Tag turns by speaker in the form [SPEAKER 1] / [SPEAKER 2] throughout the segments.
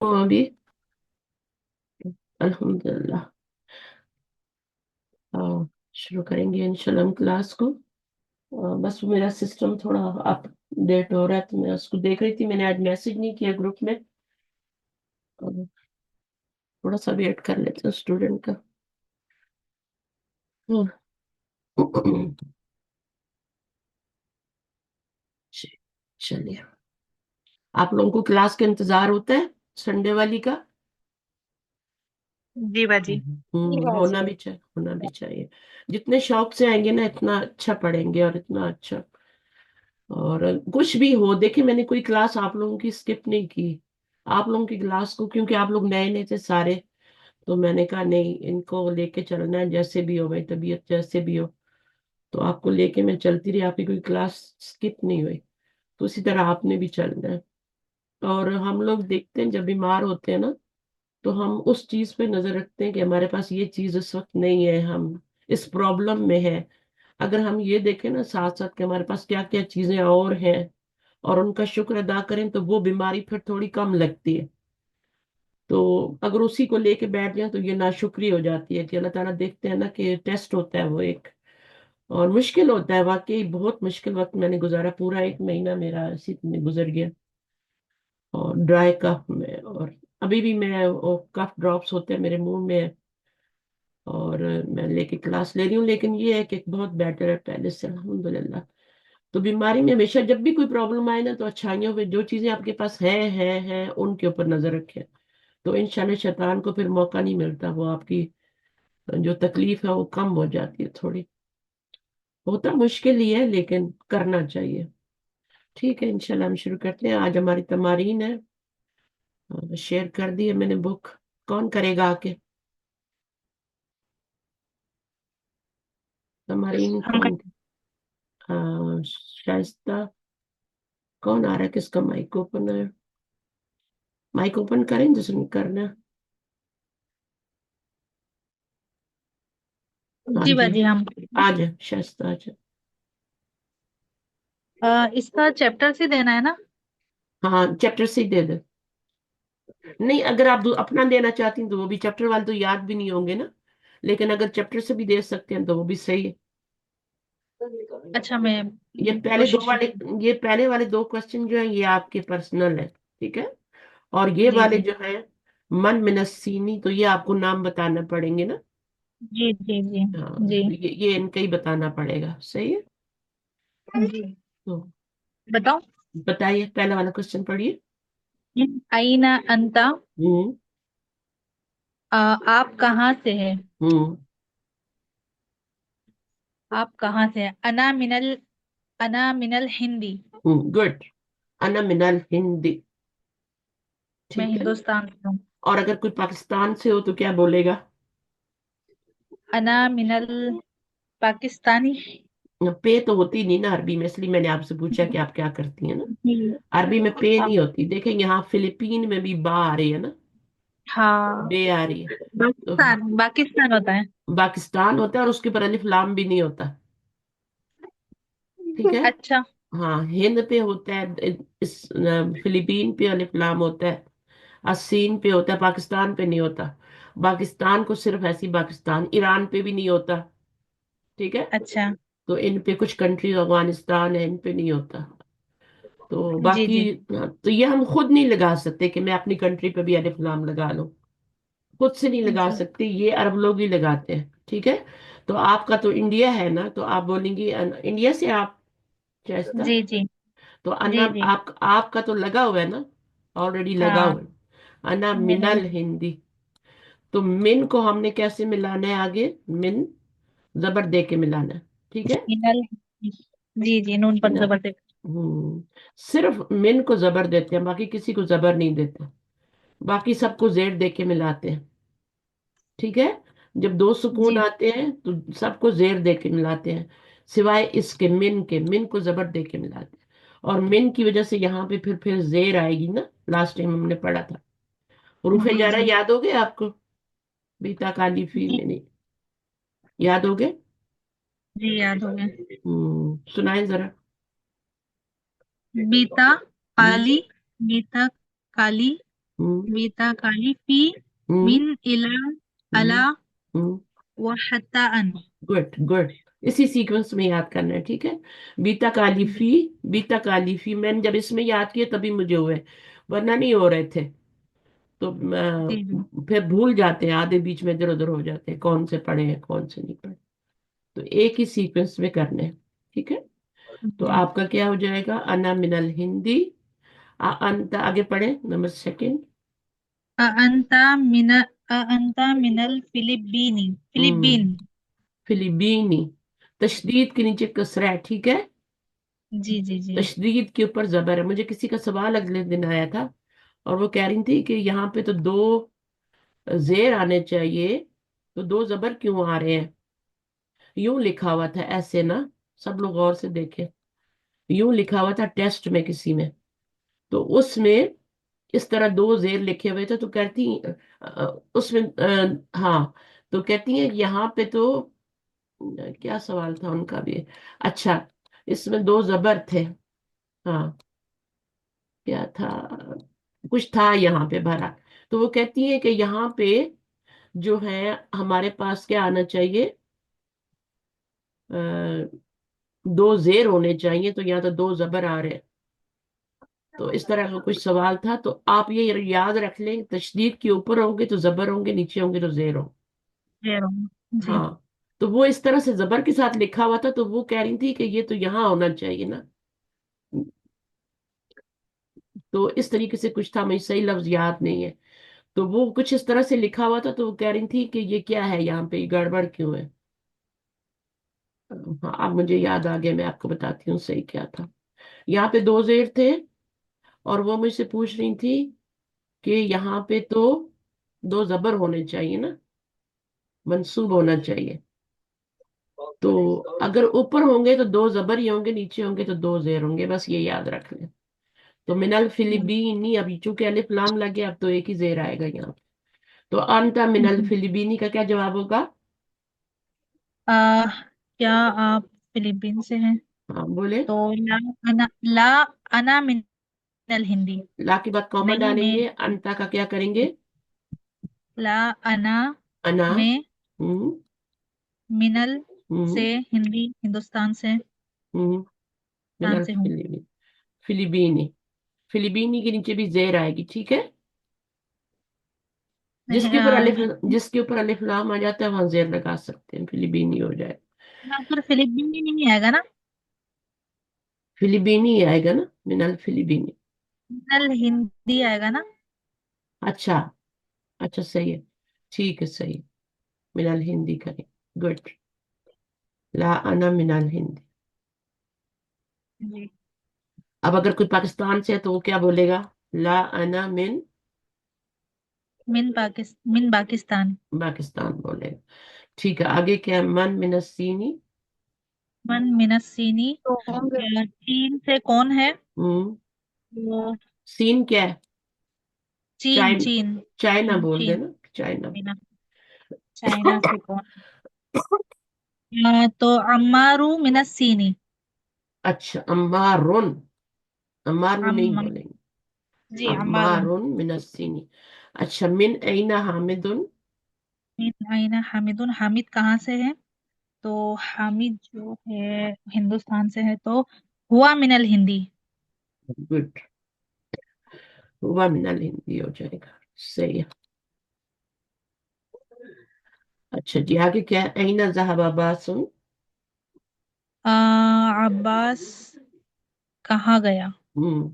[SPEAKER 1] अभी अल्हम्दुलिल्लाह। शुरू करेंगे इंशाल्लाह हम क्लास को। बस मेरा सिस्टम थोड़ा अपडेट हो रहा है तो मैं उसको देख रही थी। मैंने आज मैसेज नहीं किया ग्रुप में। थोड़ा सा वेट कर लेते हैं स्टूडेंट का। हम्म, चलिए, आप लोगों को क्लास का इंतजार होता है संडे वाली का?
[SPEAKER 2] जी बाजी।
[SPEAKER 1] होना भी चाहिए, होना भी चाहिए। जितने शौक से आएंगे ना इतना अच्छा पढ़ेंगे और इतना अच्छा। और कुछ भी हो, देखिए मैंने कोई क्लास आप लोगों की स्किप नहीं की। आप लोगों की क्लास को, क्योंकि आप लोग नए नए थे सारे, तो मैंने कहा नहीं, इनको लेके चलना है, जैसे भी हो भाई, तबीयत जैसे भी हो। तो आपको लेके मैं चलती रही, आपकी कोई क्लास स्किप नहीं हुई। तो उसी तरह आपने भी चलना है। और हम लोग देखते हैं जब बीमार होते हैं ना, तो हम उस चीज पे नजर रखते हैं कि हमारे पास ये चीज इस वक्त नहीं है, हम इस प्रॉब्लम में है। अगर हम ये देखें ना साथ साथ कि हमारे पास क्या क्या चीजें और हैं, और उनका शुक्र अदा करें, तो वो बीमारी फिर थोड़ी कम लगती है। तो अगर उसी को लेके बैठ जाए तो ये नाशुक्री हो जाती है कि अल्लाह ताला देखते हैं ना कि टेस्ट होता है वो एक। और मुश्किल होता है वाकई, बहुत मुश्किल वक्त मैंने गुजारा, पूरा एक महीना मेरा इसी में गुजर गया। और ड्राई कफ में, और अभी भी मैं वो कफ ड्रॉप्स होते हैं मेरे मुंह में। और मैं लेके क्लास ले रही हूँ, लेकिन ये है कि बहुत बेटर है पहले से अल्हम्दुलिल्लाह। तो बीमारी में हमेशा जब भी कोई प्रॉब्लम आए ना, तो अच्छाइयों पे जो चीजें आपके पास है उनके ऊपर नजर रखें। तो इंशाल्लाह शैतान को फिर मौका नहीं मिलता, वो आपकी जो तकलीफ है वो कम हो जाती है थोड़ी। होता मुश्किल ही है लेकिन करना चाहिए। ठीक है, इंशाल्लाह हम शुरू करते हैं। आज हमारी तमारीन है, शेयर कर दी है मैंने बुक। कौन करेगा आके तमारीन?
[SPEAKER 2] हम
[SPEAKER 1] कौन? शाइस्ता। कौन आ रहा है? किसका माइक ओपन है? माइक ओपन करें जिसने करना है। हाँ
[SPEAKER 2] जी
[SPEAKER 1] जी,
[SPEAKER 2] बाजी हम
[SPEAKER 1] आ जाए शाइस्ता, आ जाए।
[SPEAKER 2] इसका चैप्टर से देना है ना।
[SPEAKER 1] हाँ, चैप्टर से ही दे दे। नहीं, अगर आप अपना देना चाहती हैं तो वो भी, चैप्टर वाले तो याद भी नहीं होंगे ना। लेकिन अगर चैप्टर से भी दे सकते हैं तो वो भी सही है।
[SPEAKER 2] अच्छा मैं
[SPEAKER 1] ये पहले दो
[SPEAKER 2] कोशिश
[SPEAKER 1] वाले, ये पहले वाले दो क्वेश्चन जो है ये आपके पर्सनल है, ठीक है। और ये
[SPEAKER 2] जी
[SPEAKER 1] वाले
[SPEAKER 2] जी
[SPEAKER 1] जो है मन मिनस्सीनी, तो ये आपको नाम बताना पड़ेंगे ना।
[SPEAKER 2] जी जी जी
[SPEAKER 1] हाँ,
[SPEAKER 2] जी
[SPEAKER 1] तो ये इनका ही बताना पड़ेगा, सही है।
[SPEAKER 2] जी।
[SPEAKER 1] तो
[SPEAKER 2] बताओ।
[SPEAKER 1] बताइए, पहला वाला क्वेश्चन पढ़िए।
[SPEAKER 2] आईना अंता।
[SPEAKER 1] हम्म।
[SPEAKER 2] आप कहाँ से है।
[SPEAKER 1] हम्म।
[SPEAKER 2] आप कहाँ से है। अना मिनल हिंदी।
[SPEAKER 1] गुड। अना मिनल हिंदी।
[SPEAKER 2] मैं
[SPEAKER 1] ठीक है।
[SPEAKER 2] हिंदुस्तान से हूँ।
[SPEAKER 1] और अगर कोई पाकिस्तान से हो तो क्या बोलेगा?
[SPEAKER 2] अना मिनल पाकिस्तानी।
[SPEAKER 1] पे तो होती नहीं ना अरबी में, इसलिए मैंने आपसे पूछा कि आप क्या करती हैं ना।
[SPEAKER 2] जी।
[SPEAKER 1] अरबी में पे
[SPEAKER 2] आप।
[SPEAKER 1] नहीं होती। देखें यहाँ फिलीपीन में भी बा आ रही है ना,
[SPEAKER 2] हाँ।
[SPEAKER 1] बे आ रही है। तो
[SPEAKER 2] पाकिस्तान पाकिस्तान होता है।
[SPEAKER 1] पाकिस्तान होता है और उसके ऊपर अलिफ लाम भी नहीं होता, ठीक है।
[SPEAKER 2] अच्छा।
[SPEAKER 1] हाँ, हिंद पे होता है, इस फिलीपीन पे अलिफ लाम होता है। अस्सीन पे होता है, पाकिस्तान पे नहीं होता। पाकिस्तान को सिर्फ ऐसी पाकिस्तान, ईरान पे भी नहीं होता, ठीक है।
[SPEAKER 2] अच्छा।
[SPEAKER 1] तो इन पे कुछ कंट्रीज, अफगानिस्तान है, इन पे नहीं होता। तो
[SPEAKER 2] जी
[SPEAKER 1] बाकी,
[SPEAKER 2] जी
[SPEAKER 1] हाँ, तो ये हम खुद नहीं लगा सकते कि मैं अपनी कंट्री पे भी अलिफ लाम लगा लूं। खुद से नहीं लगा
[SPEAKER 2] जी
[SPEAKER 1] सकते, ये अरब लोग ही लगाते हैं, ठीक है। तो आपका तो इंडिया है ना, तो आप बोलेंगी इंडिया से आप, शाइस्ता।
[SPEAKER 2] जी जी
[SPEAKER 1] तो अन्ना,
[SPEAKER 2] जी जी।
[SPEAKER 1] आपका तो लगा हुआ है ना, ऑलरेडी लगा
[SPEAKER 2] हाँ।
[SPEAKER 1] हुआ है। अन्ना
[SPEAKER 2] मिनल।
[SPEAKER 1] मिनल हिंदी। तो मिन को हमने कैसे मिलाना है आगे? मिन जबर दे के मिलाना है, ठीक है।
[SPEAKER 2] मिनल। जी जी नून पर
[SPEAKER 1] ना,
[SPEAKER 2] जबर से।
[SPEAKER 1] हम्म, सिर्फ मिन को जबर देते हैं, बाकी किसी को जबर नहीं देते। बाकी सबको जेड दे के मिलाते हैं, ठीक है। जब दो सुकून
[SPEAKER 2] जी
[SPEAKER 1] आते हैं तो सबको जेर दे के मिलाते हैं, सिवाय इसके मिन के, मिन को जबर दे के मिलाते हैं। और मिन की वजह से यहाँ पे फिर जेर आएगी ना, लास्ट टाइम हमने पढ़ा था। रूफे
[SPEAKER 2] जी
[SPEAKER 1] जारा
[SPEAKER 2] जी
[SPEAKER 1] याद हो गए आपको? बीता काली फी
[SPEAKER 2] जी
[SPEAKER 1] में नहीं, याद हो गए?
[SPEAKER 2] जी याद हो गया।
[SPEAKER 1] सुनाए जरा।
[SPEAKER 2] बीता
[SPEAKER 1] हम्म।
[SPEAKER 2] काली। बीता काली।
[SPEAKER 1] हम्म
[SPEAKER 2] बीता काली फी
[SPEAKER 1] हम्म
[SPEAKER 2] मिन इला
[SPEAKER 1] हम्म
[SPEAKER 2] अला
[SPEAKER 1] हम्म
[SPEAKER 2] व हत्ता अन।
[SPEAKER 1] Good good. इसी सीक्वेंस में याद करना है, ठीक है। बीता कालिफी, बीता कालिफी मैंने जब इसमें याद किया तभी मुझे हुए, वरना नहीं हो रहे थे। तो
[SPEAKER 2] जी जी
[SPEAKER 1] फिर भूल जाते हैं, आधे बीच में इधर उधर हो जाते हैं, कौन से पढ़े हैं कौन से नहीं पढ़े। तो एक ही सीक्वेंस में करने हैं, ठीक है। तो
[SPEAKER 2] जी।
[SPEAKER 1] आपका क्या हो जाएगा, अना मिनल हिंदी। अंत आगे पढ़े, नंबर सेकंड।
[SPEAKER 2] अअंता मिन अअंता मिनल फिलिपीनी फिलिपीन।
[SPEAKER 1] हम्म फिलिबीनी। तशदीद के नीचे कसरा है, ठीक है।
[SPEAKER 2] जी जी जी।
[SPEAKER 1] तशदीद के ऊपर जबर है। मुझे किसी का सवाल अगले दिन आया था, और वो कह रही थी कि यहाँ पे तो दो जेर आने चाहिए, तो दो जबर क्यों आ रहे हैं। यूं लिखा हुआ था ऐसे ना, सब लोग गौर से देखे। यूं लिखा हुआ था टेस्ट में किसी में, तो उसमें इस तरह दो जेर लिखे हुए थे, तो कहती उसमें हाँ, तो कहती है यहाँ पे तो क्या सवाल था उनका भी। अच्छा, इसमें दो जबर थे। हाँ, क्या था, कुछ था यहाँ पे भरा। तो वो कहती है कि यहाँ पे जो है हमारे पास क्या आना चाहिए, दो जेर होने चाहिए, तो यहाँ तो दो जबर आ रहे हैं। तो इस तरह का कुछ सवाल था। तो आप ये याद रख लें, तशदीद के ऊपर होंगे तो जबर होंगे, नीचे होंगे तो जेर होंगे।
[SPEAKER 2] जी।
[SPEAKER 1] हाँ, तो वो इस तरह से जबर के साथ लिखा हुआ था, तो वो कह रही थी कि ये तो यहाँ होना चाहिए ना। तो इस तरीके से कुछ था, मुझे सही लफ्ज याद नहीं है। तो वो कुछ इस तरह से लिखा हुआ था, तो वो कह रही थी कि ये क्या है, यहाँ पे ये गड़बड़ क्यों है। हाँ, अब मुझे याद आ गया, मैं आपको बताती हूँ सही क्या था। यहाँ पे दो जेर थे, और वो मुझसे पूछ रही थी कि यहाँ पे तो दो जबर होने चाहिए ना, मंसूब होना चाहिए। तो अगर ऊपर होंगे तो दो जबर ही होंगे, नीचे होंगे तो दो जेर होंगे, बस ये याद रख लें। तो मिनल फिलिबीनी, अभी चूंकि अलिफ लाम लग गया, अब तो एक ही जेर आएगा यहाँ पे। तो अंता मिनल
[SPEAKER 2] जी।
[SPEAKER 1] फिलिबीनी का क्या जवाब होगा।
[SPEAKER 2] क्या आप फिलीपीन से हैं?
[SPEAKER 1] हाँ बोले।
[SPEAKER 2] तो ला अना मिनल हिंदी।
[SPEAKER 1] ला के बाद कॉमा
[SPEAKER 2] नहीं मैं
[SPEAKER 1] डालेंगे, अंता का क्या करेंगे।
[SPEAKER 2] ला अना
[SPEAKER 1] अना।
[SPEAKER 2] में
[SPEAKER 1] हम्म
[SPEAKER 2] मिनल
[SPEAKER 1] हम्म
[SPEAKER 2] से हिंदी हिंदुस्तान से
[SPEAKER 1] हम्म
[SPEAKER 2] स्थान
[SPEAKER 1] मिनल
[SPEAKER 2] से हूँ।
[SPEAKER 1] फिलिबीनी। फिलिबीनी, फिलिबीनी के नीचे भी जेर आएगी, ठीक है।
[SPEAKER 2] नहीं हिंदी।
[SPEAKER 1] जिसके ऊपर अलिफ लाम आ जाता है वहां जेर लगा सकते हैं, फिलिबीनी हो जाए।
[SPEAKER 2] यहाँ पर फिलीपीन नहीं आएगा ना?
[SPEAKER 1] फिलिबीनी आएगा ना, मिनल फिलिबीनी।
[SPEAKER 2] मिनल हिंदी आएगा ना?
[SPEAKER 1] अच्छा, अच्छा सही है, ठीक है सही। मिनल हिंदी करें, गुड। ला अना मिनल हिंदी।
[SPEAKER 2] जी।
[SPEAKER 1] अब अगर कोई पाकिस्तान से है तो वो क्या बोलेगा, ला अना मिन
[SPEAKER 2] मिन पाकिस्तान।
[SPEAKER 1] पाकिस्तान बोलेगा। ठीक है, आगे क्या है, मन मिनसीनी।
[SPEAKER 2] मन मिनसीनी। चीन से कौन है?
[SPEAKER 1] हम्म
[SPEAKER 2] वो
[SPEAKER 1] सीन क्या है,
[SPEAKER 2] चीन
[SPEAKER 1] चाइना।
[SPEAKER 2] चीन
[SPEAKER 1] चाइना
[SPEAKER 2] चीन
[SPEAKER 1] बोल
[SPEAKER 2] चीन।
[SPEAKER 1] देना, चाइना।
[SPEAKER 2] चाइना। चाइना से कौन? तो अम्मारू मिनसीनी।
[SPEAKER 1] अच्छा, अम्मारुन, अम्मारू नहीं
[SPEAKER 2] अम्मा
[SPEAKER 1] बोलेंगे,
[SPEAKER 2] जी अम्मारुन।
[SPEAKER 1] अम्मारुन मिनस्सीनी। अच्छा, मिन ऐना हामिदुन।
[SPEAKER 2] मिन आइना हामिदुन। हामिद कहाँ से है? तो हामिद जो है हिंदुस्तान से है, तो हुआ मिनल हिंदी।
[SPEAKER 1] गुड, हुआ मिनल हिंदी हो जाएगा, सही है। अच्छा जी, आगे क्या है, ऐना ज़हब अब्बासुन।
[SPEAKER 2] अब्बास कहाँ गया?
[SPEAKER 1] हम्म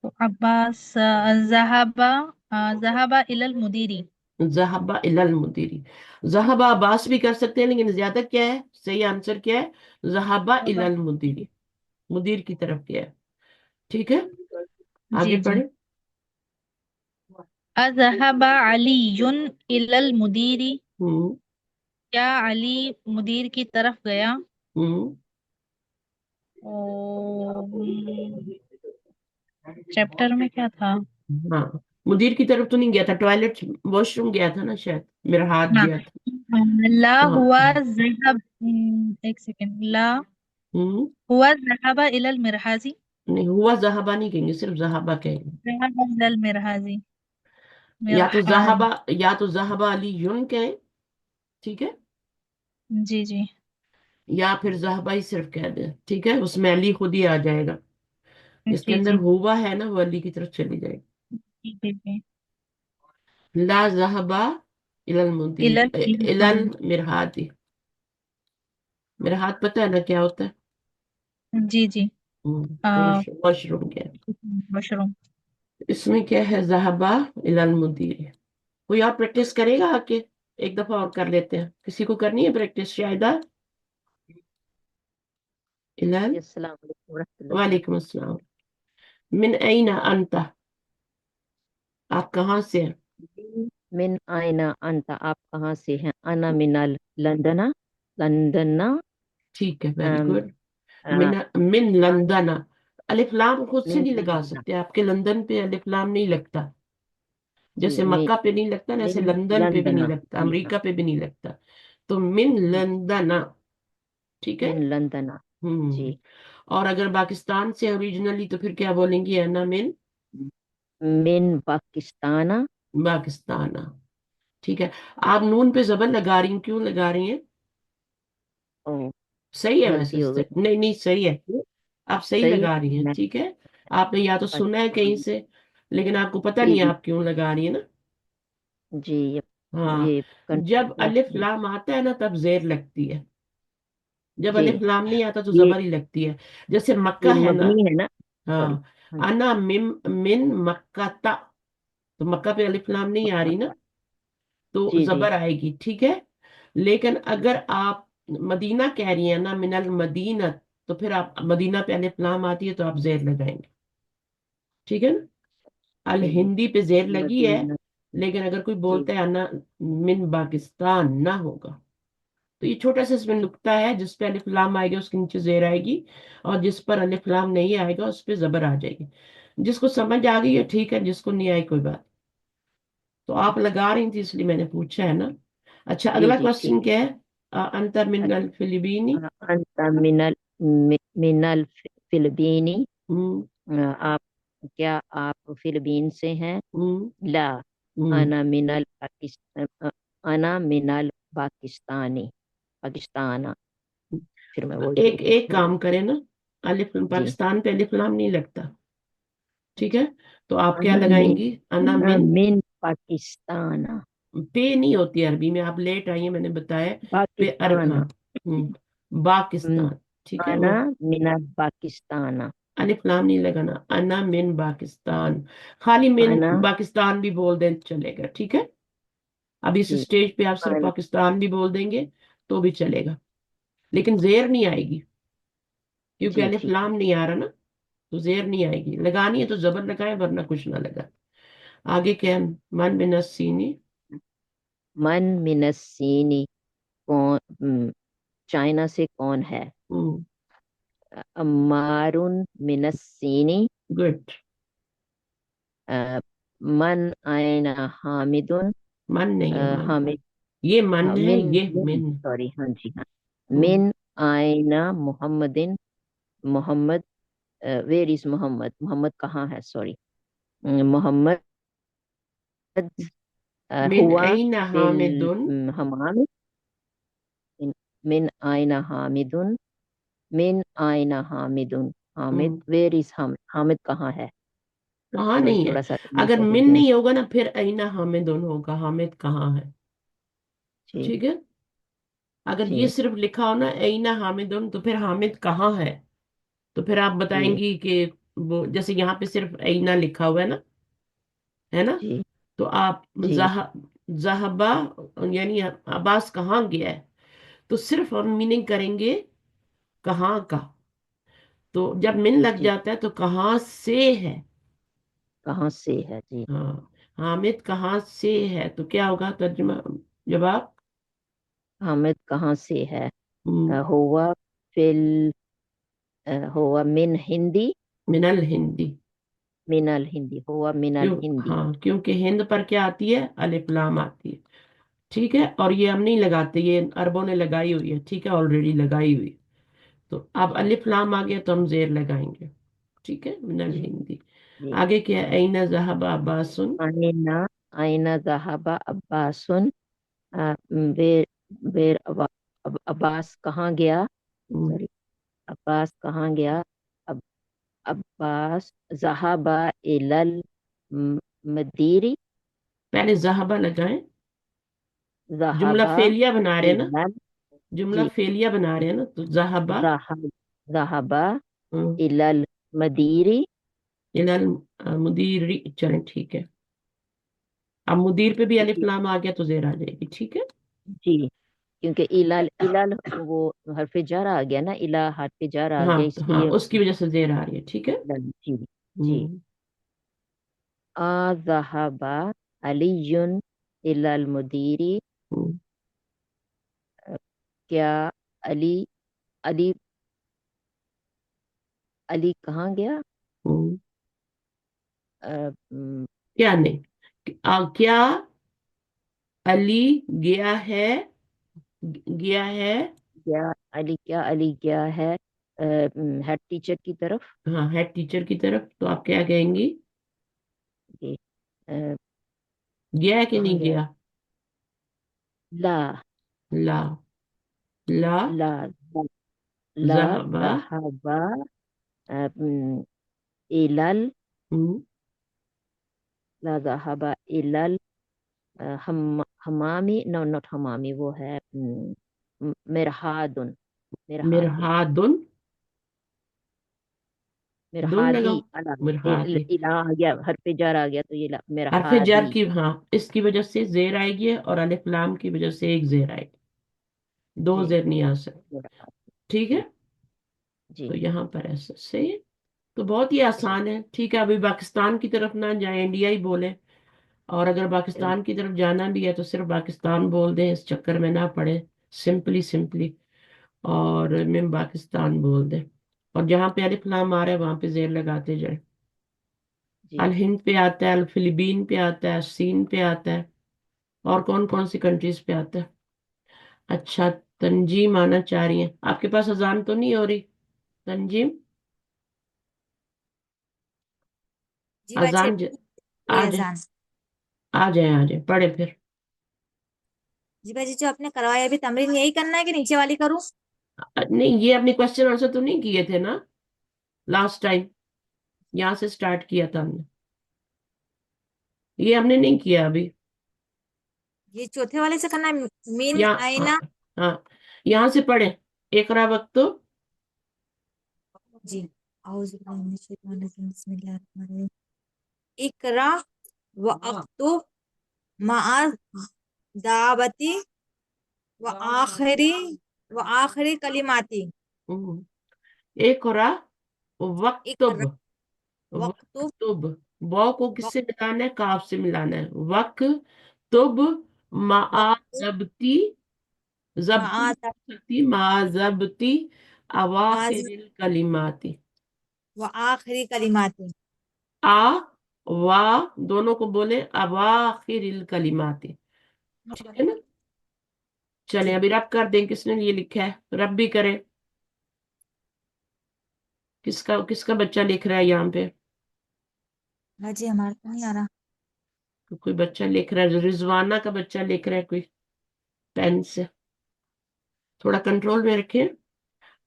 [SPEAKER 2] तो अब्बास जहाबा जहाबा इलल मुदीरी।
[SPEAKER 1] ज़हबा इलल मुदीरी। ज़हबा अब्बास भी कर सकते हैं, लेकिन ज्यादा क्या है, सही आंसर क्या है, ज़हबा इलल मुदीरी, मुदीर की तरफ क्या है, ठीक है। आगे
[SPEAKER 2] जी जी।
[SPEAKER 1] पढ़े।
[SPEAKER 2] अजहबा अलीयुन इलल मुदीरी।
[SPEAKER 1] हम्म
[SPEAKER 2] क्या अली मुदीर की तरफ गया?
[SPEAKER 1] हम्म
[SPEAKER 2] चैप्टर में क्या था?
[SPEAKER 1] हाँ, मुदीर की तरफ तो नहीं गया था, टॉयलेट वॉशरूम गया था ना शायद, मेरा हाथ
[SPEAKER 2] हाँ।
[SPEAKER 1] गया था।
[SPEAKER 2] ला
[SPEAKER 1] हाँ,
[SPEAKER 2] हुआ जहब एक सेकेंड। ला
[SPEAKER 1] हम्म
[SPEAKER 2] हुआ जहबा इलल मिरहाजी।
[SPEAKER 1] नहीं, हुआ जहाबा नहीं कहेंगे, सिर्फ जहाबा कहेंगे।
[SPEAKER 2] जहबा इलल मिरहाजी।
[SPEAKER 1] या तो
[SPEAKER 2] मिरहाद।
[SPEAKER 1] जहाबा, या तो जहाबा अली यून कहें, ठीक है,
[SPEAKER 2] जी जी।
[SPEAKER 1] या फिर जहाबा ही सिर्फ कह दें, ठीक है, उसमें अली खुद ही आ जाएगा। इसके
[SPEAKER 2] जी
[SPEAKER 1] अंदर
[SPEAKER 2] जी।
[SPEAKER 1] हुआ है ना, वो अली की तरफ चली जाएगी।
[SPEAKER 2] जी जी जी।
[SPEAKER 1] ला जहाबा इलल
[SPEAKER 2] इलल
[SPEAKER 1] मुदीर इलल
[SPEAKER 2] मिरहाद।
[SPEAKER 1] मिरहादी। मिरहाद पता है ना क्या होता है?
[SPEAKER 2] जी जी।
[SPEAKER 1] वॉशरूम क्या है?
[SPEAKER 2] मशरूम।
[SPEAKER 1] इसमें क्या है, जहाबा इलल मुदीर। कोई और प्रैक्टिस करेगा आके? एक दफा और कर लेते हैं, किसी को करनी है प्रैक्टिस शायदा? इलल।
[SPEAKER 3] अस्सलाम वालेकुम रहमतुल्लाह।
[SPEAKER 1] वालेकुम अस्सलाम। मिन अइना अंता, आप कहाँ से हैं?
[SPEAKER 3] मिन आयना अंता, आप कहाँ से हैं? अना मिनल लंदना, लंदना।
[SPEAKER 1] ठीक है, वेरी
[SPEAKER 3] अम,
[SPEAKER 1] गुड।
[SPEAKER 3] अ,
[SPEAKER 1] मिन मिन लंदना। अलिफ लाम खुद से
[SPEAKER 3] मिन
[SPEAKER 1] नहीं लगा
[SPEAKER 3] लंदना।
[SPEAKER 1] सकते, आपके लंदन पे अलिफ लाम नहीं लगता।
[SPEAKER 3] जी
[SPEAKER 1] जैसे
[SPEAKER 3] मिन,
[SPEAKER 1] मक्का पे नहीं लगता ना, ऐसे
[SPEAKER 3] मिन
[SPEAKER 1] लंदन पे भी नहीं
[SPEAKER 3] लंदना।
[SPEAKER 1] लगता,
[SPEAKER 3] जी हाँ।
[SPEAKER 1] अमेरिका पे भी नहीं लगता। तो मिन
[SPEAKER 3] जी,
[SPEAKER 1] लंदना, ठीक है।
[SPEAKER 3] मिन लंदना।
[SPEAKER 1] हम्म।
[SPEAKER 3] जी।
[SPEAKER 1] और अगर पाकिस्तान से ओरिजिनली तो फिर क्या बोलेंगी, है ना, मिन
[SPEAKER 3] मिन पाकिस्ताना।
[SPEAKER 1] पाकिस्तान। ठीक है। आप नून पे जबर लगा रही हैं, क्यों लगा रही हैं?
[SPEAKER 3] ओ,
[SPEAKER 1] सही है वैसे
[SPEAKER 3] गलती हो
[SPEAKER 1] से,
[SPEAKER 3] गई।
[SPEAKER 1] नहीं नहीं सही है।
[SPEAKER 3] ये
[SPEAKER 1] आप सही
[SPEAKER 3] सही है।
[SPEAKER 1] लगा रही हैं,
[SPEAKER 3] मैं
[SPEAKER 1] ठीक है। आपने या तो सुना है कहीं
[SPEAKER 3] पाकिस्तान।
[SPEAKER 1] से, लेकिन आपको पता
[SPEAKER 3] जी
[SPEAKER 1] नहीं है
[SPEAKER 3] जी।
[SPEAKER 1] आप क्यों लगा रही है ना।
[SPEAKER 3] जी
[SPEAKER 1] हाँ।
[SPEAKER 3] ये
[SPEAKER 1] जब
[SPEAKER 3] कंफ्यूजन
[SPEAKER 1] अलिफ
[SPEAKER 3] है।
[SPEAKER 1] लाम आता है ना तब जेर लगती है, जब
[SPEAKER 3] जी
[SPEAKER 1] अलिफ लाम नहीं आता तो
[SPEAKER 3] ये
[SPEAKER 1] जबर ही लगती है। जैसे मक्का
[SPEAKER 3] ये
[SPEAKER 1] है ना।
[SPEAKER 3] मबनी है ना। सॉरी।
[SPEAKER 1] हाँ।
[SPEAKER 3] हाँ जी।
[SPEAKER 1] अना मिम मिन मक्का ता, तो मक्का पे अलिफ लाम नहीं आ रही ना, तो
[SPEAKER 3] जी जी
[SPEAKER 1] जबर आएगी, ठीक है। लेकिन अगर आप मदीना कह रही हैं ना, मिनल मदीना, तो फिर आप मदीना पे अलिफ लाम आती है तो आप जेर लगाएंगे, ठीक है ना। अल
[SPEAKER 3] जी जी।
[SPEAKER 1] हिंदी पे जेर लगी है,
[SPEAKER 3] मदीना।
[SPEAKER 1] लेकिन अगर कोई
[SPEAKER 3] जी
[SPEAKER 1] बोलता है ना मिन पाकिस्तान ना होगा। तो ये छोटा सा इसमें नुक्ता है, जिस पे अलिफ लाम आएगा उसके नीचे जेर आएगी, और जिस पर अलिफ लाम नहीं आएगा उस पे जबर आ जाएगी। जिसको समझ आ गई है ठीक है, जिसको नहीं आई कोई बात। तो आप लगा रही थी इसलिए मैंने पूछा है ना। अच्छा,
[SPEAKER 3] जी
[SPEAKER 1] अगला
[SPEAKER 3] जी ठीक
[SPEAKER 1] क्वेश्चन
[SPEAKER 3] है।
[SPEAKER 1] क्या है? अंतर मिनल फिलिबीनी।
[SPEAKER 3] अंत मिनल मिनल फिलिपीनी।
[SPEAKER 1] हम्म।
[SPEAKER 3] आप, क्या आप फिलिपीन से हैं?
[SPEAKER 1] हम्म।
[SPEAKER 3] ला,
[SPEAKER 1] हम्म।
[SPEAKER 3] अना मिनल पाकिस्तान, अना मिनल पाकिस्तानी, पाकिस्ताना। फिर मैं बोल
[SPEAKER 1] एक
[SPEAKER 3] देती
[SPEAKER 1] एक
[SPEAKER 3] हूँ।
[SPEAKER 1] काम करें ना, अलिफ
[SPEAKER 3] जी।
[SPEAKER 1] पाकिस्तान पे अलिफ लाम नहीं लगता, ठीक है। तो आप क्या
[SPEAKER 3] अना मिन,
[SPEAKER 1] लगाएंगी, अना
[SPEAKER 3] अना
[SPEAKER 1] मिन।
[SPEAKER 3] मिन पाकिस्ताना,
[SPEAKER 1] पे नहीं होती अरबी में, आप लेट आई हैं मैंने बताया। पे हाँ।
[SPEAKER 3] पाकिस्ताना।
[SPEAKER 1] पाकिस्तान, ठीक है
[SPEAKER 3] अना
[SPEAKER 1] वो।
[SPEAKER 3] मिनल पाकिस्ताना।
[SPEAKER 1] अलिफ लाम नहीं लगाना, अना मिन पाकिस्तान। खाली मिन
[SPEAKER 3] अना।
[SPEAKER 1] पाकिस्तान भी बोल दें चलेगा, ठीक है। अब इस
[SPEAKER 3] जी।
[SPEAKER 1] स्टेज पे आप सिर्फ
[SPEAKER 3] अना।
[SPEAKER 1] पाकिस्तान भी बोल देंगे तो भी चलेगा, लेकिन जेर नहीं आएगी, क्योंकि
[SPEAKER 3] जी
[SPEAKER 1] अलिफ
[SPEAKER 3] ठीक है।
[SPEAKER 1] लाम नहीं आ रहा ना। तो जेर नहीं आएगी, लगानी है तो जबर लगाए वरना कुछ ना लगा। आगे क्या है? मन बिन सीनी।
[SPEAKER 3] मन मिनस्सीनी, कौन? चाइना से कौन है? अम्मारुन मिनस्सीनी।
[SPEAKER 1] गुड।
[SPEAKER 3] अ, मन आयना हामिदुन।
[SPEAKER 1] मन नहीं है, मन।
[SPEAKER 3] हामिद।
[SPEAKER 1] ये मन
[SPEAKER 3] हाँ,
[SPEAKER 1] है,
[SPEAKER 3] मिन
[SPEAKER 1] ये
[SPEAKER 3] मिन
[SPEAKER 1] मिन।
[SPEAKER 3] सॉरी, हाँ जी हाँ।
[SPEAKER 1] हम्म।
[SPEAKER 3] मिन आयना मोहम्मदिन, मोहम्मद। वेर इज मोहम्मद, मोहम्मद कहाँ है? सॉरी। मोहम्मद
[SPEAKER 1] मिन
[SPEAKER 3] हुआ
[SPEAKER 1] अइन
[SPEAKER 3] फिल
[SPEAKER 1] हामिदुन।
[SPEAKER 3] हमाम। मिन, मिन आयना हामिदुन, मिन आयना हामिदुन। हामिद,
[SPEAKER 1] हम्म।
[SPEAKER 3] वेर इज हामिद, हामिद कहाँ है?
[SPEAKER 1] कहाँ
[SPEAKER 3] सॉरी,
[SPEAKER 1] नहीं है?
[SPEAKER 3] थोड़ा सा
[SPEAKER 1] अगर मिन
[SPEAKER 3] कंफ्यूजन।
[SPEAKER 1] नहीं होगा ना फिर अइना हामिदुन होगा, हामिद कहाँ है,
[SPEAKER 3] जी
[SPEAKER 1] ठीक है। अगर ये
[SPEAKER 3] जी
[SPEAKER 1] सिर्फ लिखा हो ना अइना हामिदुन, तो फिर हामिद कहाँ है, तो फिर आप
[SPEAKER 3] जी
[SPEAKER 1] बताएंगी कि वो, जैसे यहाँ पे सिर्फ अइना लिखा हुआ है ना, है ना।
[SPEAKER 3] जी
[SPEAKER 1] तो आप
[SPEAKER 3] जी
[SPEAKER 1] जहबा, यानी अब्बास कहाँ गया है, तो सिर्फ हम मीनिंग करेंगे कहाँ का। तो जब मिन लग
[SPEAKER 3] जी।
[SPEAKER 1] जाता है तो कहाँ से है।
[SPEAKER 3] कहाँ से है? जी।
[SPEAKER 1] हाँ। हामिद कहाँ से है, तो क्या होगा तर्जुमा, जवाब?
[SPEAKER 3] हामिद कहाँ से है?
[SPEAKER 1] हम्म,
[SPEAKER 3] हुआ फिल, हुआ मिन हिंदी,
[SPEAKER 1] मिनल हिंदी।
[SPEAKER 3] मिनल हिंदी, हुआ मिनल
[SPEAKER 1] क्यों?
[SPEAKER 3] हिंदी।
[SPEAKER 1] हाँ, क्योंकि हिंद पर क्या आती है, अलिफ लाम आती है, ठीक है। और ये हम नहीं लगाते, ये अरबों ने लगाई हुई है, ठीक है, ऑलरेडी लगाई हुई है। तो अब
[SPEAKER 3] जी
[SPEAKER 1] अलिफ लाम आ गया तो हम जेर लगाएंगे, ठीक है, मिनल
[SPEAKER 3] जी
[SPEAKER 1] हिंदी।
[SPEAKER 3] जी।
[SPEAKER 1] आगे क्या है, ऐना ज़हब अब्बासुन।
[SPEAKER 3] आइना आइना ज़हाबा अब्बासुन, वेर वेर अब्बास कहाँ गया,
[SPEAKER 1] हम्म,
[SPEAKER 3] सॉरी, अब्बास कहाँ गया, अब अब्बास ज़हाबा इलल मदीरी,
[SPEAKER 1] पहले ज़हाबा लगाएं, जुमला
[SPEAKER 3] ज़हाबा
[SPEAKER 1] फेलिया बना रहे हैं ना,
[SPEAKER 3] इलल,
[SPEAKER 1] जुमला
[SPEAKER 3] जी,
[SPEAKER 1] फेलिया बना रहे हैं ना, तो ज़हाबा
[SPEAKER 3] ज़हाब ज़हाबा
[SPEAKER 1] हम्म,
[SPEAKER 3] इलल मदीरी,
[SPEAKER 1] इलल मुदीरी, चलें ठीक है। अब मुदीर पे भी अलिफ लाम आ गया तो जेर आ जाएगी, ठीक है।
[SPEAKER 3] जी, क्योंकि इलाल इलाल वो हरफ जार आ गया ना, इला हरफ जार आ
[SPEAKER 1] हाँ
[SPEAKER 3] गया,
[SPEAKER 1] हाँ,
[SPEAKER 3] इसलिए
[SPEAKER 1] उसकी वजह से जेर आ रही है, ठीक है।
[SPEAKER 3] इलाल, जी जी।
[SPEAKER 1] हम्म
[SPEAKER 3] आ ज़हाबा अलीयुन इलल मुदीरी,
[SPEAKER 1] हम्म
[SPEAKER 3] क्या अली अली अली कहाँ गया,
[SPEAKER 1] हम्म।
[SPEAKER 3] अ, म,
[SPEAKER 1] क्या नहीं, क्या अली गया है, गया है,
[SPEAKER 3] क्या अली गया है हेड टीचर की तरफ,
[SPEAKER 1] हाँ हेड टीचर की तरफ, तो आप क्या कहेंगी,
[SPEAKER 3] ये, अ,
[SPEAKER 1] गया है कि
[SPEAKER 3] कहाँ
[SPEAKER 1] नहीं
[SPEAKER 3] गया,
[SPEAKER 1] गया।
[SPEAKER 3] ला
[SPEAKER 1] ला, ला
[SPEAKER 3] ला ला
[SPEAKER 1] ज़हाबा,
[SPEAKER 3] ज़हाबा इलल,
[SPEAKER 1] हम्म,
[SPEAKER 3] ला ज़हाबा इलल हमामी, नो नॉट हमामी, वो है मिरहादुन, मिरहादी,
[SPEAKER 1] मिरहादुन, दुन
[SPEAKER 3] मिरहादी,
[SPEAKER 1] लगाओ,
[SPEAKER 3] अला
[SPEAKER 1] मिरहादी,
[SPEAKER 3] इला आ गया, हर पे जार आ गया, तो ये
[SPEAKER 1] हरफ जर
[SPEAKER 3] मिरहादी,
[SPEAKER 1] की, हाँ इसकी वजह से जेर आएगी और अलिफ लाम की वजह से एक जेर आएगी, दो
[SPEAKER 3] जी,
[SPEAKER 1] जेर नहीं आ सकती,
[SPEAKER 3] मिरहादी,
[SPEAKER 1] ठीक है।
[SPEAKER 3] जी जी
[SPEAKER 1] तो यहाँ पर ऐसा से, तो बहुत ही
[SPEAKER 3] जी,
[SPEAKER 1] आसान है, ठीक है। अभी पाकिस्तान की तरफ ना जाए, इंडिया ही बोले, और अगर
[SPEAKER 3] चलिए,
[SPEAKER 1] पाकिस्तान की तरफ जाना भी है तो सिर्फ पाकिस्तान बोल दें, इस चक्कर में ना पड़े, सिंपली सिंपली, और मैं पाकिस्तान बोल दें, और जहाँ पे अलिफ लाम आ रहा है वहां पे जेर लगाते जाए।
[SPEAKER 3] जी।
[SPEAKER 1] अल हिंद पे आता है, अल फिलीपीन पे आता है, सीन पे आता है, और कौन कौन सी कंट्रीज पे आता है। अच्छा, तंजीम आना चाह रही है, आपके पास अजान तो नहीं हो रही तंजीम,
[SPEAKER 4] जी बाजी
[SPEAKER 1] अजान
[SPEAKER 4] अभी
[SPEAKER 1] आ
[SPEAKER 4] हुई
[SPEAKER 1] जाए,
[SPEAKER 4] अजान।
[SPEAKER 1] आ जाए, आ जाए, पढ़े फिर।
[SPEAKER 4] जी बाजी जो आपने करवाया अभी तमरीन यही करना है कि नीचे वाली करूं?
[SPEAKER 1] नहीं, ये अपने क्वेश्चन आंसर तो नहीं किए थे ना लास्ट टाइम, यहाँ से स्टार्ट किया था हमने, ये हमने नहीं किया अभी।
[SPEAKER 4] ये चौथे वाले से करना है, मीन
[SPEAKER 1] यहाँ हाँ,
[SPEAKER 4] आईना।
[SPEAKER 1] हाँ यहाँ से पढ़े, इकरा वक्त तो,
[SPEAKER 4] जी औज़ु बिल्लाहि मिनश शैतानिर रजीम, बिस्मिल्लाहिर रहमानिर रहीम। इकरा व अक्तुब मआ दावती व आखिरी कलिमाती।
[SPEAKER 1] इकरा वक्तुब,
[SPEAKER 4] इकरा वक्तुब
[SPEAKER 1] वक्तुब, वाव को किससे मिलाना है, काफ से मिलाना है, वक्तुब मा
[SPEAKER 4] वक्तुब
[SPEAKER 1] जबती, जबती
[SPEAKER 4] मआ
[SPEAKER 1] सकती, मा जबती अवाखिरिल कलिमाती,
[SPEAKER 4] व आखिरी कलिमाती।
[SPEAKER 1] आ वा दोनों को बोले अवाखिरिल कलिमाती, ठीक है ना। चले
[SPEAKER 4] जी
[SPEAKER 1] अभी रब कर दें, किसने ये लिखा है, रब भी करे, किसका किसका बच्चा लिख रहा है यहाँ पे,
[SPEAKER 4] बाजी हमारा तो नहीं आ रहा।
[SPEAKER 1] कोई बच्चा लिख रहा है, रिजवाना का बच्चा लिख रहा है कोई, पेन से, थोड़ा कंट्रोल में रखें।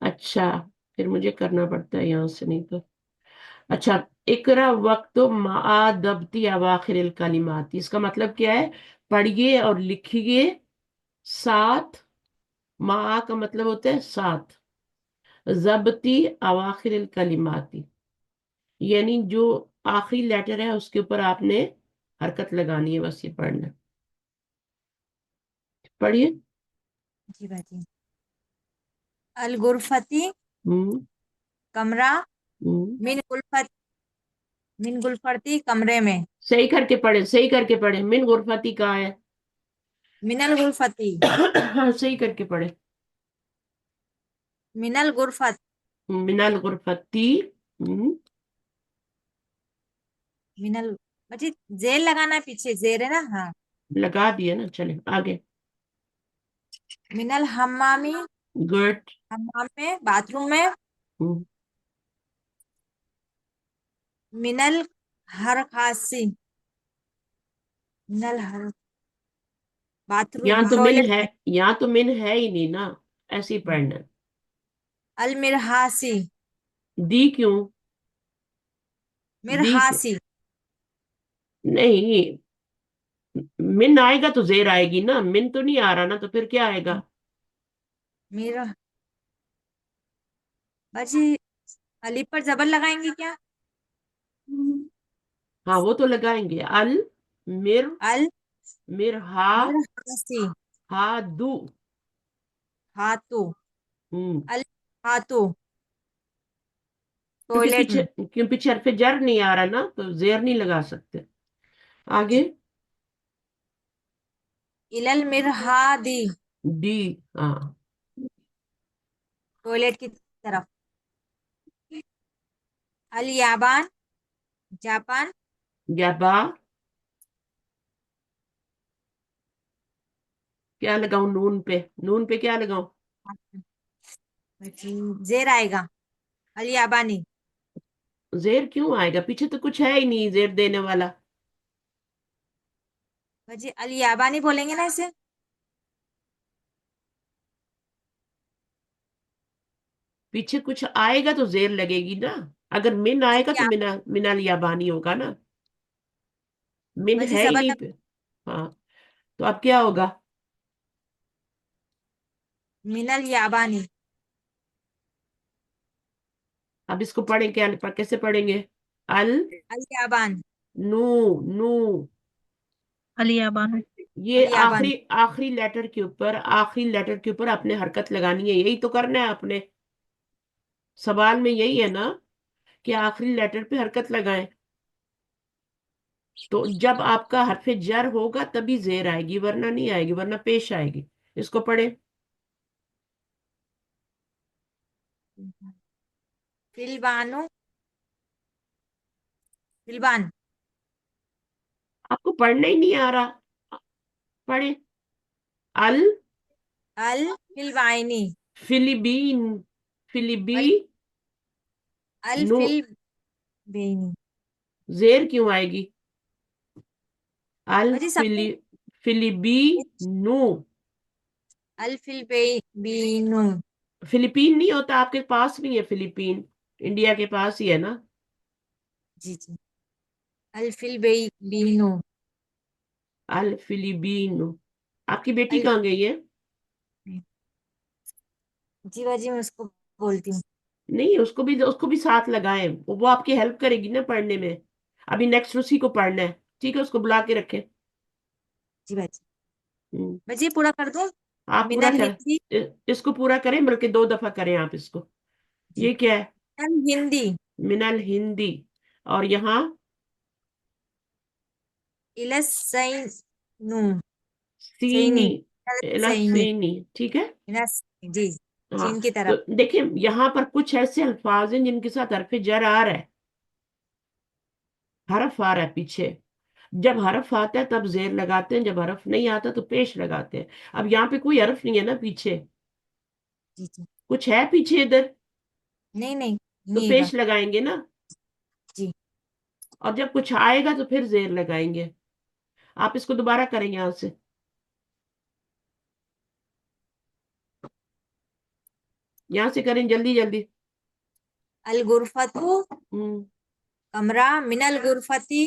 [SPEAKER 1] अच्छा, फिर मुझे करना पड़ता है यहाँ से, नहीं तो। अच्छा, इकरा वक्त मादबती अवाखिर कलिमाती, इसका मतलब क्या है, पढ़िए और लिखिए साथ, मा का मतलब होता है साथ, जबती अवाखिर कलिमाती, यानी जो आखिरी लेटर है उसके ऊपर आपने हरकत लगानी है, बस ये पढ़ना है। पढ़िए।
[SPEAKER 4] जी बाजी अल गुरफती
[SPEAKER 1] हम्म
[SPEAKER 4] कमरा,
[SPEAKER 1] हम्म
[SPEAKER 4] मिन गुलफत मिन गुलफती कमरे में।
[SPEAKER 1] सही करके पढ़े, सही करके पढ़े, मिन गुरफती कहाँ है।
[SPEAKER 4] मिनल गुलफती,
[SPEAKER 1] हाँ सही करके पढ़े,
[SPEAKER 4] मिनल गुरफत,
[SPEAKER 1] मिनल गुरफती, हम्म,
[SPEAKER 4] मिनल बाजी जेल लगाना है, पीछे जेर है ना, हाँ।
[SPEAKER 1] लगा दिया ना, चले आगे।
[SPEAKER 4] मिनल हम्मामी,
[SPEAKER 1] गुड,
[SPEAKER 4] हम्माम में बाथरूम में।
[SPEAKER 1] हम्म,
[SPEAKER 4] मिनल हर खासी, मिनल हर बाथरूम
[SPEAKER 1] यहाँ तो मिन
[SPEAKER 4] टॉयलेट
[SPEAKER 1] है,
[SPEAKER 4] में।
[SPEAKER 1] यहाँ तो मिन है ही नहीं ना, ऐसे ही पढ़ना है।
[SPEAKER 4] अल मिरहासी,
[SPEAKER 1] दी क्यों? दी क्यों?
[SPEAKER 4] मिरहासी।
[SPEAKER 1] नहीं, मिन आएगा तो जेर आएगी ना, मिन तो नहीं आ रहा ना, तो फिर क्या आएगा?
[SPEAKER 4] मिर बाजी, अली पर जबर लगाएंगे क्या?
[SPEAKER 1] हाँ वो तो लगाएंगे। अल मिर,
[SPEAKER 4] अल
[SPEAKER 1] मिर हा,
[SPEAKER 4] मिरहासी,
[SPEAKER 1] हा दू।
[SPEAKER 4] हाथू।
[SPEAKER 1] हम्म।
[SPEAKER 4] अल हाथू
[SPEAKER 1] क्योंकि
[SPEAKER 4] टॉयलेट
[SPEAKER 1] पीछे,
[SPEAKER 4] में।
[SPEAKER 1] क्योंकि पीछे हरफ जर नहीं आ रहा ना, तो जेर नहीं लगा सकते। आगे।
[SPEAKER 4] इलल मिरहादी,
[SPEAKER 1] डी। हाँ।
[SPEAKER 4] टॉयलेट की तरफ। अल याबान, जापान।
[SPEAKER 1] या क्या लगाऊं नून पे? नून पे क्या लगाऊं?
[SPEAKER 4] जेर आएगा। अल याबानी।
[SPEAKER 1] जेर क्यों आएगा? पीछे तो कुछ है ही नहीं जेर देने वाला।
[SPEAKER 4] बाजी अल याबानी बोलेंगे ना इसे।
[SPEAKER 1] पीछे कुछ आएगा तो जेर लगेगी ना। अगर मिन
[SPEAKER 4] अल
[SPEAKER 1] आएगा तो
[SPEAKER 4] या
[SPEAKER 1] मिनाल याबानी होगा ना। मिन
[SPEAKER 4] बाजी
[SPEAKER 1] है ही
[SPEAKER 4] जबर
[SPEAKER 1] नहीं
[SPEAKER 4] लग,
[SPEAKER 1] पे। हाँ, तो अब क्या होगा?
[SPEAKER 4] मिनल याबानी।
[SPEAKER 1] अब इसको पढ़ें क्या, कैसे पढ़ेंगे? अल
[SPEAKER 4] अल याबान,
[SPEAKER 1] नू, नू।
[SPEAKER 2] अलियाबान।
[SPEAKER 1] ये
[SPEAKER 4] अल याबान।
[SPEAKER 1] आखिरी आखिरी लेटर के ऊपर, आखिरी लेटर के ऊपर आपने हरकत लगानी है, यही तो करना है आपने। सवाल में यही है ना, कि आखिरी लेटर पे हरकत लगाएं। तो जब आपका हरफ जर होगा तभी जेर आएगी, वरना नहीं आएगी, वरना पेश आएगी। इसको पढ़े।
[SPEAKER 4] फिलबानो, फिलबान।
[SPEAKER 1] आपको पढ़ना ही नहीं आ रहा, पढ़े। अल
[SPEAKER 4] अल फिलबाइनी।
[SPEAKER 1] फिलिबीन, फिलिबी
[SPEAKER 4] अल अल
[SPEAKER 1] नो।
[SPEAKER 4] फिल बेनी।
[SPEAKER 1] जेर क्यों आएगी? अल
[SPEAKER 4] बाजी
[SPEAKER 1] फिली,
[SPEAKER 4] सबसे
[SPEAKER 1] फिलिबीनो।
[SPEAKER 4] अल फिल बीनो।
[SPEAKER 1] फिलीपीन नहीं होता, आपके पास भी है फिलीपीन, इंडिया के पास ही है ना।
[SPEAKER 4] जी जी। अल फिल बीनो।
[SPEAKER 1] अल फिलिबीनो। आपकी बेटी
[SPEAKER 4] अल
[SPEAKER 1] कहाँ गई है?
[SPEAKER 4] जी बाजी, मैं उसको बोलती हूँ।
[SPEAKER 1] नहीं, उसको भी साथ लगाएं, वो आपकी हेल्प करेगी ना पढ़ने में। अभी नेक्स्ट उसी को पढ़ना है, ठीक है? उसको बुला के रखें।
[SPEAKER 4] जी बाजी।
[SPEAKER 1] हम्म,
[SPEAKER 4] बाजी पूरा कर दो।
[SPEAKER 1] आप पूरा
[SPEAKER 4] मिनल
[SPEAKER 1] करें।
[SPEAKER 4] हिंदी।
[SPEAKER 1] इसको पूरा करें, बल्कि 2 दफा करें आप इसको।
[SPEAKER 4] जी।
[SPEAKER 1] ये क्या है?
[SPEAKER 4] मिनल हिंदी।
[SPEAKER 1] मिनल हिंदी। और यहाँ
[SPEAKER 4] इलस सैन नू,
[SPEAKER 1] सीनी,
[SPEAKER 4] सैनी। सैनी।
[SPEAKER 1] लसीनी, ठीक है।
[SPEAKER 4] इलस जी,
[SPEAKER 1] हाँ,
[SPEAKER 4] चीन की
[SPEAKER 1] तो
[SPEAKER 4] तरफ।
[SPEAKER 1] देखिए यहाँ पर कुछ ऐसे अल्फाज हैं जिनके साथ हरफ जर आ रहा है, हरफ आ रहा है पीछे। जब हरफ आता है तब जेर लगाते हैं, जब हरफ नहीं आता तो पेश लगाते हैं। अब यहाँ पे कोई हरफ नहीं है ना पीछे,
[SPEAKER 4] जी जी।
[SPEAKER 1] कुछ है पीछे इधर,
[SPEAKER 4] नहीं नहीं,
[SPEAKER 1] तो
[SPEAKER 4] नहीं गा।
[SPEAKER 1] पेश लगाएंगे ना।
[SPEAKER 4] जी।
[SPEAKER 1] और जब कुछ आएगा तो फिर जेर लगाएंगे। आप इसको दोबारा करें यहाँ से। यहाँ से करें जल्दी जल्दी।
[SPEAKER 4] अल गुरफतु
[SPEAKER 1] हम्म।
[SPEAKER 4] कमरा, मिनल गुरफती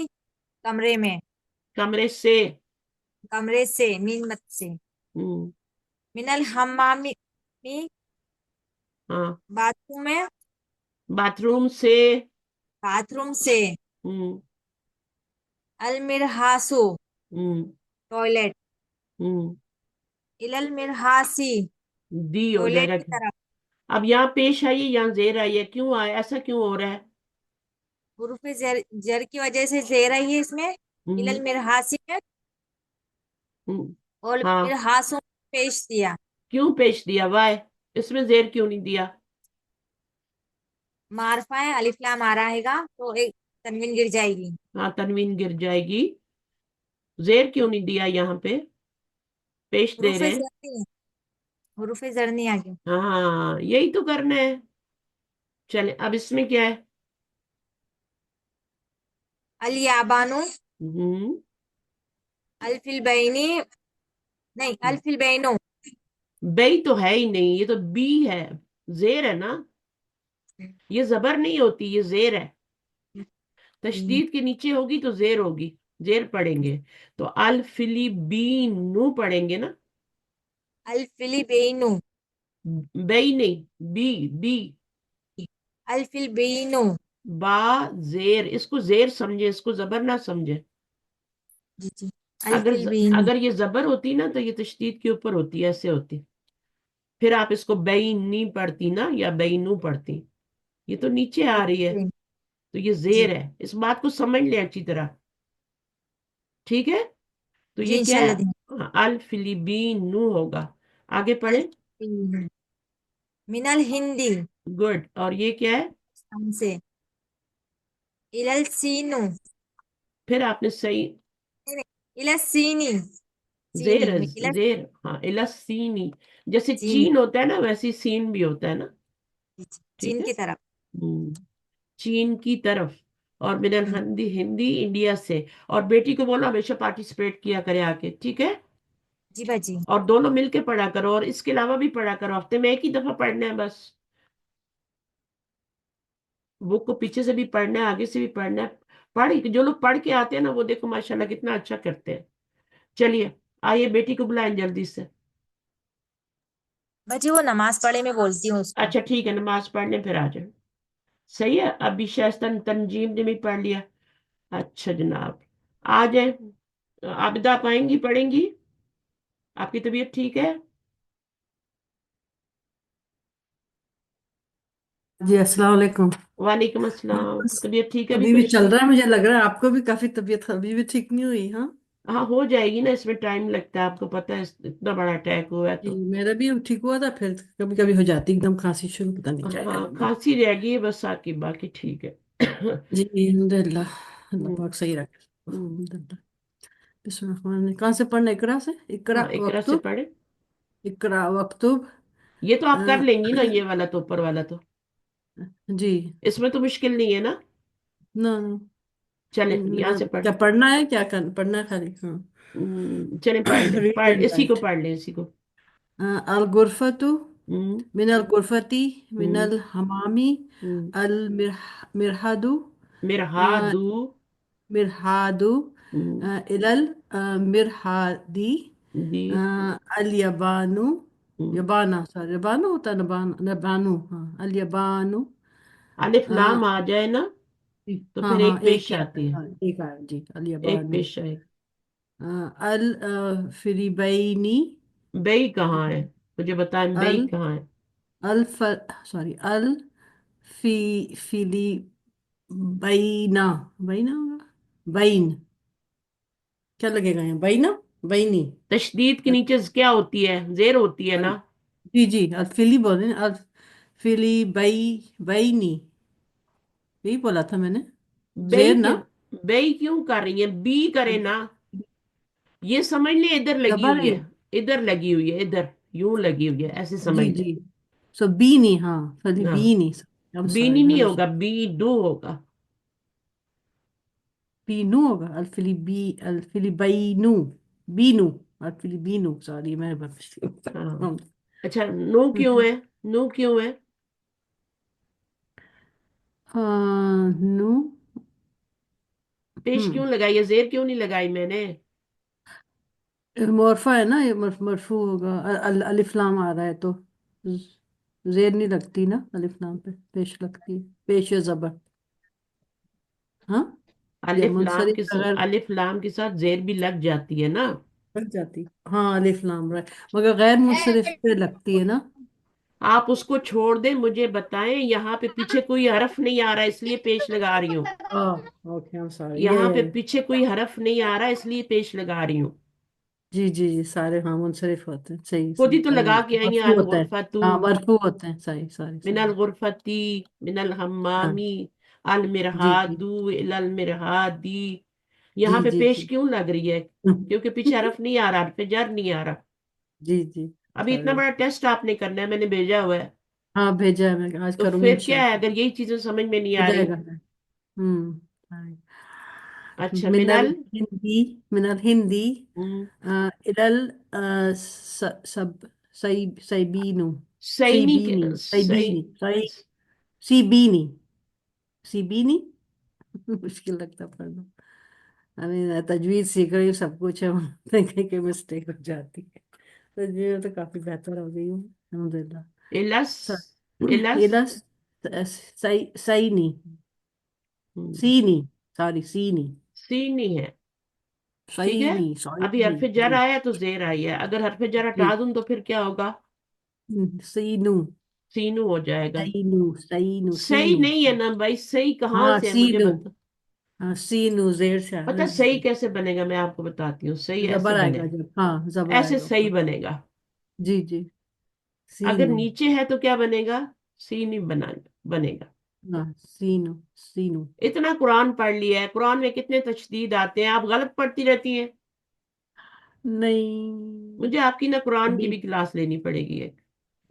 [SPEAKER 4] कमरे में।
[SPEAKER 1] कमरे से।
[SPEAKER 4] कमरे से, मीन मत से।
[SPEAKER 1] हम्म।
[SPEAKER 4] मिनल हम्मामी
[SPEAKER 1] हाँ,
[SPEAKER 4] बाथरूम में।
[SPEAKER 1] बाथरूम से।
[SPEAKER 4] बाथरूम से।
[SPEAKER 1] हम्म।
[SPEAKER 4] अल मिरहासु
[SPEAKER 1] हम्म।
[SPEAKER 4] टॉयलेट।
[SPEAKER 1] हम्म।
[SPEAKER 4] इलल मिरहासी
[SPEAKER 1] दी हो
[SPEAKER 4] टॉयलेट
[SPEAKER 1] जाएगा।
[SPEAKER 4] की तरफ।
[SPEAKER 1] अब यहाँ पेश आई है, यहाँ जेर आई है, क्यों आया, ऐसा क्यों हो रहा है?
[SPEAKER 4] हुरूफ जर, जर की वजह से जेर आई है इसमें।
[SPEAKER 1] हम्म।
[SPEAKER 4] इलल मिरहासी में।
[SPEAKER 1] हम्म।
[SPEAKER 4] और
[SPEAKER 1] हाँ,
[SPEAKER 4] मिरहासों में पेश दिया।
[SPEAKER 1] क्यों पेश दिया? वाय, इसमें जेर क्यों नहीं दिया?
[SPEAKER 4] मारफा है, अलिफ लाम आ रहा हैगा तो एक तनवीन गिर जाएगी।
[SPEAKER 1] हाँ, तनवीन गिर जाएगी। जेर क्यों नहीं दिया यहाँ पे? पेश दे
[SPEAKER 4] हुरूफ
[SPEAKER 1] रहे
[SPEAKER 4] जर
[SPEAKER 1] हैं।
[SPEAKER 4] नहीं है, हुरूफ जर नहीं आगे।
[SPEAKER 1] हाँ, यही तो करना है। चले, अब इसमें क्या है?
[SPEAKER 4] अल याबानु,
[SPEAKER 1] हम्म।
[SPEAKER 4] अल्फिल बैनी, नहीं अल्फिल बैनो।
[SPEAKER 1] बई तो है ही नहीं, ये तो बी है, जेर है ना, ये जबर नहीं होती, ये जेर है। तशदीद के नीचे होगी तो जेर होगी, जेर पढ़ेंगे। तो अल फिली बी नू पढ़ेंगे ना,
[SPEAKER 4] अल्फिल बैनो,
[SPEAKER 1] बई नहीं, बी, बी।
[SPEAKER 4] अल्फिल बैनो।
[SPEAKER 1] बा जेर, इसको जेर समझे, इसको जबर ना समझे।
[SPEAKER 4] जी जी।
[SPEAKER 1] अगर
[SPEAKER 4] अल्फिल बैनी।
[SPEAKER 1] अगर ये जबर होती ना तो ये तशदीद के ऊपर होती, ऐसे होती, फिर आप इसको बेईनी पढ़ती ना, या बेईनू पढ़ती। ये तो नीचे आ रही है,
[SPEAKER 4] ओके।
[SPEAKER 1] तो ये
[SPEAKER 4] जी
[SPEAKER 1] जेर है, इस बात को समझ ले अच्छी तरह, ठीक है। तो
[SPEAKER 4] जी
[SPEAKER 1] ये क्या है,
[SPEAKER 4] इंशाल्लाह दी।
[SPEAKER 1] अल फिलिबीनू होगा। आगे पढ़े।
[SPEAKER 4] अल्फिल मिनल हिंदी,
[SPEAKER 1] गुड। और ये क्या है,
[SPEAKER 4] हमसे इलल सीनु,
[SPEAKER 1] फिर आपने सही,
[SPEAKER 4] नहीं नहीं इलल सीनी, सीनी
[SPEAKER 1] जेर है,
[SPEAKER 4] इलल
[SPEAKER 1] जेर, हाँ, इलसीनी। जैसे
[SPEAKER 4] सीनी।
[SPEAKER 1] चीन होता है ना, वैसे ही सीन भी होता है ना, ठीक
[SPEAKER 4] चीन
[SPEAKER 1] है।
[SPEAKER 4] की तरफ।
[SPEAKER 1] चीन की तरफ। और मिनल
[SPEAKER 4] हम्म,
[SPEAKER 1] हिंदी, हिंदी इंडिया से। और बेटी को बोलो हमेशा पार्टिसिपेट किया करे आके, ठीक है।
[SPEAKER 4] जी बाजी।
[SPEAKER 1] और दोनों मिलके पढ़ा करो, और इसके अलावा भी पढ़ा करो, हफ्ते में एक ही दफा पढ़ना है बस। बुक को पीछे से भी पढ़ना है, आगे से भी पढ़ना है। जो लोग पढ़ के आते हैं ना, वो देखो माशाल्लाह कितना अच्छा करते हैं। चलिए, आइए बेटी को बुलाएं जल्दी से।
[SPEAKER 4] बाजी वो नमाज पढ़े, मैं बोलती हूँ उसको।
[SPEAKER 1] अच्छा ठीक है, नमाज पढ़ लें फिर आ जाए। सही है, अभी शायद तंजीम ने भी पढ़ लिया। अच्छा जनाब, आ जाए। आबिदा आप आएंगी, पढ़ेंगी? आपकी तबीयत ठीक है?
[SPEAKER 5] जी अस्सलाम वालेकुम।
[SPEAKER 1] वालेकुम अस्सलाम।
[SPEAKER 5] बस
[SPEAKER 1] तबीयत ठीक है? अभी
[SPEAKER 5] अभी भी चल
[SPEAKER 1] परेशान?
[SPEAKER 5] रहा है, मुझे लग रहा है आपको भी काफी तबीयत अभी भी ठीक नहीं हुई। हाँ
[SPEAKER 1] हाँ, हो जाएगी ना, इसमें टाइम लगता है, आपको पता है, इतना बड़ा अटैक हुआ है
[SPEAKER 5] जी,
[SPEAKER 1] तो।
[SPEAKER 5] मेरा भी अब ठीक हुआ था, फिर कभी कभी हो जाती एकदम खांसी शुरू, पता नहीं क्या
[SPEAKER 1] हाँ,
[SPEAKER 5] करें।
[SPEAKER 1] खांसी रह गई है बस, आकी बाकी ठीक है।
[SPEAKER 5] जी अल्हम्दुलिल्लाह, अल्लाह
[SPEAKER 1] हम्म,
[SPEAKER 5] पाक सही रखे।
[SPEAKER 1] हम्म।
[SPEAKER 5] अल्हम्दुलिल्लाह। बिस्मिल्लाह, कहाँ से पढ़ना, इकरा से, इकरा
[SPEAKER 1] हाँ, एक से
[SPEAKER 5] वक्तुब,
[SPEAKER 1] पढ़े।
[SPEAKER 5] इकरा वक्तुब।
[SPEAKER 1] ये तो
[SPEAKER 5] अ,
[SPEAKER 1] आप कर लेंगी ना, ये वाला तो, ऊपर वाला तो,
[SPEAKER 5] जी।
[SPEAKER 1] इसमें तो मुश्किल नहीं है ना।
[SPEAKER 5] ना
[SPEAKER 1] चले फिर यहाँ से पढ़।
[SPEAKER 5] क्या पढ़ना है, क्या करना, पढ़ना है खाली, हाँ।
[SPEAKER 1] चले पढ़ ले,
[SPEAKER 5] रीड
[SPEAKER 1] पढ़,
[SPEAKER 5] एंड
[SPEAKER 1] इसी को
[SPEAKER 5] राइट।
[SPEAKER 1] पढ़ ले, इसी को।
[SPEAKER 5] अल गुरफतु
[SPEAKER 1] हम्म,
[SPEAKER 5] मिनल गुरफती
[SPEAKER 1] हम्म,
[SPEAKER 5] मिनल हमामी
[SPEAKER 1] हम्म।
[SPEAKER 5] अल मिरहादु
[SPEAKER 1] मिरहादू।
[SPEAKER 5] मिरहादु
[SPEAKER 1] हम्म,
[SPEAKER 5] इलल मिरहादी
[SPEAKER 1] दी।
[SPEAKER 5] अल यबानु,
[SPEAKER 1] हम्म।
[SPEAKER 5] यबाना, सॉरी यबानु होता है, नबानु, हाँ अल यबानु।
[SPEAKER 1] अलिफ
[SPEAKER 5] अ,
[SPEAKER 1] लाम आ जाए ना, तो
[SPEAKER 5] हाँ
[SPEAKER 1] फिर
[SPEAKER 5] हाँ
[SPEAKER 1] एक
[SPEAKER 5] एक
[SPEAKER 1] पेश
[SPEAKER 5] ही आता
[SPEAKER 1] आती
[SPEAKER 5] है,
[SPEAKER 1] है,
[SPEAKER 5] हाँ एक आया जी, अल
[SPEAKER 1] एक
[SPEAKER 5] यबानु।
[SPEAKER 1] पेश आए।
[SPEAKER 5] अल फिरिबैनी
[SPEAKER 1] बई कहाँ है? मुझे बताएं, बई
[SPEAKER 5] अल
[SPEAKER 1] कहाँ है?
[SPEAKER 5] अल सॉरी अल फी फिली बैना, बैना होगा, बैन, क्या लगेगा यहाँ, बैना, बैनी।
[SPEAKER 1] तशदीद के नीचे क्या होती है? जेर होती है
[SPEAKER 5] अल-
[SPEAKER 1] ना।
[SPEAKER 5] जी जी, अल्फिली बोले ना, अल्फिली बैनी, यही बोला था मैंने,
[SPEAKER 1] बई
[SPEAKER 5] जेर ना।
[SPEAKER 1] क्यों, बई क्यों कर रही है? बी करे ना, ये समझ ले, इधर लगी
[SPEAKER 5] जबर
[SPEAKER 1] हुई
[SPEAKER 5] है।
[SPEAKER 1] है, इधर लगी हुई है, इधर यूं लगी हुई है, ऐसे समझ
[SPEAKER 5] जी
[SPEAKER 1] ले।
[SPEAKER 5] जी, सो बीनी, हाँ सॉरी
[SPEAKER 1] हाँ,
[SPEAKER 5] बीनी, I'm
[SPEAKER 1] बीनी
[SPEAKER 5] sorry,
[SPEAKER 1] नहीं
[SPEAKER 5] मैंने
[SPEAKER 1] होगा, बी डू होगा।
[SPEAKER 5] बीनू होगा, अल्फिली बैनू, बीनू, अल्फिली बीनू, सॉरी मैं
[SPEAKER 1] हाँ। अच्छा, नो क्यों है? नो क्यों है?
[SPEAKER 5] नु,
[SPEAKER 1] पेश क्यों लगाई है, जेर क्यों नहीं लगाई मैंने?
[SPEAKER 5] मोरफा है ना, ये मरफू होगा, अलिफ लाम आ रहा है तो जेर नहीं लगती ना, अलिफ लाम पे पेश लगती है, पेश या जबर, हाँ, या मुनसरिफ बगैर
[SPEAKER 1] अलिफ लाम के साथ जेर भी लग जाती है ना।
[SPEAKER 5] लग जाती, हाँ अलिफ लाम राइट, मगर गैर मुनसरिफ पे लगती है ना।
[SPEAKER 1] आप उसको छोड़ दें, मुझे बताएं, यहाँ पे पीछे कोई हरफ नहीं आ रहा इसलिए पेश लगा रही हूँ।
[SPEAKER 5] ओके, आई एम सॉरी,
[SPEAKER 1] यहाँ पे पीछे कोई हरफ नहीं आ रहा इसलिए पेश लगा रही हूँ।
[SPEAKER 5] जी जी जी, सारे हाँ मुनसरिफ होते हैं, सही
[SPEAKER 1] खुद ही
[SPEAKER 5] सही,
[SPEAKER 1] तो लगा के आएंगे,
[SPEAKER 5] मरफू
[SPEAKER 1] अल
[SPEAKER 5] होता है,
[SPEAKER 1] गुरफतू,
[SPEAKER 5] हाँ मरफू होते हैं, सही, सॉरी
[SPEAKER 1] मिनल
[SPEAKER 5] सॉरी।
[SPEAKER 1] गुरफती, मिनल
[SPEAKER 5] हाँ
[SPEAKER 1] हम्मामी, अल
[SPEAKER 5] जी जी
[SPEAKER 1] मिरहादू, इलल मिरहादी।
[SPEAKER 5] जी
[SPEAKER 1] यहाँ पे
[SPEAKER 5] जी
[SPEAKER 1] पेश
[SPEAKER 5] जी
[SPEAKER 1] क्यों लग रही है? क्योंकि पीछे हरफ नहीं आ रहा, हरफ जर नहीं आ रहा।
[SPEAKER 5] जी जी,
[SPEAKER 1] अभी इतना
[SPEAKER 5] सॉरी।
[SPEAKER 1] बड़ा टेस्ट आपने करना है, मैंने भेजा हुआ है।
[SPEAKER 5] हाँ भेजा है, मैं आज
[SPEAKER 1] तो
[SPEAKER 5] करूंगी
[SPEAKER 1] फिर क्या है,
[SPEAKER 5] इंशाल्लाह,
[SPEAKER 1] अगर यही चीजें समझ में नहीं
[SPEAKER 5] हो
[SPEAKER 1] आ रही?
[SPEAKER 5] जाएगा। हाँ।
[SPEAKER 1] अच्छा
[SPEAKER 5] من
[SPEAKER 1] मिनल
[SPEAKER 5] الهندي من الهندي إلى سيبينو
[SPEAKER 1] सैनी के
[SPEAKER 5] سيبيني
[SPEAKER 1] सै
[SPEAKER 5] سيبيني سيبيني سيبيني मुश्किल लगता है पढ़ना। अभी तजवीज सीख रही हूँ, सब कुछ है, कहीं कहीं मिस्टेक हो जाती है। तजवीज में तो काफी बेहतर हो गई हूँ अल्हम्दुलिल्लाह।
[SPEAKER 1] इलस
[SPEAKER 5] स-
[SPEAKER 1] इलस
[SPEAKER 5] इला सईनी सीनी सॉरी सीनी
[SPEAKER 1] सीनी है। ठीक है,
[SPEAKER 5] सईनी
[SPEAKER 1] अभी
[SPEAKER 5] सईनी
[SPEAKER 1] हरफ जर
[SPEAKER 5] जी
[SPEAKER 1] आया तो जेर आई है, अगर हरफ जर
[SPEAKER 5] जी
[SPEAKER 1] हटा दूं तो फिर क्या होगा?
[SPEAKER 5] सीनू
[SPEAKER 1] सीनू हो जाएगा।
[SPEAKER 5] सईनू सईनू
[SPEAKER 1] सही
[SPEAKER 5] सीनू
[SPEAKER 1] नहीं है ना भाई, सही कहाँ
[SPEAKER 5] हाँ
[SPEAKER 1] से है मुझे
[SPEAKER 5] सीनू
[SPEAKER 1] बता।
[SPEAKER 5] हाँ सीनू जेर से
[SPEAKER 1] पता
[SPEAKER 5] आया
[SPEAKER 1] सही कैसे बनेगा, मैं आपको बताती हूँ, सही ऐसे
[SPEAKER 5] जबर आएगा
[SPEAKER 1] बनेगा,
[SPEAKER 5] जब, हाँ जबर
[SPEAKER 1] ऐसे
[SPEAKER 5] आएगा
[SPEAKER 1] सही
[SPEAKER 5] ऊपर।
[SPEAKER 1] बनेगा।
[SPEAKER 5] जी जी
[SPEAKER 1] अगर
[SPEAKER 5] सीनू
[SPEAKER 1] नीचे है तो क्या बनेगा? सीनी बनेगा।
[SPEAKER 5] हाँ सीनू सीनू
[SPEAKER 1] इतना कुरान पढ़ लिया है, कुरान में कितने तशदीद आते हैं, आप गलत पढ़ती रहती हैं।
[SPEAKER 5] नहीं
[SPEAKER 1] मुझे आपकी ना कुरान की
[SPEAKER 5] अभी
[SPEAKER 1] भी क्लास लेनी पड़ेगी एक।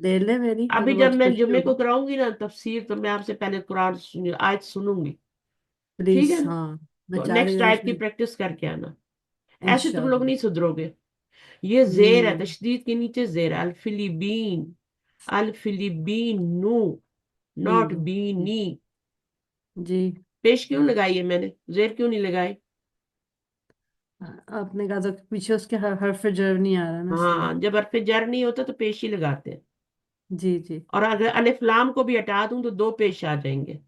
[SPEAKER 5] ले ले मेरी मैं
[SPEAKER 1] अभी
[SPEAKER 5] तो
[SPEAKER 1] जब
[SPEAKER 5] बहुत
[SPEAKER 1] मैं
[SPEAKER 5] खुशी
[SPEAKER 1] जुम्मे को
[SPEAKER 5] होगी।
[SPEAKER 1] कराऊंगी ना तफसीर, तो मैं आपसे पहले कुरान आयत सुनूंगी। ठीक
[SPEAKER 5] प्लीज
[SPEAKER 1] है ना?
[SPEAKER 5] हाँ मैं
[SPEAKER 1] तो
[SPEAKER 5] चाह रही
[SPEAKER 1] नेक्स्ट
[SPEAKER 5] हूँ
[SPEAKER 1] आयत की
[SPEAKER 5] इसमें
[SPEAKER 1] प्रैक्टिस करके आना। ऐसे तुम लोग
[SPEAKER 5] इंशाल्लाह।
[SPEAKER 1] नहीं सुधरोगे। ये जेर है,
[SPEAKER 5] हम्म
[SPEAKER 1] तशदीद के नीचे जेर है। अल फिलिबीन नू, नॉट
[SPEAKER 5] नीनू
[SPEAKER 1] बीनी।
[SPEAKER 5] जी
[SPEAKER 1] पेश क्यों लगाई है मैंने, जेर क्यों नहीं लगाई?
[SPEAKER 5] आपने कहा था कि पीछे उसके हरफ जर नहीं आ रहा ना इसलिए।
[SPEAKER 1] हाँ, जब हरफ जर नहीं होता तो पेश ही लगाते हैं।
[SPEAKER 5] जी जी
[SPEAKER 1] और अगर अलिफ लाम को भी हटा दूं तो दो पेश आ जाएंगे।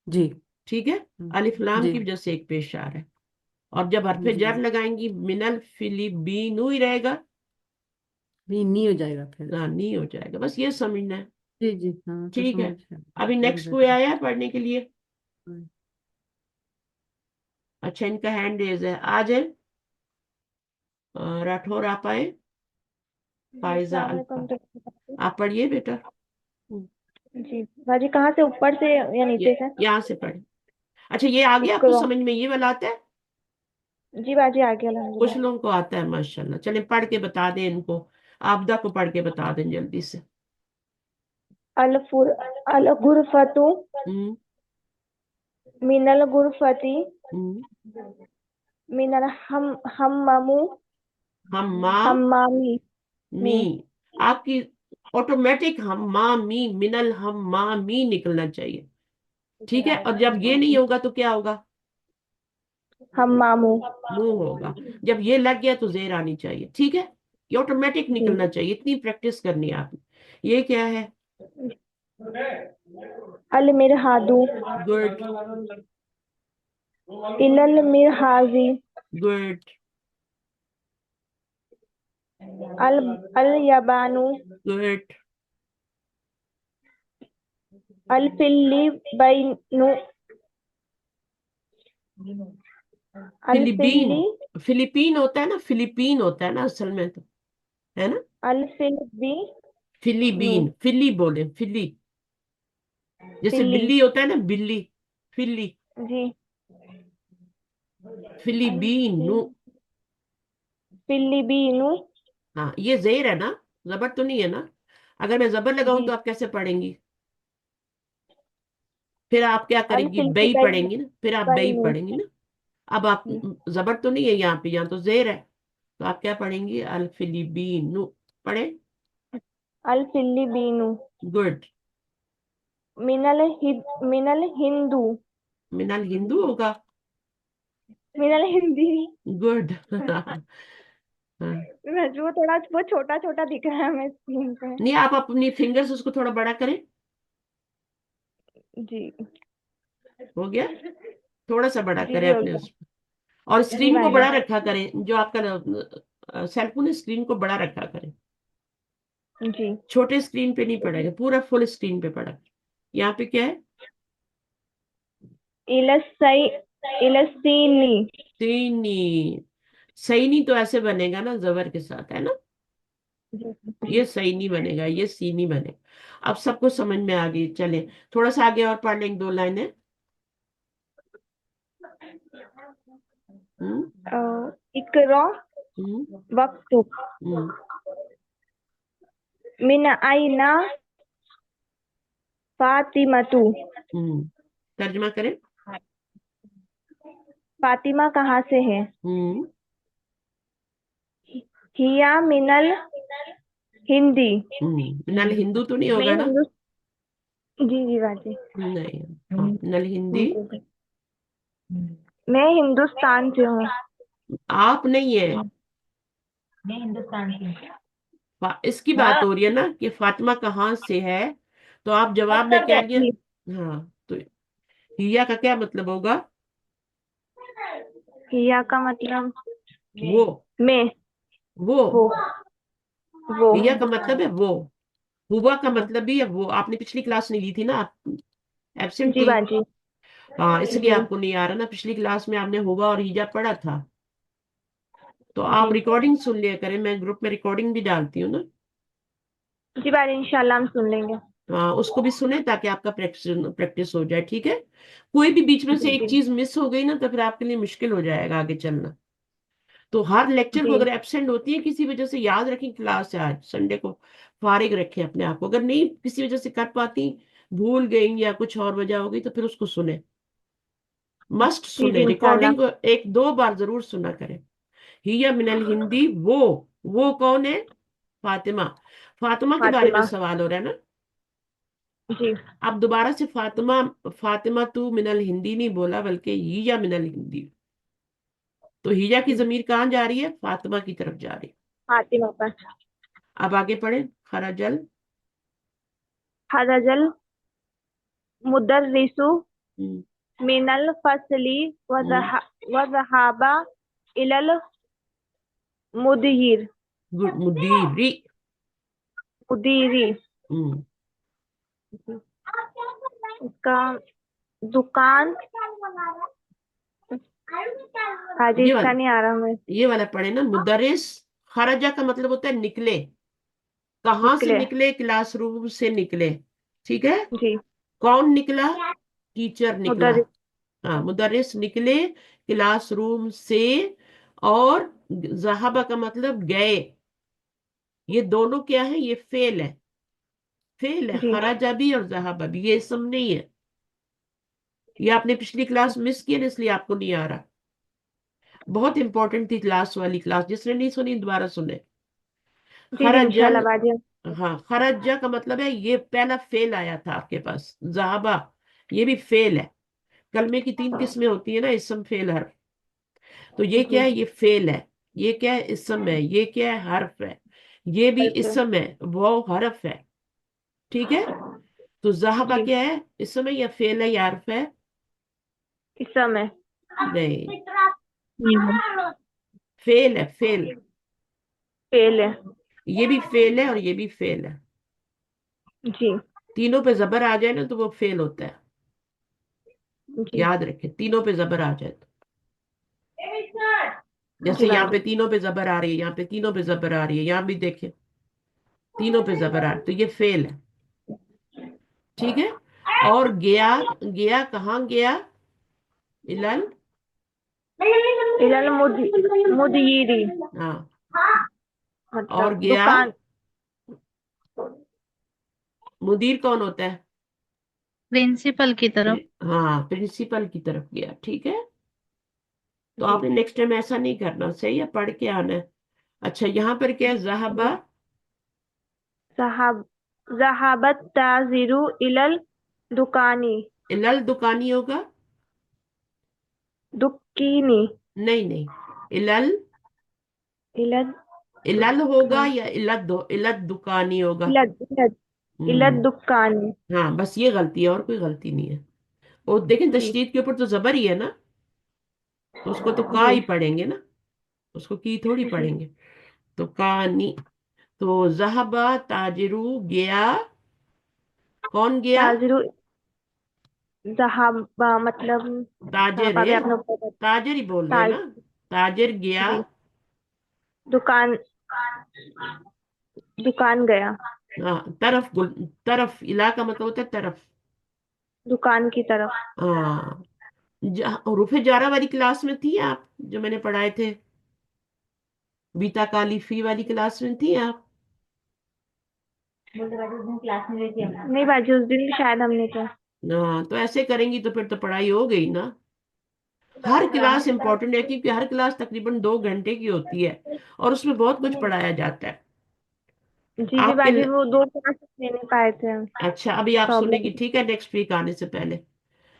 [SPEAKER 5] जी
[SPEAKER 1] ठीक है, अलिफ लाम
[SPEAKER 5] जी
[SPEAKER 1] की वजह से एक पेश आ रहा है। और जब हरफ
[SPEAKER 5] जी
[SPEAKER 1] जर लगाएंगी मिनल फिलिबीनू ही रहेगा।
[SPEAKER 5] भी नहीं हो जाएगा फिर।
[SPEAKER 1] हाँ, नहीं हो जाएगा, बस ये समझना है।
[SPEAKER 5] जी जी हाँ तो
[SPEAKER 1] ठीक है,
[SPEAKER 5] समझ गया।
[SPEAKER 1] अभी नेक्स्ट कोई
[SPEAKER 5] alhamdulillah।
[SPEAKER 1] आया है पढ़ने के लिए? अच्छा, इनका हैंड रेज है, आ जाए। राठौर आप आए। फायजा
[SPEAKER 6] अस्सलाम
[SPEAKER 1] अल्फा,
[SPEAKER 6] वालेकुम जी।
[SPEAKER 1] आप पढ़िए बेटा।
[SPEAKER 6] जी बाजी, कहाँ से, ऊपर से या नीचे
[SPEAKER 1] ये
[SPEAKER 6] से?
[SPEAKER 1] यहाँ से पढ़े। अच्छा, ये आ गया आपको
[SPEAKER 6] इकरो।
[SPEAKER 1] समझ में, ये वाला आता है?
[SPEAKER 6] जी बाजी आ गया
[SPEAKER 1] कुछ
[SPEAKER 6] अल्हम्दुलिल्लाह।
[SPEAKER 1] लोगों को आता है माशाल्लाह। चले पढ़ के बता दें इनको, आपदा को पढ़ के बता दें जल्दी से।
[SPEAKER 6] अल फुर अल गुरफतु
[SPEAKER 1] हम्म
[SPEAKER 6] मिनल गुरफती
[SPEAKER 1] हम्म
[SPEAKER 6] मिनल हम्ममु
[SPEAKER 1] हम्मा
[SPEAKER 6] हम्मामी
[SPEAKER 1] मी,
[SPEAKER 6] मी।
[SPEAKER 1] आपकी ऑटोमेटिक हम्मा मी मिनल हम्मा मी निकलना चाहिए। ठीक है, और जब ये नहीं होगा तो क्या होगा?
[SPEAKER 6] हम्मामु।
[SPEAKER 1] मुंह होगा। जब ये लग गया तो जेर आनी चाहिए। ठीक है, ये ऑटोमेटिक
[SPEAKER 6] जी।
[SPEAKER 1] निकलना चाहिए, इतनी प्रैक्टिस करनी है आपने। ये क्या है?
[SPEAKER 6] अल मिरहादु
[SPEAKER 1] गुड
[SPEAKER 6] इलल मिरहाजी
[SPEAKER 1] गुड
[SPEAKER 6] अल अल यबानु
[SPEAKER 1] गुड।
[SPEAKER 6] अल फिल्ली बैनु अल
[SPEAKER 1] फिलीपीन,
[SPEAKER 6] फिल्ली
[SPEAKER 1] फिलीपीन होता है ना, फिलीपीन होता है ना असल में तो, है ना?
[SPEAKER 6] अल फिल्बी नु
[SPEAKER 1] फिलीबीन, फिली बोले, फिली। जैसे
[SPEAKER 6] फिल्ली।
[SPEAKER 1] बिल्ली होता है ना, बिल्ली, फिली।
[SPEAKER 6] जी। अल
[SPEAKER 1] फिलीबीन नु।
[SPEAKER 6] फिल्लिबीनु।
[SPEAKER 1] हाँ, ये जेर है ना, जबर तो नहीं है ना? अगर मैं जबर लगाऊं
[SPEAKER 6] जी।
[SPEAKER 1] तो आप कैसे पढ़ेंगी? फिर आप क्या
[SPEAKER 6] अल
[SPEAKER 1] करेंगी, बई
[SPEAKER 6] फिल्बी
[SPEAKER 1] पढ़ेंगी ना, फिर आप बई
[SPEAKER 6] बैनु।
[SPEAKER 1] पढ़ेंगी ना। अब आप
[SPEAKER 6] जी।
[SPEAKER 1] जबर तो नहीं है यहाँ पे, यहाँ तो जेर है, तो आप क्या पढ़ेंगी? अल फिलीबीन नु पढ़े।
[SPEAKER 6] अल फिल्लिबीनु
[SPEAKER 1] गुड।
[SPEAKER 6] मिनल हिंदू
[SPEAKER 1] मिनल हिंदू होगा।
[SPEAKER 6] मिनल हिंदी।
[SPEAKER 1] गुड
[SPEAKER 6] वो थोड़ा वो छोटा छोटा दिख रहा है हमें स्क्रीन पे।
[SPEAKER 1] नहीं, आप अपनी फिंगर्स उसको थोड़ा बड़ा करें।
[SPEAKER 6] जी।
[SPEAKER 1] हो गया, थोड़ा सा बड़ा
[SPEAKER 6] जी
[SPEAKER 1] करें
[SPEAKER 6] जी हो
[SPEAKER 1] अपने
[SPEAKER 6] गया।
[SPEAKER 1] उस और
[SPEAKER 6] जी
[SPEAKER 1] स्क्रीन को
[SPEAKER 6] भाई।
[SPEAKER 1] बड़ा रखा करें, जो आपका सेलफोन है स्क्रीन को बड़ा रखा करें।
[SPEAKER 6] जी।
[SPEAKER 1] छोटे स्क्रीन पे नहीं पड़ेगा, पूरा फुल स्क्रीन पे पड़ा। यहाँ पे क्या है?
[SPEAKER 6] इलसई इलसीनी।
[SPEAKER 1] सीनी। सही नहीं तो ऐसे बनेगा ना, जबर के साथ, है ना?
[SPEAKER 6] जी।
[SPEAKER 1] ये सही नहीं बनेगा, ये सीनी बनेगा। अब सबको समझ में आ गई। चले थोड़ा सा आगे और पढ़ लेंगे, दो लाइनें। हम्म
[SPEAKER 6] इकरा
[SPEAKER 1] हम्म
[SPEAKER 6] वक्तु
[SPEAKER 1] हम्म
[SPEAKER 6] मिन आइना फातिमतु
[SPEAKER 1] तर्जमा करें।
[SPEAKER 6] फातिमा कहाँ से है?
[SPEAKER 1] हम्म
[SPEAKER 6] हिया मिनल हिंदी।
[SPEAKER 1] मिनल हिंदू तो नहीं
[SPEAKER 6] मैं
[SPEAKER 1] होगा ना?
[SPEAKER 6] हिंदू जी जी बाजी।
[SPEAKER 1] नहीं। हाँ, मिनल हिंदी।
[SPEAKER 6] मैं हिंदुस्तान से हूँ।
[SPEAKER 1] आप नहीं है,
[SPEAKER 2] मैं हिंदुस्तान की
[SPEAKER 1] इसकी बात हो रही है ना कि फातिमा कहाँ से है, तो आप जवाब में क्या दिया?
[SPEAKER 6] जी।
[SPEAKER 1] हाँ, तो हिया का क्या मतलब होगा?
[SPEAKER 6] हिया का मतलब
[SPEAKER 1] वो
[SPEAKER 6] मैं,
[SPEAKER 1] वो
[SPEAKER 6] वो वो
[SPEAKER 1] हिया का मतलब है वो, हुआ का मतलब भी है वो। आपने पिछली क्लास नहीं ली थी ना, आप एब्सेंट
[SPEAKER 6] जी
[SPEAKER 1] थी।
[SPEAKER 6] बाजी।
[SPEAKER 1] हाँ, इसलिए
[SPEAKER 6] जी
[SPEAKER 1] आपको नहीं आ रहा ना। पिछली क्लास में आपने हुआ और हिजा पढ़ा था। तो आप
[SPEAKER 6] जी
[SPEAKER 1] रिकॉर्डिंग सुन लिया करें, मैं ग्रुप में रिकॉर्डिंग भी डालती हूँ ना।
[SPEAKER 6] जी बाजी, इंशाल्लाह हम सुन लेंगे।
[SPEAKER 1] हाँ, उसको भी सुने ताकि आपका प्रैक्टिस प्रैक्टिस हो जाए, ठीक है? कोई भी बीच में से
[SPEAKER 6] जी
[SPEAKER 1] एक
[SPEAKER 6] जी
[SPEAKER 1] चीज मिस हो गई ना, तो फिर आपके लिए मुश्किल हो जाएगा आगे चलना। तो हर लेक्चर को
[SPEAKER 6] जी
[SPEAKER 1] अगर एब्सेंट होती है किसी वजह से, याद रखें क्लास है आज संडे को, फारिग रखें अपने आप को। अगर नहीं किसी वजह से कर पाती, भूल गई या कुछ और वजह हो गई, तो फिर उसको सुने, मस्ट
[SPEAKER 6] जी जी
[SPEAKER 1] सुने।
[SPEAKER 6] इंशाल्लाह।
[SPEAKER 1] रिकॉर्डिंग को एक दो बार जरूर सुना करें। हिया मिनल हिंदी, वो कौन है? फातिमा। फातिमा के बारे में
[SPEAKER 6] फातिमा।
[SPEAKER 1] सवाल हो रहा है ना?
[SPEAKER 6] जी
[SPEAKER 1] अब दोबारा से फातिमा, फातिमा तू मिनल हिंदी नहीं बोला, बल्कि हिया मिनल हिंदी। तो हिया की
[SPEAKER 6] जी
[SPEAKER 1] जमीर कहाँ जा रही है? फातिमा की तरफ जा रही है।
[SPEAKER 6] फातिमा पर।
[SPEAKER 1] अब आगे पढ़े। खराजल।
[SPEAKER 6] हरजल मुदर्रिसु
[SPEAKER 1] हम्म
[SPEAKER 6] मिनल फसली
[SPEAKER 1] हम्म,
[SPEAKER 6] वज़हाबा इलल मुदहिर
[SPEAKER 1] मुदीरी।
[SPEAKER 6] मुदीरी।
[SPEAKER 1] हम्म
[SPEAKER 6] इसका दुकान हाजी,
[SPEAKER 1] ये
[SPEAKER 6] इसका
[SPEAKER 1] वाला,
[SPEAKER 6] नहीं आ रहा हमें।
[SPEAKER 1] ये वाला पढ़े ना। मुदर्रिस। खराजा का मतलब होता है निकले। कहाँ से
[SPEAKER 6] निकले।
[SPEAKER 1] निकले? क्लासरूम से निकले। ठीक है।
[SPEAKER 6] जी
[SPEAKER 1] कौन निकला? टीचर निकला।
[SPEAKER 6] मुदर्रिस।
[SPEAKER 1] हाँ, मुदर्रिस निकले क्लासरूम से। और जहाबा का मतलब गए। ये दोनों क्या है? ये फेल है। फेल है,
[SPEAKER 6] जी
[SPEAKER 1] खराजा भी और जहाबा भी, ये सम नहीं है। ये आपने पिछली क्लास मिस किया ना, इसलिए आपको नहीं आ रहा। बहुत इंपॉर्टेंट थी क्लास वाली क्लास, जिसने नहीं सुनी दोबारा सुने।
[SPEAKER 6] जी जी
[SPEAKER 1] खराजल।
[SPEAKER 6] इंशाल्लाह बाजी।
[SPEAKER 1] हाँ, खराजा का मतलब है, ये पहला फेल आया था आपके पास। जहाबा, ये भी फेल है। कलमे की तीन किस्में होती है ना, इसम फेल हर्फ। तो ये क्या
[SPEAKER 6] जी
[SPEAKER 1] है? ये फेल है। ये क्या है? इसम है। ये क्या है? हर्फ है। ये भी
[SPEAKER 6] अच्छा।
[SPEAKER 1] इसम है, वो हर्फ है। ठीक है। तो जहाबा
[SPEAKER 6] जी
[SPEAKER 1] क्या है? इसम है या फेल है या हर्फ है?
[SPEAKER 6] इस समय
[SPEAKER 1] नहीं,
[SPEAKER 2] हम्म,
[SPEAKER 1] फेल है, फेल।
[SPEAKER 6] फेल है।
[SPEAKER 1] ये भी फेल है और ये भी फेल है।
[SPEAKER 6] जी
[SPEAKER 1] तीनों पे जबर आ जाए ना तो वो फेल होता है।
[SPEAKER 6] जी
[SPEAKER 1] याद रखें, तीनों पे जबर आ जाए तो।
[SPEAKER 6] जी
[SPEAKER 1] जैसे यहाँ
[SPEAKER 6] बाजी।
[SPEAKER 1] पे तीनों पे जबर आ रही है, यहाँ पे तीनों पे जबर आ रही है, यहाँ भी देखें तीनों पे जबर आ रही है, तो ये फेल है। ठीक है। और गया, गया कहाँ गया? इलल।
[SPEAKER 6] इलल मुदयिरी।
[SPEAKER 1] हाँ, और
[SPEAKER 6] मतलब
[SPEAKER 1] गया।
[SPEAKER 6] दुकान।
[SPEAKER 1] मुदीर कौन होता है?
[SPEAKER 2] प्रिंसिपल की तरफ।
[SPEAKER 1] हाँ, प्रिंसिपल की तरफ गया। ठीक है। तो
[SPEAKER 6] जी
[SPEAKER 1] आपने नेक्स्ट टाइम ऐसा नहीं करना, सही है? पढ़ के आना है। अच्छा, यहाँ पर क्या है? जहाबा।
[SPEAKER 6] साहब जहाबत ताजिरु इलल दुकानी
[SPEAKER 1] इलल दुकानी होगा?
[SPEAKER 6] दुक्कीनी।
[SPEAKER 1] नहीं नहीं, इलल।
[SPEAKER 6] इलल
[SPEAKER 1] इलल होगा
[SPEAKER 6] दुकान
[SPEAKER 1] या इलद इलद दुकानी होगा?
[SPEAKER 6] इलद इलद इलद
[SPEAKER 1] हम्म
[SPEAKER 6] दुकानी।
[SPEAKER 1] हाँ, बस ये गलती है, और कोई गलती नहीं है। और देखें,
[SPEAKER 6] जी
[SPEAKER 1] तशदीद के ऊपर तो जबर ही है ना, तो उसको तो का
[SPEAKER 6] जी
[SPEAKER 1] ही पढ़ेंगे ना, उसको की थोड़ी
[SPEAKER 6] जी
[SPEAKER 1] पढ़ेंगे। तो कानी। तो जहबा ताजिरू गया। कौन गया?
[SPEAKER 6] ताजिरु जहाबा मतलब
[SPEAKER 1] ताजिर
[SPEAKER 6] जहाबा
[SPEAKER 1] है,
[SPEAKER 6] भी आपने ऊपर बताया।
[SPEAKER 1] ताजिर ही बोल रहे हैं
[SPEAKER 6] ताज
[SPEAKER 1] ना। ताजिर गया।
[SPEAKER 6] जी दुकान दुकान गया।
[SPEAKER 1] हाँ, तरफ तरफ, इलाका मतलब होता है तरफ।
[SPEAKER 6] दुकान की तरफ।
[SPEAKER 1] हाँ, रुफे जारा वाली क्लास में थी आप, जो मैंने पढ़ाए थे? बीता कालिफी वाली क्लास में थी आप?
[SPEAKER 6] नहीं बाजी, उस दिन भी शायद हमने किया।
[SPEAKER 1] हाँ, तो ऐसे करेंगी तो फिर तो पढ़ाई हो गई ना। ہر کلاس امپورٹنٹ ہے کیونکہ ہر کلاس تقریباً 2 گھنٹے کی ہوتی ہے اور اس میں بہت کچھ پڑھایا جاتا ہے.
[SPEAKER 6] جی
[SPEAKER 1] آپ کے
[SPEAKER 6] باجی وہ 2 کلاس لے نہیں پائے تھے.
[SPEAKER 1] اچھا ابھی آپ سنیں گی
[SPEAKER 6] پرابلم.
[SPEAKER 1] ٹھیک ہے نیکسٹ ویک آنے سے پہلے,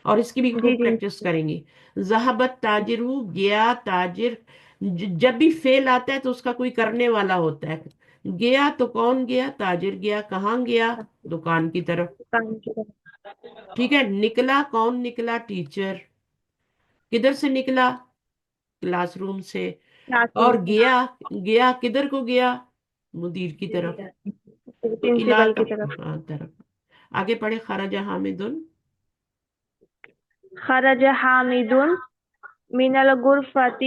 [SPEAKER 1] اور اس کی بھی
[SPEAKER 6] جی
[SPEAKER 1] خوب
[SPEAKER 6] جی
[SPEAKER 1] پریکٹس کریں گی. ذہبت تاجرو, گیا تاجر. جب بھی فیل آتا ہے تو اس کا کوئی کرنے والا ہوتا ہے. گیا تو کون گیا؟ تاجر گیا. کہاں گیا؟ دکان کی طرف.
[SPEAKER 6] کام کی طرف.
[SPEAKER 1] ٹھیک ہے. نکلا کون نکلا؟ ٹیچر. کدھر سے نکلا؟ کلاس روم سے.
[SPEAKER 6] کلاس
[SPEAKER 1] اور
[SPEAKER 6] روم سے.
[SPEAKER 1] گیا, گیا کدھر کو گیا؟ مدیر کی طرف. تو
[SPEAKER 6] پرنسپل کی طرف.
[SPEAKER 1] ہاں طرف. آگے پڑھے. خرج حامد.
[SPEAKER 6] خرج حامد من الغرفة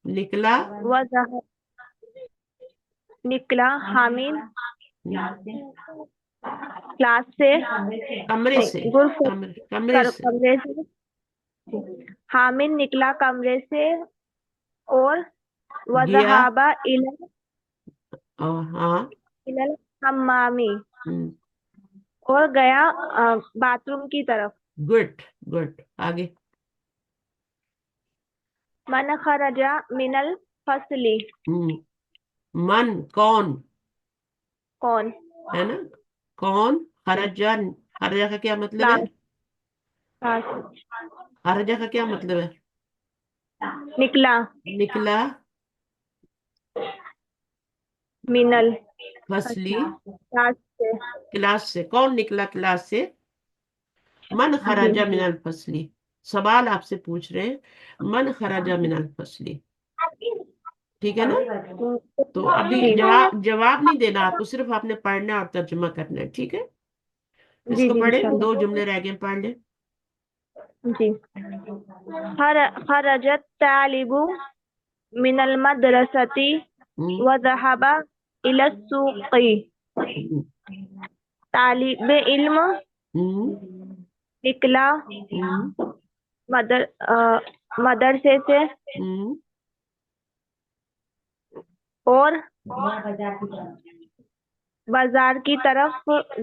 [SPEAKER 1] نکلا.
[SPEAKER 6] وذهب. نکلا حامد کلاس سے.
[SPEAKER 1] کمرے سے.
[SPEAKER 6] نہیں غرفت.
[SPEAKER 1] کمرے سے.
[SPEAKER 6] کمرے سے. حامد نکلا کمرے سے اور
[SPEAKER 1] گیا.
[SPEAKER 6] وذهب إلى
[SPEAKER 1] ہاں.
[SPEAKER 6] الحمام اور گیا باتھ روم کی طرف.
[SPEAKER 1] Good good. آگے.
[SPEAKER 6] من خرج من الفصل.
[SPEAKER 1] من کون
[SPEAKER 6] کون.
[SPEAKER 1] ہے نا. کون. خرجا. خرجا کا کیا مطلب ہے؟
[SPEAKER 6] کلاس.
[SPEAKER 1] خرجا کا کیا مطلب ہے؟
[SPEAKER 6] نکلا.
[SPEAKER 1] نکلا.
[SPEAKER 6] من
[SPEAKER 1] فصلی.
[SPEAKER 6] کلاس سے.
[SPEAKER 1] کلاس سے. کون نکلا کلاس سے؟ من خرجا من الفصلی. سوال آپ سے پوچھ رہے ہیں. من خرجا من الفصلی. ٹھیک ہے نا. تو ابھی
[SPEAKER 6] جی
[SPEAKER 1] جواب نہیں دینا آپ کو, صرف آپ نے پڑھنا اور ترجمہ کرنا ہے. ٹھیک ہے. اس
[SPEAKER 6] جی
[SPEAKER 1] کو
[SPEAKER 6] جی
[SPEAKER 1] پڑھیں.
[SPEAKER 6] انشاءاللہ.
[SPEAKER 1] 2 جملے رہ گئے, پڑھ لیں.
[SPEAKER 6] جی. خرج الطالب من المدرسة وذهب إلى السوق. طالب علم نکلا مدرسے سے اور بازار کی طرف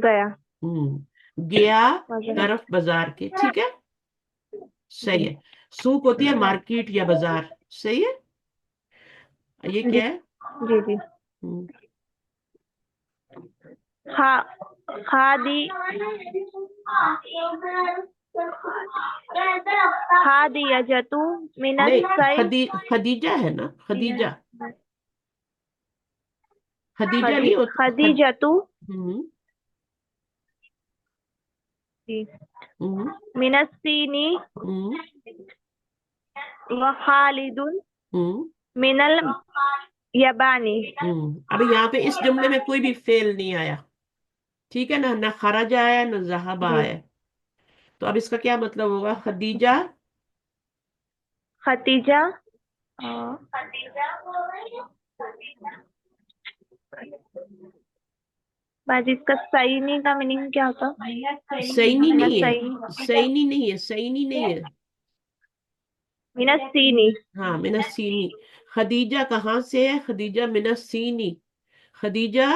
[SPEAKER 6] گیا.
[SPEAKER 1] گیا طرف بازار کے. ٹھیک ہے. صحیح ہے. سوق ہوتی ہے مارکیٹ یا بازار. صحیح ہے. یہ
[SPEAKER 6] جی
[SPEAKER 1] کیا ہے؟
[SPEAKER 6] جی جی. خادی خادیجۃ من
[SPEAKER 1] نہیں, خدیجہ ہے نا. خدیجہ. خدیجہ نہیں ہوتا.
[SPEAKER 6] خدیجۃ من الصین وخالد من الیابانی.
[SPEAKER 1] ابھی یہاں پہ اس جملے میں کوئی بھی فعل نہیں آیا. ٹھیک ہے نا. نہ خرج آیا نہ ذہب آیا. تو اب اس کا کیا مطلب ہوگا؟ خدیجہ.
[SPEAKER 6] ختیجہ. باجی اس کا صحیح کا میننگ کیا ہوتا؟
[SPEAKER 1] سینی نہیں ہے.
[SPEAKER 6] صحیح.
[SPEAKER 1] سینی نہیں ہے. سینی نہیں ہے.
[SPEAKER 6] من الصینی.
[SPEAKER 1] ہاں من الصینی. خدیجہ کہاں سے ہے؟ خدیجہ من الصینی. خدیجہ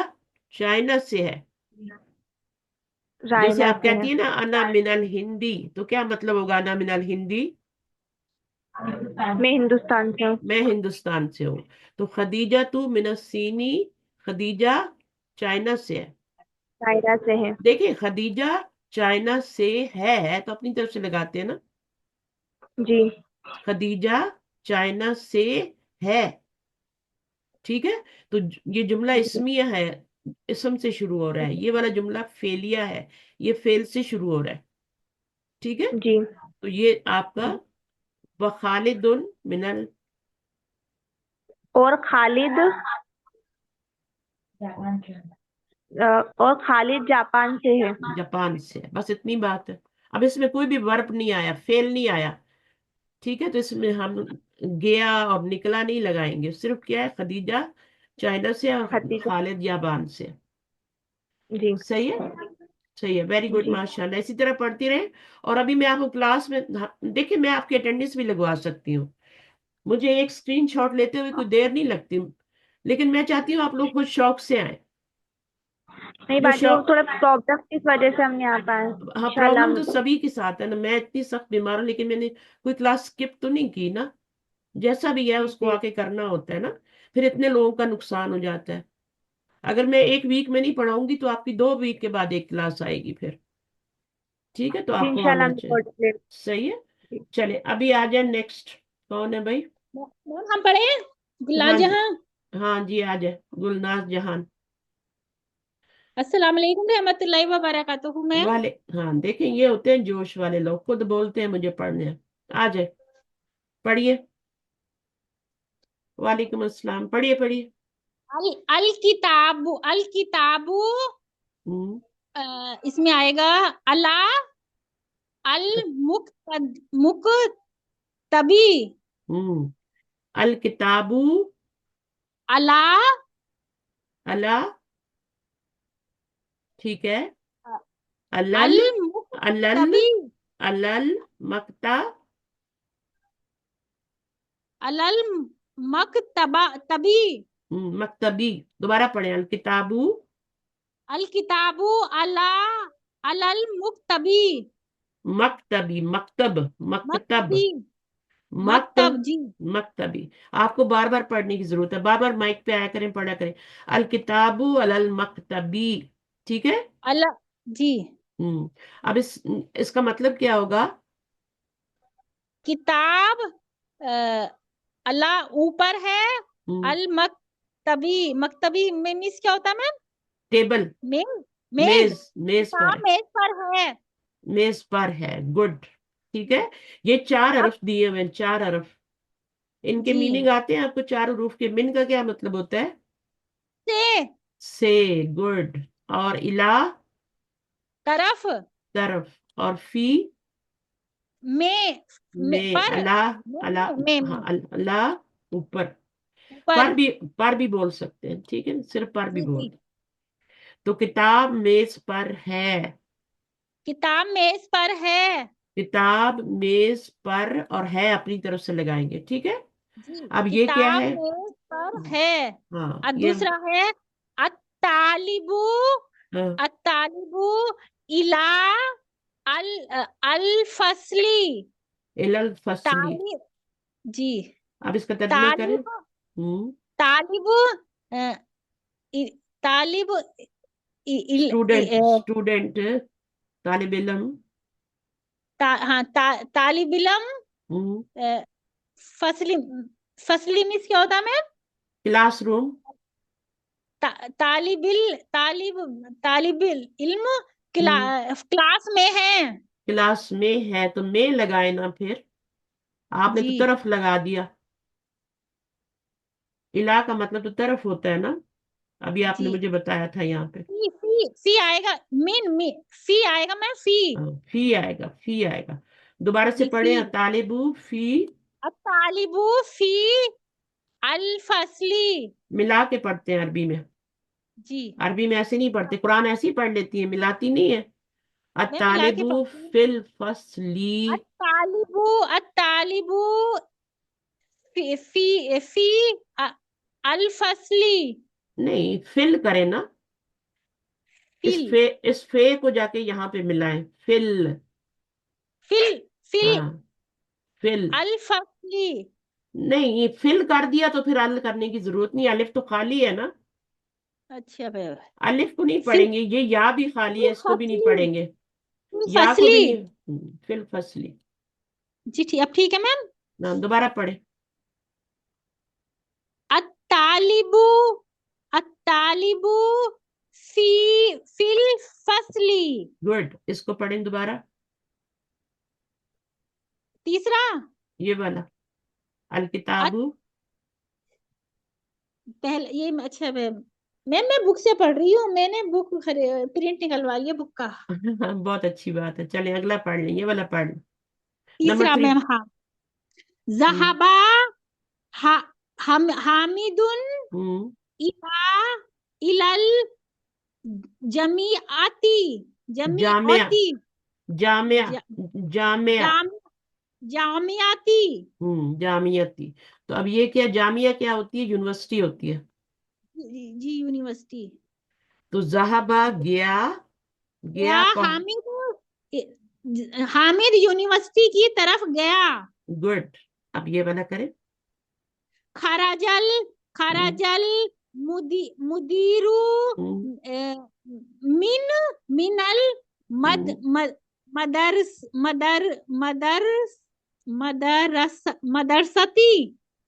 [SPEAKER 1] چائنا سے ہے. جیسے
[SPEAKER 6] رائنا
[SPEAKER 1] آپ
[SPEAKER 6] سے
[SPEAKER 1] کہتی
[SPEAKER 6] ہے.
[SPEAKER 1] ہیں نا انا من الہندی, تو کیا مطلب ہوگا انا من الہندی؟
[SPEAKER 6] میں ہندوستان سے ہوں.
[SPEAKER 1] میں ہندوستان سے ہوں. تو خدیجہ تو من الصینی. خدیجہ چائنا سے ہے.
[SPEAKER 6] رائنا سے ہے.
[SPEAKER 1] دیکھیں خدیجہ چائنا سے ہے تو اپنی طرف سے لگاتے ہیں نا.
[SPEAKER 6] جی.
[SPEAKER 1] خدیجہ چائنا سے ہے. ٹھیک ہے. تو یہ جملہ اسمیہ ہے, اسم سے شروع ہو رہا ہے. یہ والا جملہ فعلیہ ہے, یہ فعل سے شروع ہو رہا ہے. ٹھیک ہے.
[SPEAKER 6] جی.
[SPEAKER 1] تو یہ آپ کا وخالد من
[SPEAKER 6] اور خالد جاپان سے ہے.
[SPEAKER 1] جاپان سے. بس اتنی بات ہے. اب اس میں کوئی بھی ورب نہیں آیا, فعل نہیں آیا. ٹھیک ہے. تو اس میں ہم گیا اور نکلا نہیں لگائیں گے. صرف کیا ہے, خدیجہ چائنا سے اور
[SPEAKER 6] ختیجہ.
[SPEAKER 1] خالد جاپان سے.
[SPEAKER 6] جی
[SPEAKER 1] صحیح ہے. صحیح ہے. Very good.
[SPEAKER 6] جی.
[SPEAKER 1] ماشاء اللہ. اسی طرح پڑھتی رہیں. اور ابھی میں آپ کو کلاس میں دیکھیں, میں آپ کی اٹینڈنس بھی لگوا سکتی ہوں. مجھے ایک اسکرین شاٹ لیتے ہوئے کوئی دیر نہیں لگتی, لیکن میں چاہتی ہوں آپ لوگ خود شوق سے آئیں.
[SPEAKER 6] नहीं
[SPEAKER 1] जो
[SPEAKER 6] बाजी, वो
[SPEAKER 1] शौक,
[SPEAKER 6] थोड़ा प्रॉब्लम इस वजह से हम नहीं आ पाए।
[SPEAKER 1] हाँ
[SPEAKER 6] इंशाल्लाह
[SPEAKER 1] प्रॉब्लम
[SPEAKER 6] हम
[SPEAKER 1] तो सभी के साथ है ना, मैं इतनी सख्त बीमार हूँ लेकिन मैंने कोई क्लास स्किप तो नहीं की ना, जैसा भी है
[SPEAKER 6] जी
[SPEAKER 1] उसको
[SPEAKER 6] जी
[SPEAKER 1] आके करना होता है ना, फिर इतने लोगों का नुकसान हो जाता है। अगर मैं एक वीक में नहीं पढ़ाऊंगी तो आपकी 2 वीक के बाद एक क्लास आएगी फिर, ठीक है, तो
[SPEAKER 6] जी
[SPEAKER 1] आपको
[SPEAKER 6] इंशाल्लाह
[SPEAKER 1] आना
[SPEAKER 6] हम
[SPEAKER 1] चाहिए।
[SPEAKER 6] रिकॉर्ड ले।
[SPEAKER 1] सही है, चले अभी आ जाए नेक्स्ट, कौन है भाई?
[SPEAKER 7] मैम हम पढ़े
[SPEAKER 1] हाँ जी,
[SPEAKER 7] गुलाजहां।
[SPEAKER 1] हाँ जी आ जाए गुलनाज जहान
[SPEAKER 7] अस्सलाम वालेकुम रहमतुल्लाहि व बरकातुहू मैम।
[SPEAKER 1] वाले। हाँ देखें, ये होते हैं जोश वाले लोग, खुद बोलते हैं मुझे पढ़ने हैं। आ जाए, पढ़िए। वालेकुम अस्सलाम, पढ़िए पढ़िए।
[SPEAKER 7] अल किताबु
[SPEAKER 1] हम्म
[SPEAKER 7] इसमें आएगा अला अल मुक्तबी।
[SPEAKER 1] हम्म अल किताबू
[SPEAKER 7] अला
[SPEAKER 1] अला, ठीक है,
[SPEAKER 7] अल
[SPEAKER 1] अलल अलल
[SPEAKER 7] मुक्तबी
[SPEAKER 1] अलल मक्ता
[SPEAKER 7] अलल मक्तबा तबी।
[SPEAKER 1] मक्तबी। दोबारा पढ़े, अल किताबू
[SPEAKER 7] अल किताबु अला अलल मुक्तबी।
[SPEAKER 1] मक्तबी, मक्तब, मक्तब,
[SPEAKER 7] मक्तबी
[SPEAKER 1] मक्त
[SPEAKER 7] मक्तब जी।
[SPEAKER 1] मक्तबी। आपको बार बार पढ़ने की जरूरत है, बार बार माइक पे आया करें, पढ़ा करें। अल किताबु अलल मक्तबी, ठीक है।
[SPEAKER 7] अल जी।
[SPEAKER 1] हम्म अब इसका मतलब क्या होगा?
[SPEAKER 7] किताब अल्लाह ऊपर है।
[SPEAKER 1] हम्म
[SPEAKER 7] अल मक्तबी, मक्तबी में मीन्स क्या होता है मैम?
[SPEAKER 1] टेबल,
[SPEAKER 7] मेज। मेज।
[SPEAKER 1] मेज, मेज
[SPEAKER 7] किताब
[SPEAKER 1] पर,
[SPEAKER 7] मेज पर है।
[SPEAKER 1] मेज पर है, गुड, ठीक है। ये 4 हरफ
[SPEAKER 7] अब
[SPEAKER 1] दिए हुए हैं, 4 हरफ, इनके
[SPEAKER 7] जी
[SPEAKER 1] मीनिंग आते हैं आपको? 4 हरूफ के मिन का क्या मतलब होता है?
[SPEAKER 7] से
[SPEAKER 1] से, गुड। और इला,
[SPEAKER 7] तरफ
[SPEAKER 1] तरफ। और फी, में,
[SPEAKER 7] पर
[SPEAKER 1] अला, अला, हाँ
[SPEAKER 7] में
[SPEAKER 1] अल्लाह, ऊपर।
[SPEAKER 7] ऊपर।
[SPEAKER 1] पर भी बोल सकते हैं, ठीक है, सिर्फ पर भी
[SPEAKER 7] जी
[SPEAKER 1] बोल।
[SPEAKER 7] जी।
[SPEAKER 1] तो किताब मेज पर है,
[SPEAKER 7] किताब मेज पर है।
[SPEAKER 1] किताब मेज पर, और है अपनी तरफ से लगाएंगे, ठीक है।
[SPEAKER 7] जी
[SPEAKER 1] अब ये क्या
[SPEAKER 7] किताब
[SPEAKER 1] है?
[SPEAKER 7] मेज पर है।
[SPEAKER 1] हाँ
[SPEAKER 7] और
[SPEAKER 1] ये,
[SPEAKER 7] दूसरा है अत्तालिबु
[SPEAKER 1] हाँ,
[SPEAKER 7] अत्तालिबु इला अल अल फसली।
[SPEAKER 1] इलल फसली।
[SPEAKER 7] तालिब जी।
[SPEAKER 1] अब इसका तर्जुमा करें।
[SPEAKER 7] तालिब
[SPEAKER 1] हम्म
[SPEAKER 7] तालिब तालिब
[SPEAKER 1] स्टूडेंट, स्टूडेंट, तालिब इल्म।
[SPEAKER 7] हाँ तालिब इल्म
[SPEAKER 1] हम्म
[SPEAKER 7] फसली। फसली मीन्स क्या होता है मैम?
[SPEAKER 1] क्लासरूम।
[SPEAKER 7] तालिब तालिब इल्म
[SPEAKER 1] हम्म
[SPEAKER 7] क्लास में है।
[SPEAKER 1] क्लास में है तो में लगाए ना, फिर आपने
[SPEAKER 7] जी
[SPEAKER 1] तो तरफ लगा दिया। इला का मतलब तो तरफ होता है ना, अभी आपने
[SPEAKER 7] जी।
[SPEAKER 1] मुझे बताया था यहाँ पे।
[SPEAKER 7] फी आएगा फी आएगा मैम फी।
[SPEAKER 1] हाँ, फी आएगा, फी आएगा। दोबारा से
[SPEAKER 7] जी फी।
[SPEAKER 1] पढ़े, तालिबू फी,
[SPEAKER 7] तालिबू फी अल फसली।
[SPEAKER 1] मिला के पढ़ते हैं अरबी में।
[SPEAKER 7] जी
[SPEAKER 1] अरबी में ऐसे नहीं पढ़ते, कुरान ऐसे ही पढ़ लेती है, मिलाती नहीं है।
[SPEAKER 7] मैं मिला के
[SPEAKER 1] अतालिबू
[SPEAKER 7] पढ़ती हूँ।
[SPEAKER 1] फिल फसली,
[SPEAKER 7] अत्तालिबु फी फी फी अल फसली।
[SPEAKER 1] नहीं फिल करे ना,
[SPEAKER 7] फिल
[SPEAKER 1] इस फे को जाके यहाँ पे मिलाएं, फिल।
[SPEAKER 7] फिल फिल
[SPEAKER 1] हाँ, फिल।
[SPEAKER 7] अल फसली।
[SPEAKER 1] नहीं फिल कर दिया तो फिर अल करने की जरूरत नहीं, अलिफ तो खाली है ना,
[SPEAKER 7] अच्छा भाई।
[SPEAKER 1] अलिफ को नहीं
[SPEAKER 7] फिल
[SPEAKER 1] पढ़ेंगे, ये या भी खाली है, इसको भी नहीं
[SPEAKER 7] फसली।
[SPEAKER 1] पढ़ेंगे,
[SPEAKER 7] फिल
[SPEAKER 1] या को भी
[SPEAKER 7] फसली।
[SPEAKER 1] नहीं। फिल फसली।
[SPEAKER 7] जी ठीक, अब ठीक है मैम।
[SPEAKER 1] ना दोबारा पढ़े।
[SPEAKER 7] अत्तालिबु अत्तालिबु फी फिल फसली।
[SPEAKER 1] गुड, इसको पढ़ें दोबारा,
[SPEAKER 7] तीसरा
[SPEAKER 1] ये वाला, अल किताबु।
[SPEAKER 7] पहले ये अच्छा मैम। मैं बुक से पढ़ रही हूँ, मैंने बुक प्रिंट निकलवा लिया बुक का।
[SPEAKER 1] बहुत अच्छी बात है, चलें अगला पढ़ लें, ये वाला पढ़ लें। नंबर
[SPEAKER 7] तीसरा
[SPEAKER 1] 3।
[SPEAKER 7] मैम हाँ। जहाबा हा, हामिदुन
[SPEAKER 1] हम्म
[SPEAKER 7] इला इलल जमीआती
[SPEAKER 1] जामिया,
[SPEAKER 7] जमीआती
[SPEAKER 1] जामिया,
[SPEAKER 7] जा,
[SPEAKER 1] जामिया।
[SPEAKER 7] जाम जामियाती।
[SPEAKER 1] जामियती। तो अब ये क्या, जामिया क्या होती है? यूनिवर्सिटी होती है।
[SPEAKER 7] जी यूनिवर्सिटी।
[SPEAKER 1] तो ज़हाबा गया,
[SPEAKER 7] गया
[SPEAKER 1] गया कौन?
[SPEAKER 7] हामिद यूनिवर्सिटी की तरफ गया।
[SPEAKER 1] गुड। अब ये वाला करें।
[SPEAKER 7] खराजल खराजल मुदीरू मिनल मद मदरस मदरसती।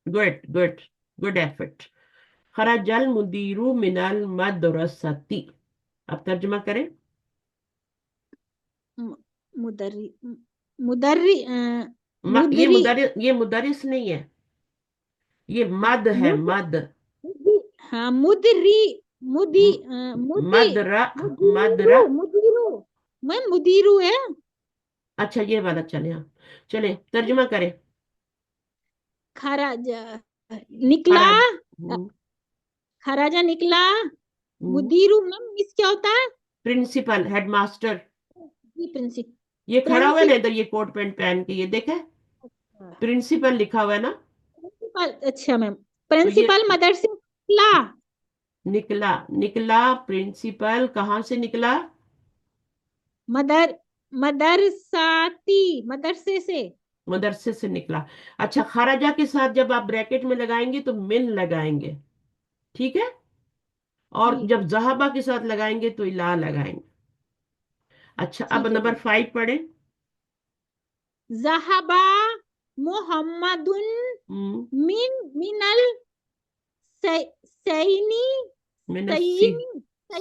[SPEAKER 1] Good effort. खराजल मुदीरू मिनल मदरसती। अब तर्जुमा करें।
[SPEAKER 7] मुदर्री मुदर्री
[SPEAKER 1] ये मुदरिस नहीं है, ये मद है, मद।
[SPEAKER 7] हाँ मुदरी मुदी
[SPEAKER 1] मदरा मदरा।
[SPEAKER 7] मुदीरू मैम मुदीरू है।
[SPEAKER 1] अच्छा ये वाला चले, हाँ चले तर्जुमा करें।
[SPEAKER 7] खराजा निकला, खराजा निकला। मुदीरू मैम मिस क्या होता है?
[SPEAKER 1] Principal, headmaster.
[SPEAKER 7] प्रिंसिपल
[SPEAKER 1] ये खड़ा हुआ है ना इधर, ये कोट पैंट पहन के, ये देखे प्रिंसिपल लिखा हुआ है ना।
[SPEAKER 7] अच्छा मैम, प्रिंसिपल मदरसे निकला।
[SPEAKER 1] निकला, निकला प्रिंसिपल कहाँ से निकला?
[SPEAKER 7] मदरसे से।
[SPEAKER 1] मदरसे से निकला। अच्छा, खराजा के साथ जब आप ब्रैकेट में लगाएंगे तो मिन लगाएंगे, ठीक है, और
[SPEAKER 7] जी
[SPEAKER 1] जब ज़हाबा के साथ लगाएंगे तो इला लगाएंगे। अच्छा, अब
[SPEAKER 7] ठीक है
[SPEAKER 1] नंबर 5 पढ़े।
[SPEAKER 7] ज़हाबा मुहम्मदुन मिनल सैनी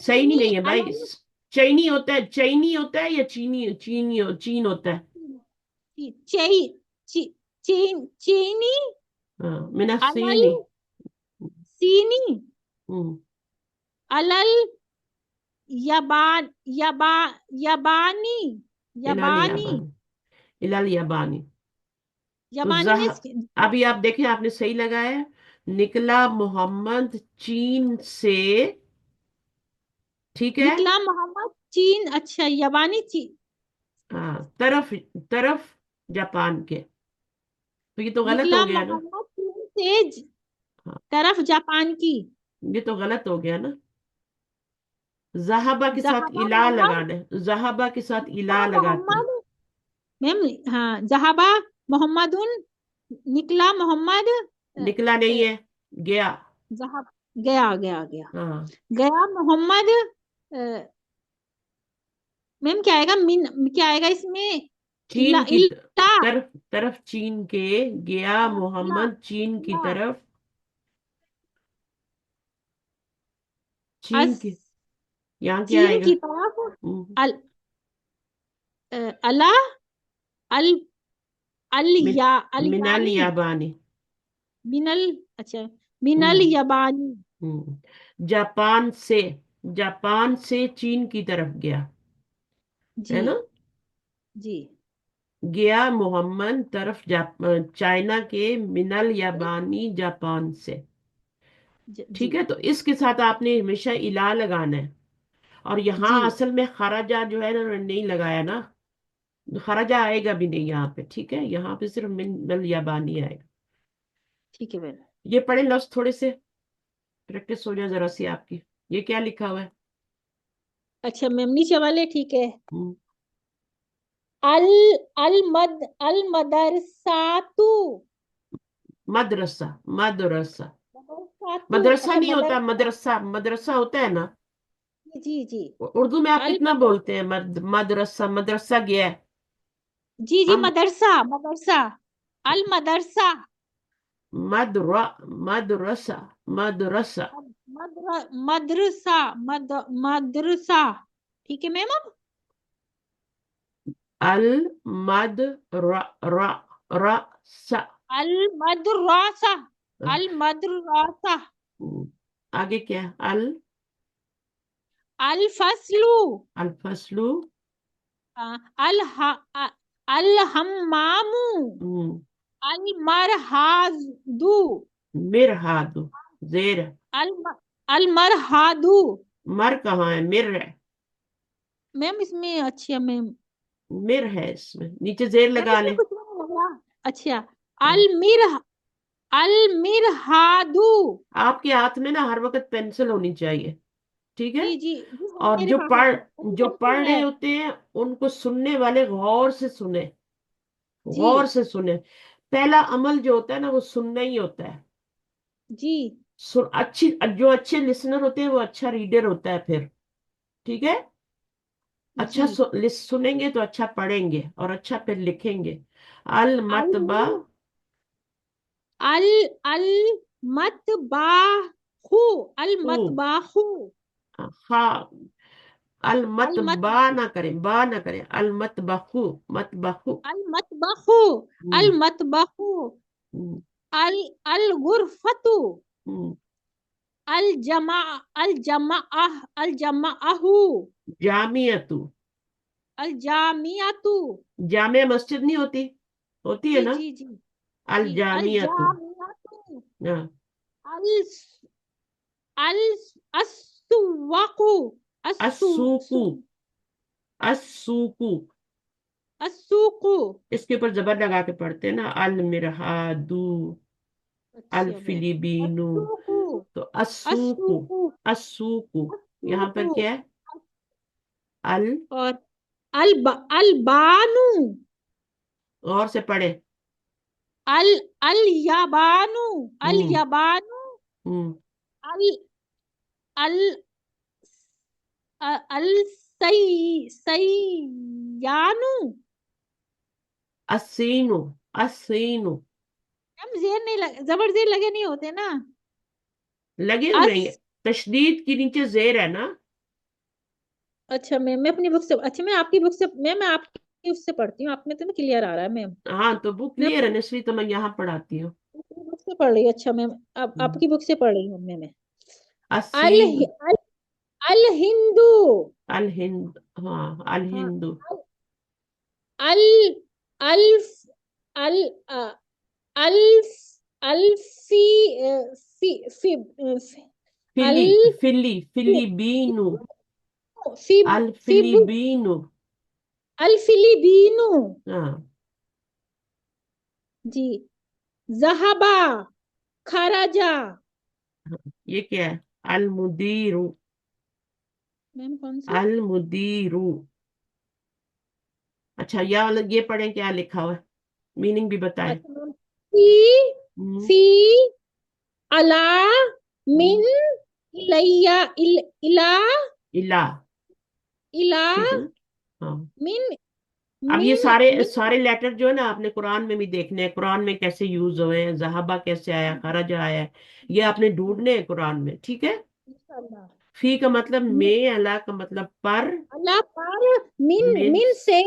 [SPEAKER 1] सैनी नहीं है भाई, चैनी होता है, चैनी होता है या चीनी, चीन होता है।
[SPEAKER 7] चीनी
[SPEAKER 1] हाँ, मिना
[SPEAKER 7] अलल सीनी अलल यबानी
[SPEAKER 1] इलाल याबानी। तो
[SPEAKER 7] में
[SPEAKER 1] अभी आप देखें, आपने सही लगाया। निकला मोहम्मद चीन से, ठीक है।
[SPEAKER 7] निकला मोहम्मद चीन, अच्छा यबानी चीन,
[SPEAKER 1] हाँ, तरफ जापान के। तो ये तो गलत
[SPEAKER 7] निकला
[SPEAKER 1] हो गया ना।
[SPEAKER 7] मोहम्मद चीन से
[SPEAKER 1] हाँ,
[SPEAKER 7] तरफ जापान की।
[SPEAKER 1] ये तो गलत हो गया ना। ज़हाबा के साथ
[SPEAKER 7] ज़हाबा
[SPEAKER 1] इला
[SPEAKER 7] मोहम्मद
[SPEAKER 1] लगाना है, ज़हाबा के साथ इला लगाते हैं।
[SPEAKER 7] मोहम्मद मैम, हाँ ज़हाबा मोहम्मदुन, निकला मोहम्मद
[SPEAKER 1] निकला नहीं है, गया।
[SPEAKER 7] ज़हाब गया गया गया
[SPEAKER 1] हाँ,
[SPEAKER 7] गया मोहम्मद। मैम क्या आएगा, क्या आएगा इसमें?
[SPEAKER 1] चीन की
[SPEAKER 7] इला
[SPEAKER 1] तरफ चीन के गया मोहम्मद चीन की तरफ, चीन की। यहाँ क्या
[SPEAKER 7] चीन
[SPEAKER 1] आएगा?
[SPEAKER 7] की तरफ अला अल अल या
[SPEAKER 1] मिनल
[SPEAKER 7] अलबानी
[SPEAKER 1] याबानी।
[SPEAKER 7] मिनल, अच्छा मिनल यबानी।
[SPEAKER 1] जापान से चीन की तरफ गया,
[SPEAKER 7] जी
[SPEAKER 1] है ना।
[SPEAKER 7] जी
[SPEAKER 1] गया मोहम्मद तरफ चाइना के, मिनल याबानी जापान से, ठीक
[SPEAKER 7] जी
[SPEAKER 1] है। तो इसके साथ आपने हमेशा इला लगाना है। और यहाँ
[SPEAKER 7] जी
[SPEAKER 1] असल में खराजा जो है ना नहीं लगाया ना, खराजा आएगा भी नहीं यहाँ पे, ठीक है। यहाँ पे सिर्फ मिनल याबानी आएगा।
[SPEAKER 7] ठीक है मैम।
[SPEAKER 1] ये पढ़े लफ्ज थोड़े से, प्रैक्टिस हो जाए जरा सी आपकी। ये क्या लिखा हुआ है?
[SPEAKER 7] अच्छा मैम नीचे वाले, ठीक है।
[SPEAKER 1] हम्म,
[SPEAKER 7] अल अल मदरसातु
[SPEAKER 1] मदरसा, मदरसा।
[SPEAKER 7] अच्छा
[SPEAKER 1] नहीं होता,
[SPEAKER 7] मदरसा,
[SPEAKER 1] मदरसा होता है ना।
[SPEAKER 7] जी जी
[SPEAKER 1] उर्दू में आप
[SPEAKER 7] अल
[SPEAKER 1] कितना बोलते हैं? मदरसा गया है।
[SPEAKER 7] जी जी
[SPEAKER 1] हम
[SPEAKER 7] मदरसा मदरसा अल मदरसा
[SPEAKER 1] मदरा मदरसा मदरसा
[SPEAKER 7] मदरसा मदरसा, ठीक है मैम। अब
[SPEAKER 1] अल मद सा।
[SPEAKER 7] अल मदरसा अल मदरसा
[SPEAKER 1] आगे क्या है?
[SPEAKER 7] अल फसलू
[SPEAKER 1] अल फसलू,
[SPEAKER 7] अल अल हम्मामू अल मरहादू
[SPEAKER 1] मिरहादू, जेर।
[SPEAKER 7] अल अल मरहादू।
[SPEAKER 1] मर कहाँ है? मिर है,
[SPEAKER 7] मैम इसमें, अच्छा मैम
[SPEAKER 1] मिर है, इसमें नीचे जेर लगा
[SPEAKER 7] इसमें
[SPEAKER 1] ले।
[SPEAKER 7] कुछ नहीं लग रहा। अच्छा अल मिरहादू।
[SPEAKER 1] आपके हाथ में ना हर वक्त पेंसिल होनी चाहिए। ठीक है।
[SPEAKER 7] जी जी जी हाँ,
[SPEAKER 1] और
[SPEAKER 7] मेरे
[SPEAKER 1] जो
[SPEAKER 7] पास
[SPEAKER 1] पढ़
[SPEAKER 7] अभी
[SPEAKER 1] जो
[SPEAKER 7] बच्चे
[SPEAKER 1] पढ़ रहे
[SPEAKER 7] हैं।
[SPEAKER 1] होते हैं उनको सुनने वाले गौर से सुने,
[SPEAKER 7] जी
[SPEAKER 1] गौर से सुने। पहला अमल जो होता है ना वो सुनना ही होता है।
[SPEAKER 7] जी
[SPEAKER 1] जो अच्छे लिसनर होते हैं वो अच्छा रीडर होता है फिर, ठीक है। अच्छा
[SPEAKER 7] जी।
[SPEAKER 1] सुनेंगे तो अच्छा पढ़ेंगे और अच्छा फिर लिखेंगे। अल
[SPEAKER 7] अल
[SPEAKER 1] मतबा
[SPEAKER 7] अल अल मतबाहु अल
[SPEAKER 1] हु,
[SPEAKER 7] मतबाहु
[SPEAKER 1] हा, अल
[SPEAKER 7] अल मत
[SPEAKER 1] मतबा ना करें, बा ना करें, अल मतबहु, मतबहु।
[SPEAKER 7] अल मतबाहु अल
[SPEAKER 1] हम्म,
[SPEAKER 7] मतबाहु
[SPEAKER 1] हम्म,
[SPEAKER 7] अल अल गुरफतु
[SPEAKER 1] हम्म।
[SPEAKER 7] अल जमा अल जमा अल जमाअहु
[SPEAKER 1] जामियतु,
[SPEAKER 7] अल जामियातु।
[SPEAKER 1] जामिया मस्जिद नहीं होती, होती है
[SPEAKER 7] जी
[SPEAKER 1] ना।
[SPEAKER 7] जी जी
[SPEAKER 1] अल
[SPEAKER 7] जी अल
[SPEAKER 1] जामियतु,
[SPEAKER 7] जामियातु
[SPEAKER 1] हाँ।
[SPEAKER 7] अल अल अस्सुवाकु अस्सु
[SPEAKER 1] अस्सूकु,
[SPEAKER 7] सु-
[SPEAKER 1] अस्सूकु,
[SPEAKER 7] अस्सुकु।
[SPEAKER 1] इसके ऊपर जबर लगा के पढ़ते हैं ना। अल मिरहादू, अल
[SPEAKER 7] अच्छा मैम
[SPEAKER 1] फिलिबीनू।
[SPEAKER 7] अस्सुकु
[SPEAKER 1] तो अस्सूकु,
[SPEAKER 7] अस्सुकु
[SPEAKER 1] अस्सूकु, यहाँ
[SPEAKER 7] अस्सुकु
[SPEAKER 1] पर क्या है? अल,
[SPEAKER 7] और अल बानु
[SPEAKER 1] और से पढ़े।
[SPEAKER 7] अल अल याबानु अल
[SPEAKER 1] हम्म,
[SPEAKER 7] याबानु
[SPEAKER 1] हम्म।
[SPEAKER 7] अल अल अल सैयानु।
[SPEAKER 1] असीनु, असीनु,
[SPEAKER 7] हम जेर नहीं जबर जेर लगे नहीं होते ना।
[SPEAKER 1] लगे हुए हैं।
[SPEAKER 7] अस
[SPEAKER 1] तशदीद के नीचे जेर है ना।
[SPEAKER 7] अच्छा मैम मैं अपनी बुक से अच्छा मैं आपकी बुक से मैं आपकी उससे पढ़ती हूँ आप में तो मैं क्लियर आ रहा है मैम।
[SPEAKER 1] हाँ तो बुक
[SPEAKER 7] मैं
[SPEAKER 1] क्लियर है ना, इसलिए तो मैं यहाँ पढ़ाती हूँ।
[SPEAKER 7] अपनी बुक से पढ़ रही हूँ अच्छा मैम
[SPEAKER 1] हम्म।
[SPEAKER 7] आपकी बुक से पढ़ रही हूँ मैं अल
[SPEAKER 1] असीन,
[SPEAKER 7] अल अल हिंदू।
[SPEAKER 1] अल हिंद, हाँ अल
[SPEAKER 7] हाँ
[SPEAKER 1] हिंदू।
[SPEAKER 7] अल अल्फ अल अल्फ अल्फी फी फी अल
[SPEAKER 1] फिली, फिली, फिलिबीनु,
[SPEAKER 7] फिब
[SPEAKER 1] अल
[SPEAKER 7] फिब
[SPEAKER 1] फिलिबीनु।
[SPEAKER 7] अल फिलिबीनु।
[SPEAKER 1] हाँ,
[SPEAKER 7] जी जहाबा खराजा।
[SPEAKER 1] ये क्या है? अल मुदीरु,
[SPEAKER 7] मैम कौन सी।
[SPEAKER 1] अल मुदीरु। अच्छा ये पढ़ें क्या लिखा हुआ है, मीनिंग भी बताएं।
[SPEAKER 7] अच्छा मैम फी
[SPEAKER 1] हम्म,
[SPEAKER 7] फी अला
[SPEAKER 1] हम्म।
[SPEAKER 7] मिन इलैया इला
[SPEAKER 1] इला,
[SPEAKER 7] इला
[SPEAKER 1] ठीक है ना। हाँ,
[SPEAKER 7] मिन
[SPEAKER 1] अब ये
[SPEAKER 7] मिन
[SPEAKER 1] सारे
[SPEAKER 7] मिन।
[SPEAKER 1] सारे लेटर जो है ना आपने कुरान में भी देखने हैं, कुरान में कैसे यूज हुए हैं, जहाबा कैसे आया, खराजा आया है, ये आपने ढूंढने हैं कुरान में, ठीक है।
[SPEAKER 7] इंशाल्लाह।
[SPEAKER 1] फी का मतलब में, अला का मतलब पर,
[SPEAKER 7] अल्लाह पर मिन
[SPEAKER 1] मिन,
[SPEAKER 7] मिन से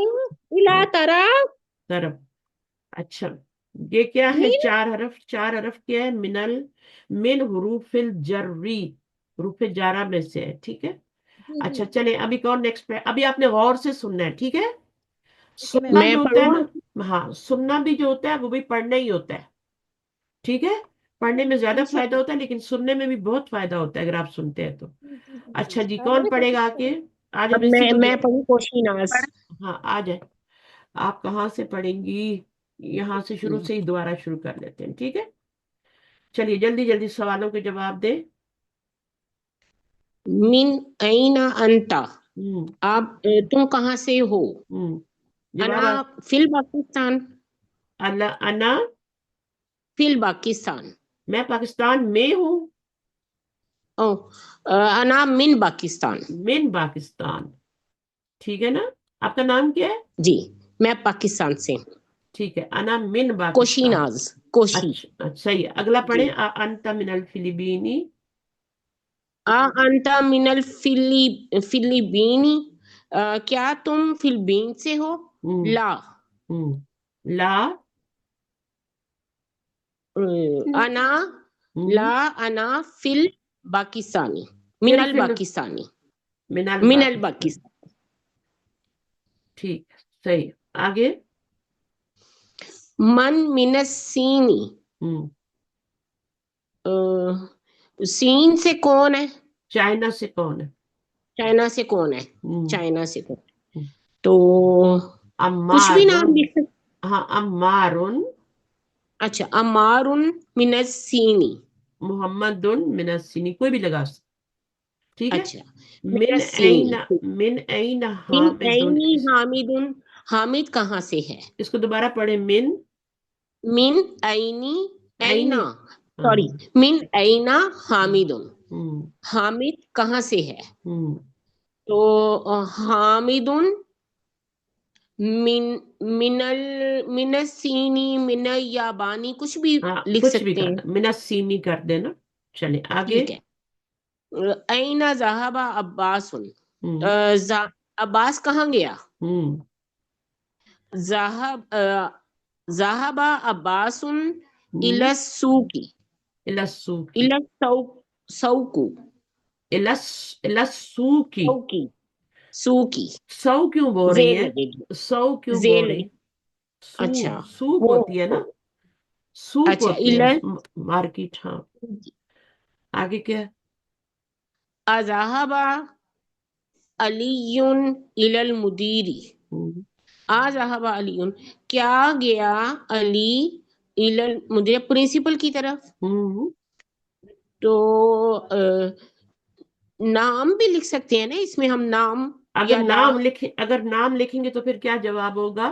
[SPEAKER 7] इला
[SPEAKER 1] हाँ,
[SPEAKER 7] तरफ
[SPEAKER 1] तरफ। अच्छा, ये क्या है?
[SPEAKER 7] मिन।
[SPEAKER 1] चार हरफ, चार हरफ क्या है? मिनल, मिन हुरूफिल जर्री, हुरूफ जारा में से है, ठीक है।
[SPEAKER 7] जी जी
[SPEAKER 1] अच्छा चले, अभी कौन नेक्स्ट पे? अभी आपने गौर से सुनना है, ठीक है।
[SPEAKER 7] Okay ma'am.
[SPEAKER 1] सुनना
[SPEAKER 8] मैं
[SPEAKER 1] जो होता है
[SPEAKER 8] पढ़ूं?
[SPEAKER 1] ना, हाँ सुनना भी जो होता है वो भी पढ़ना ही होता है, ठीक है। पढ़ने में ज्यादा फायदा
[SPEAKER 7] इंशाल्लाह।
[SPEAKER 1] होता है लेकिन सुनने में भी बहुत फायदा होता है अगर आप सुनते हैं तो।
[SPEAKER 7] जी जी जी
[SPEAKER 1] अच्छा
[SPEAKER 7] जी
[SPEAKER 1] जी,
[SPEAKER 7] हाँ
[SPEAKER 1] कौन
[SPEAKER 7] मैंने कोशिश
[SPEAKER 1] पढ़ेगा
[SPEAKER 7] करी।
[SPEAKER 1] आके? आज
[SPEAKER 8] अब
[SPEAKER 1] हम इसी को
[SPEAKER 8] मैं पढ़ूं कोशिनाज।
[SPEAKER 1] हाँ आ जाए। आप कहाँ से पढ़ेंगी? यहाँ से शुरू से ही दोबारा शुरू कर लेते हैं, ठीक है। चलिए जल्दी जल्दी सवालों के जवाब दें।
[SPEAKER 8] मिन ऐना अंता,
[SPEAKER 1] हम्म,
[SPEAKER 8] आप तुम कहाँ से हो?
[SPEAKER 1] जवाब
[SPEAKER 8] अना फिल पाकिस्तान,
[SPEAKER 1] अल्लाह अना,
[SPEAKER 8] फिल पाकिस्तान।
[SPEAKER 1] मैं पाकिस्तान में हूँ।
[SPEAKER 8] ओ अना मिन पाकिस्तान।
[SPEAKER 1] मिन पाकिस्तान, ठीक है ना। आपका नाम क्या है?
[SPEAKER 8] जी, मैं पाकिस्तान से हूँ।
[SPEAKER 1] ठीक है, अना मिन पाकिस्तान।
[SPEAKER 8] कोशिनाज, कोशी।
[SPEAKER 1] अच्छा अच्छा, सही है। अगला
[SPEAKER 8] जी।
[SPEAKER 1] पढ़े, अंत मिनल फिलिबीनी।
[SPEAKER 8] अंता मिनल फिलीबीनी, क्या तुम फिलीबीन से हो?
[SPEAKER 1] हम्म,
[SPEAKER 8] ला
[SPEAKER 1] ला,
[SPEAKER 8] अना
[SPEAKER 1] हम्म,
[SPEAKER 8] ला अना फिल पाकिस्तानी,
[SPEAKER 1] फिल
[SPEAKER 8] मिनल
[SPEAKER 1] फिल,
[SPEAKER 8] पाकिस्तानी,
[SPEAKER 1] मिनल
[SPEAKER 8] मिनल
[SPEAKER 1] पाकिस्तान,
[SPEAKER 8] पाकिस्तान।
[SPEAKER 1] ठीक, सही। आगे।
[SPEAKER 8] मन मिनसीनी,
[SPEAKER 1] हम्म,
[SPEAKER 8] सीन से कौन है?
[SPEAKER 1] चाइना से कौन है?
[SPEAKER 8] चाइना से कौन है?
[SPEAKER 1] हम्म,
[SPEAKER 8] चाइना से कौन?
[SPEAKER 1] हम्म।
[SPEAKER 8] तो कुछ भी
[SPEAKER 1] अम्मारुन,
[SPEAKER 8] नाम लिख सकते।
[SPEAKER 1] हाँ अम्मारुन,
[SPEAKER 8] अच्छा, अमारुन मिनसीनी।
[SPEAKER 1] मोहम्मदुन मिनस्सिनी, कोई भी लगा सकते। ठीक है।
[SPEAKER 8] अच्छा
[SPEAKER 1] मिन
[SPEAKER 8] मिन सीनी
[SPEAKER 1] ऐना, मिन ऐना
[SPEAKER 8] मिन
[SPEAKER 1] हामिदुन,
[SPEAKER 8] ऐनी हामिदुन, हामिद कहाँ से है?
[SPEAKER 1] इसको दोबारा पढ़े, मिन
[SPEAKER 8] मिन ऐनी ऐना,
[SPEAKER 1] ऐनी,
[SPEAKER 8] सॉरी,
[SPEAKER 1] हाँ,
[SPEAKER 8] मिन ऐना हामिदुन,
[SPEAKER 1] हम्म
[SPEAKER 8] हामिद कहाँ से है?
[SPEAKER 1] हम्म
[SPEAKER 8] तो हामिदुन मिन मिनल मिनसीनी मिन याबानी, कुछ भी
[SPEAKER 1] हाँ,
[SPEAKER 8] लिख
[SPEAKER 1] कुछ भी
[SPEAKER 8] सकते हैं।
[SPEAKER 1] करना, मिनस्सीनी कर देना। चले आगे।
[SPEAKER 8] ठीक है। ऐना ज़हाबा अब्बासुन,
[SPEAKER 1] हम्म
[SPEAKER 8] अब्बास कहाँ गया?
[SPEAKER 1] हम्म
[SPEAKER 8] ज़हाब ज़हाबा अब्बासुन
[SPEAKER 1] हम्म
[SPEAKER 8] इला सूकी,
[SPEAKER 1] इलस्सूकी,
[SPEAKER 8] इला सौकू,
[SPEAKER 1] इलस इलस्सूकी।
[SPEAKER 8] सौकी, सूकी,
[SPEAKER 1] सौ क्यों बोल रही
[SPEAKER 8] जेर
[SPEAKER 1] है?
[SPEAKER 8] लगेगी,
[SPEAKER 1] सौ क्यों बोल
[SPEAKER 8] जेर
[SPEAKER 1] रही?
[SPEAKER 8] लगे। अच्छा
[SPEAKER 1] सूप
[SPEAKER 8] वो,
[SPEAKER 1] होती है ना, सूप
[SPEAKER 8] अच्छा
[SPEAKER 1] होती है
[SPEAKER 8] इला
[SPEAKER 1] मार्केट, हाँ। आगे क्या है?
[SPEAKER 8] अज़हाबा अलीयुन इलल मुदीरी,
[SPEAKER 1] हम्म
[SPEAKER 8] अज़हाबा अलीयुन, क्या गया अली इलल मुदीर, प्रिंसिपल की तरफ।
[SPEAKER 1] हम्म
[SPEAKER 8] तो नाम भी लिख सकते हैं ना इसमें हम, नाम
[SPEAKER 1] अगर
[SPEAKER 8] या
[SPEAKER 1] नाम लिखे, अगर नाम लिखेंगे तो फिर क्या जवाब होगा?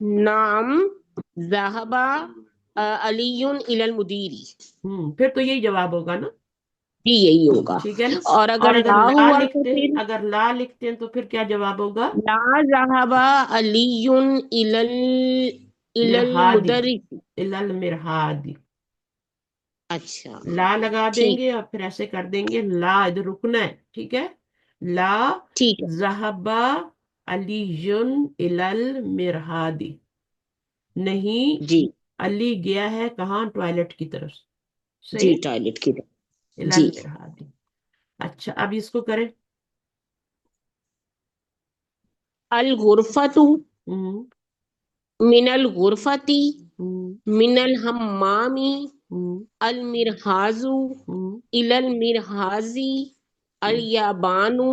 [SPEAKER 8] नाम ज़हाबा अलीयुन इलल मुदीरी,
[SPEAKER 1] फिर तो यही जवाब होगा ना,
[SPEAKER 8] जी यही होगा।
[SPEAKER 1] ठीक है ना।
[SPEAKER 8] और
[SPEAKER 1] और
[SPEAKER 8] अगर
[SPEAKER 1] अगर
[SPEAKER 8] ला
[SPEAKER 1] ला
[SPEAKER 8] हुआ तो
[SPEAKER 1] लिखते हैं,
[SPEAKER 8] फिर
[SPEAKER 1] अगर ला लिखते हैं तो फिर क्या जवाब होगा?
[SPEAKER 8] ला ज़हाबा अलीयुन इलल इलल
[SPEAKER 1] मिरहादी,
[SPEAKER 8] मुदर्रिस।
[SPEAKER 1] इलल मिरहादी।
[SPEAKER 8] अच्छा
[SPEAKER 1] ला लगा
[SPEAKER 8] ठीक,
[SPEAKER 1] देंगे और फिर ऐसे कर देंगे, ला इधर रुकना है, ठीक है। ला
[SPEAKER 8] ठीक है
[SPEAKER 1] ज़हबा अलीयुन इलल मिरहादी, नहीं,
[SPEAKER 8] जी,
[SPEAKER 1] अली गया है कहाँ? टॉयलेट की तरफ। सही
[SPEAKER 8] जी
[SPEAKER 1] है,
[SPEAKER 8] टॉयलेट की तरफ, जी।
[SPEAKER 1] इलल मिरहादी। अच्छा, अब इसको करें।
[SPEAKER 8] अल गुरफतु
[SPEAKER 1] हम्म
[SPEAKER 8] मिनल गुरफती
[SPEAKER 1] हम्म
[SPEAKER 8] मिनल हम्मामी
[SPEAKER 1] हम्म
[SPEAKER 8] अल मिरहाजु
[SPEAKER 1] हम्म
[SPEAKER 8] इलल मिरहाजी अल याबानु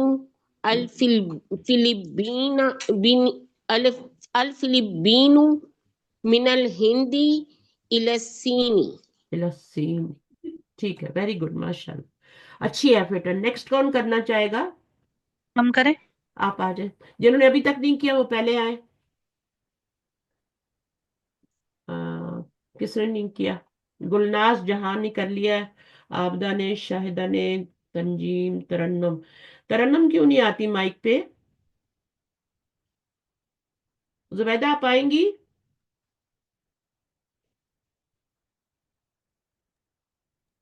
[SPEAKER 8] अल फिलिबीना बिन अल अल फिलिबीनु मिनल हिंदी इलसीनी।
[SPEAKER 1] इलस्सीन, ठीक है, वेरी गुड, माशाल्लाह, अच्छी एफर्ट है। नेक्स्ट कौन करना चाहेगा?
[SPEAKER 2] हम करें?
[SPEAKER 1] आप आ जाए, जिन्होंने अभी तक नहीं किया वो पहले आए। आ, किसने नहीं किया? गुलनाज जहां ने कर लिया है, आबदा ने, शाहिदा ने, तंजीम, तरन्नुम। तरन्नुम क्यों नहीं आती माइक पे? जुबैदा आप आएंगी?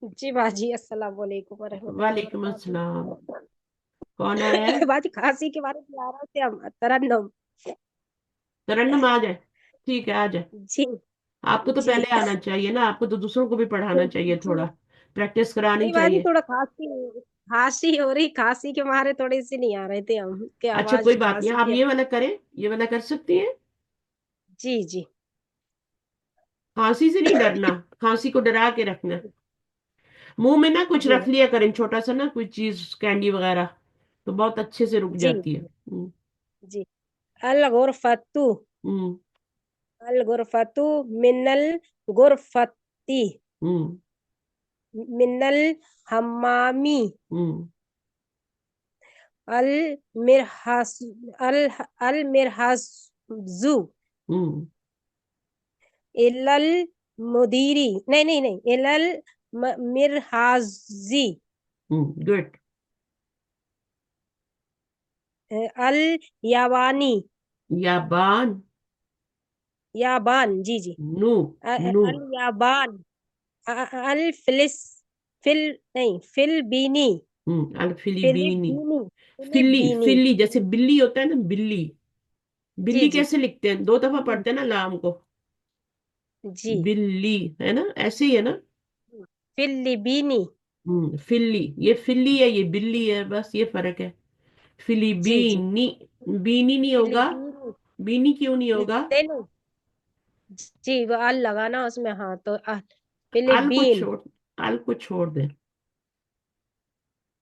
[SPEAKER 9] जी बाजी, अस्सलाम वालेकुम वरहमतुल्लाहि
[SPEAKER 1] वालेकुम अस्सलाम।
[SPEAKER 9] वबरकातुहू।
[SPEAKER 1] कौन आया है?
[SPEAKER 9] बाजी खांसी के बारे में आ रहे थे हम, तरन्नुम।
[SPEAKER 1] तरन्नुम आ जाए, ठीक है, आ जाए।
[SPEAKER 9] जी
[SPEAKER 1] आपको तो
[SPEAKER 9] जी
[SPEAKER 1] पहले आना चाहिए ना, आपको तो दूसरों को भी पढ़ाना चाहिए,
[SPEAKER 9] जी।
[SPEAKER 1] थोड़ा प्रैक्टिस करानी
[SPEAKER 9] नहीं बाजी,
[SPEAKER 1] चाहिए।
[SPEAKER 9] थोड़ा खांसी, खांसी हो रही, खांसी के मारे थोड़े से नहीं आ रहे थे हम, कि
[SPEAKER 1] अच्छा, कोई
[SPEAKER 9] आवाज
[SPEAKER 1] बात नहीं,
[SPEAKER 9] खांसी
[SPEAKER 1] आप
[SPEAKER 9] की।
[SPEAKER 1] ये वाला करें, ये वाला कर सकती हैं।
[SPEAKER 9] जी जी
[SPEAKER 1] खांसी से नहीं डरना, खांसी को डरा के रखना। मुंह में ना कुछ
[SPEAKER 9] जी
[SPEAKER 1] रख लिया करें, छोटा सा ना, कोई चीज, कैंडी वगैरह, तो बहुत अच्छे से रुक
[SPEAKER 9] जी
[SPEAKER 1] जाती है।
[SPEAKER 9] जी। अल गुरफतु,
[SPEAKER 1] हम्म
[SPEAKER 9] अल गुरफतु मिनल गुरफती
[SPEAKER 1] हम्म
[SPEAKER 9] मिनल हम्मामी
[SPEAKER 1] हम्म
[SPEAKER 9] अल मिरहस अल अल मिरहजु
[SPEAKER 1] हम्म
[SPEAKER 9] इलल मुदीरी, नहीं नहीं नहीं, इलल मिरहाजी
[SPEAKER 1] गुड।
[SPEAKER 9] अल यावानी,
[SPEAKER 1] याबान,
[SPEAKER 9] याबान, जी जी।
[SPEAKER 1] नू, नू,
[SPEAKER 9] अल याबान, अल फिलिस, फिल नहीं, फिलबीनी,
[SPEAKER 1] अल फिलीबीनी।
[SPEAKER 9] फिलिबीनी,
[SPEAKER 1] फिल्ली,
[SPEAKER 9] फिलिबीनी।
[SPEAKER 1] फिल्ली जैसे बिल्ली होता है ना, बिल्ली।
[SPEAKER 9] जी
[SPEAKER 1] बिल्ली
[SPEAKER 9] जी
[SPEAKER 1] कैसे लिखते हैं? दो दफा पढ़ते हैं ना लाम को,
[SPEAKER 9] जी।
[SPEAKER 1] बिल्ली, है ना, ऐसे ही है ना।
[SPEAKER 9] फिलिबीनी,
[SPEAKER 1] फिल्ली, ये फिल्ली है, ये बिल्ली है, बस ये फर्क है।
[SPEAKER 9] जी जी।
[SPEAKER 1] फिलीबीनी, बीनी नहीं होगा,
[SPEAKER 9] फिलिबीनी,
[SPEAKER 1] बीनी क्यों नहीं होगा?
[SPEAKER 9] नहीं नहीं, जी वो अल लगाना उसमें, हाँ तो
[SPEAKER 1] अल को
[SPEAKER 9] फिलिबीन।
[SPEAKER 1] छोड़, अल को छोड़ दे,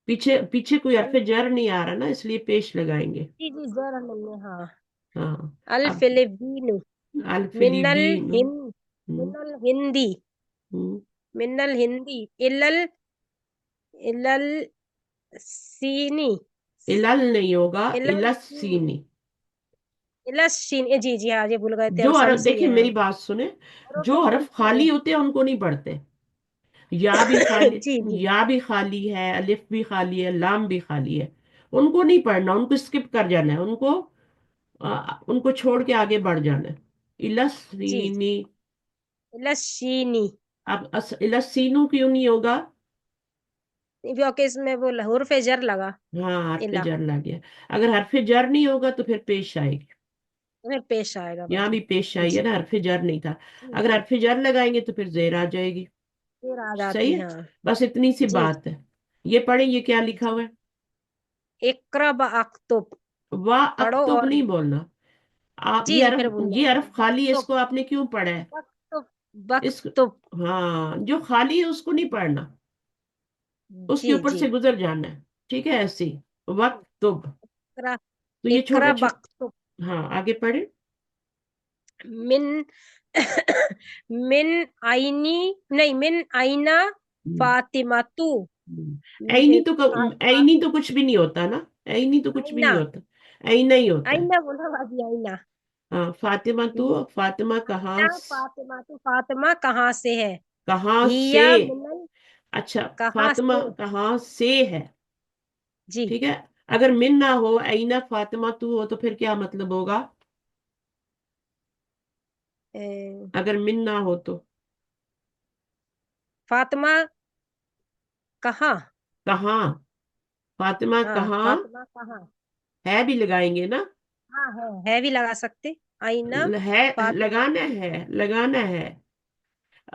[SPEAKER 1] पीछे पीछे कोई हरफ जर नहीं आ रहा ना, इसलिए पेश लगाएंगे।
[SPEAKER 9] जी जी, जरा नहीं, हाँ।
[SPEAKER 1] हाँ,
[SPEAKER 9] अल
[SPEAKER 1] अब
[SPEAKER 9] फिलिबीन
[SPEAKER 1] अल
[SPEAKER 9] मिनल
[SPEAKER 1] फिलीबीन। हम्म
[SPEAKER 9] मिनल हिंदी,
[SPEAKER 1] हम्म
[SPEAKER 9] मिनल हिंदी इलल इलल सीनी
[SPEAKER 1] इलल नहीं होगा,
[SPEAKER 9] इलल
[SPEAKER 1] इलस्सीनी।
[SPEAKER 9] इलस्सीनी, जी जी हाँ, ये भूल गए थे
[SPEAKER 1] जो
[SPEAKER 9] हम, सन
[SPEAKER 1] हरफ,
[SPEAKER 9] से ही
[SPEAKER 1] देखिए
[SPEAKER 9] है
[SPEAKER 1] मेरी
[SPEAKER 9] हम।
[SPEAKER 1] बात सुने,
[SPEAKER 9] और वो
[SPEAKER 1] जो
[SPEAKER 9] तो
[SPEAKER 1] हरफ
[SPEAKER 9] बनते
[SPEAKER 1] खाली
[SPEAKER 9] हैं।
[SPEAKER 1] होते हैं उनको नहीं पढ़ते। या भी खाली,
[SPEAKER 9] जी जी
[SPEAKER 1] या भी खाली है, अलिफ भी खाली है, लाम भी खाली है, उनको नहीं पढ़ना, उनको स्किप कर जाना है, उनको छोड़ के आगे बढ़ जाना है।
[SPEAKER 9] जी जी,
[SPEAKER 1] इलस्सीनी।
[SPEAKER 9] इलस्सीनी,
[SPEAKER 1] अब इलस्सीनू क्यों नहीं होगा?
[SPEAKER 9] क्योंकि इसमें वो हुर्फ जर लगा,
[SPEAKER 1] हाँ, हरफ
[SPEAKER 9] इला,
[SPEAKER 1] जर लग गया। अगर हरफ जर नहीं होगा तो फिर पेश आएगी।
[SPEAKER 9] फिर पेश आएगा
[SPEAKER 1] यहाँ
[SPEAKER 9] बाजी।
[SPEAKER 1] भी पेश आई है
[SPEAKER 9] जी
[SPEAKER 1] ना, हरफ जर नहीं था।
[SPEAKER 9] जी
[SPEAKER 1] अगर
[SPEAKER 9] जी,
[SPEAKER 1] हरफ जर लगाएंगे तो फिर जेर आ जाएगी।
[SPEAKER 9] फिर आ
[SPEAKER 1] सही
[SPEAKER 9] जाती,
[SPEAKER 1] है,
[SPEAKER 9] हाँ।
[SPEAKER 1] बस इतनी सी
[SPEAKER 9] जी
[SPEAKER 1] बात है। ये पढ़े, ये क्या लिखा हुआ है?
[SPEAKER 9] इक्रा ब अक्तुब,
[SPEAKER 1] वाह
[SPEAKER 9] पढ़ो
[SPEAKER 1] अक्तुब
[SPEAKER 9] और,
[SPEAKER 1] नहीं बोलना। आप
[SPEAKER 9] जी जी, फिर भूल
[SPEAKER 1] ये
[SPEAKER 9] जाते
[SPEAKER 1] हरफ
[SPEAKER 9] हैं,
[SPEAKER 1] खाली है,
[SPEAKER 9] बक्तुब
[SPEAKER 1] इसको आपने क्यों पढ़ा है?
[SPEAKER 9] बक्तुब
[SPEAKER 1] इस,
[SPEAKER 9] बक्तुब,
[SPEAKER 1] हाँ, जो खाली है उसको नहीं पढ़ना, उसके
[SPEAKER 9] जी
[SPEAKER 1] ऊपर
[SPEAKER 9] जी,
[SPEAKER 1] से गुजर जाना है। ठीक है, ऐसे ही वक्त तुब।
[SPEAKER 9] इक्रा
[SPEAKER 1] तो ये
[SPEAKER 9] इक्रा
[SPEAKER 1] छोटे छोटे,
[SPEAKER 9] बक्तुब
[SPEAKER 1] हाँ आगे पढ़े।
[SPEAKER 9] मिन मिन आईनी, नहीं, मिन आईना
[SPEAKER 1] हम्म,
[SPEAKER 9] फातिमा तू,
[SPEAKER 1] ऐनी तो ऐनी तो कुछ भी नहीं होता ना, ऐनी तो कुछ भी
[SPEAKER 9] आईना,
[SPEAKER 1] नहीं होता, ऐना ही होता है।
[SPEAKER 9] आईना बोला बाजी, आईना।
[SPEAKER 1] हाँ, फातिमा तू, फातिमा कहाँ
[SPEAKER 9] आईना फातिमा तू, फातिमा कहाँ से है?
[SPEAKER 1] कहाँ से?
[SPEAKER 9] हिया मिनल,
[SPEAKER 1] अच्छा,
[SPEAKER 9] कहाँ
[SPEAKER 1] फातिमा
[SPEAKER 9] से?
[SPEAKER 1] कहाँ से है।
[SPEAKER 9] जी,
[SPEAKER 1] ठीक है, अगर मिन ना हो, ऐना फातिमा तू हो, तो फिर क्या मतलब होगा?
[SPEAKER 9] ए,
[SPEAKER 1] अगर मिन ना हो तो
[SPEAKER 9] फातिमा कहाँ,
[SPEAKER 1] कहाँ, फातिमा
[SPEAKER 9] हाँ,
[SPEAKER 1] कहाँ
[SPEAKER 9] फातिमा कहाँ,
[SPEAKER 1] है भी लगाएंगे ना।
[SPEAKER 9] हाँ है भी लगा सकते, आईना
[SPEAKER 1] है,
[SPEAKER 9] फातिमा,
[SPEAKER 1] लगाना है, लगाना है।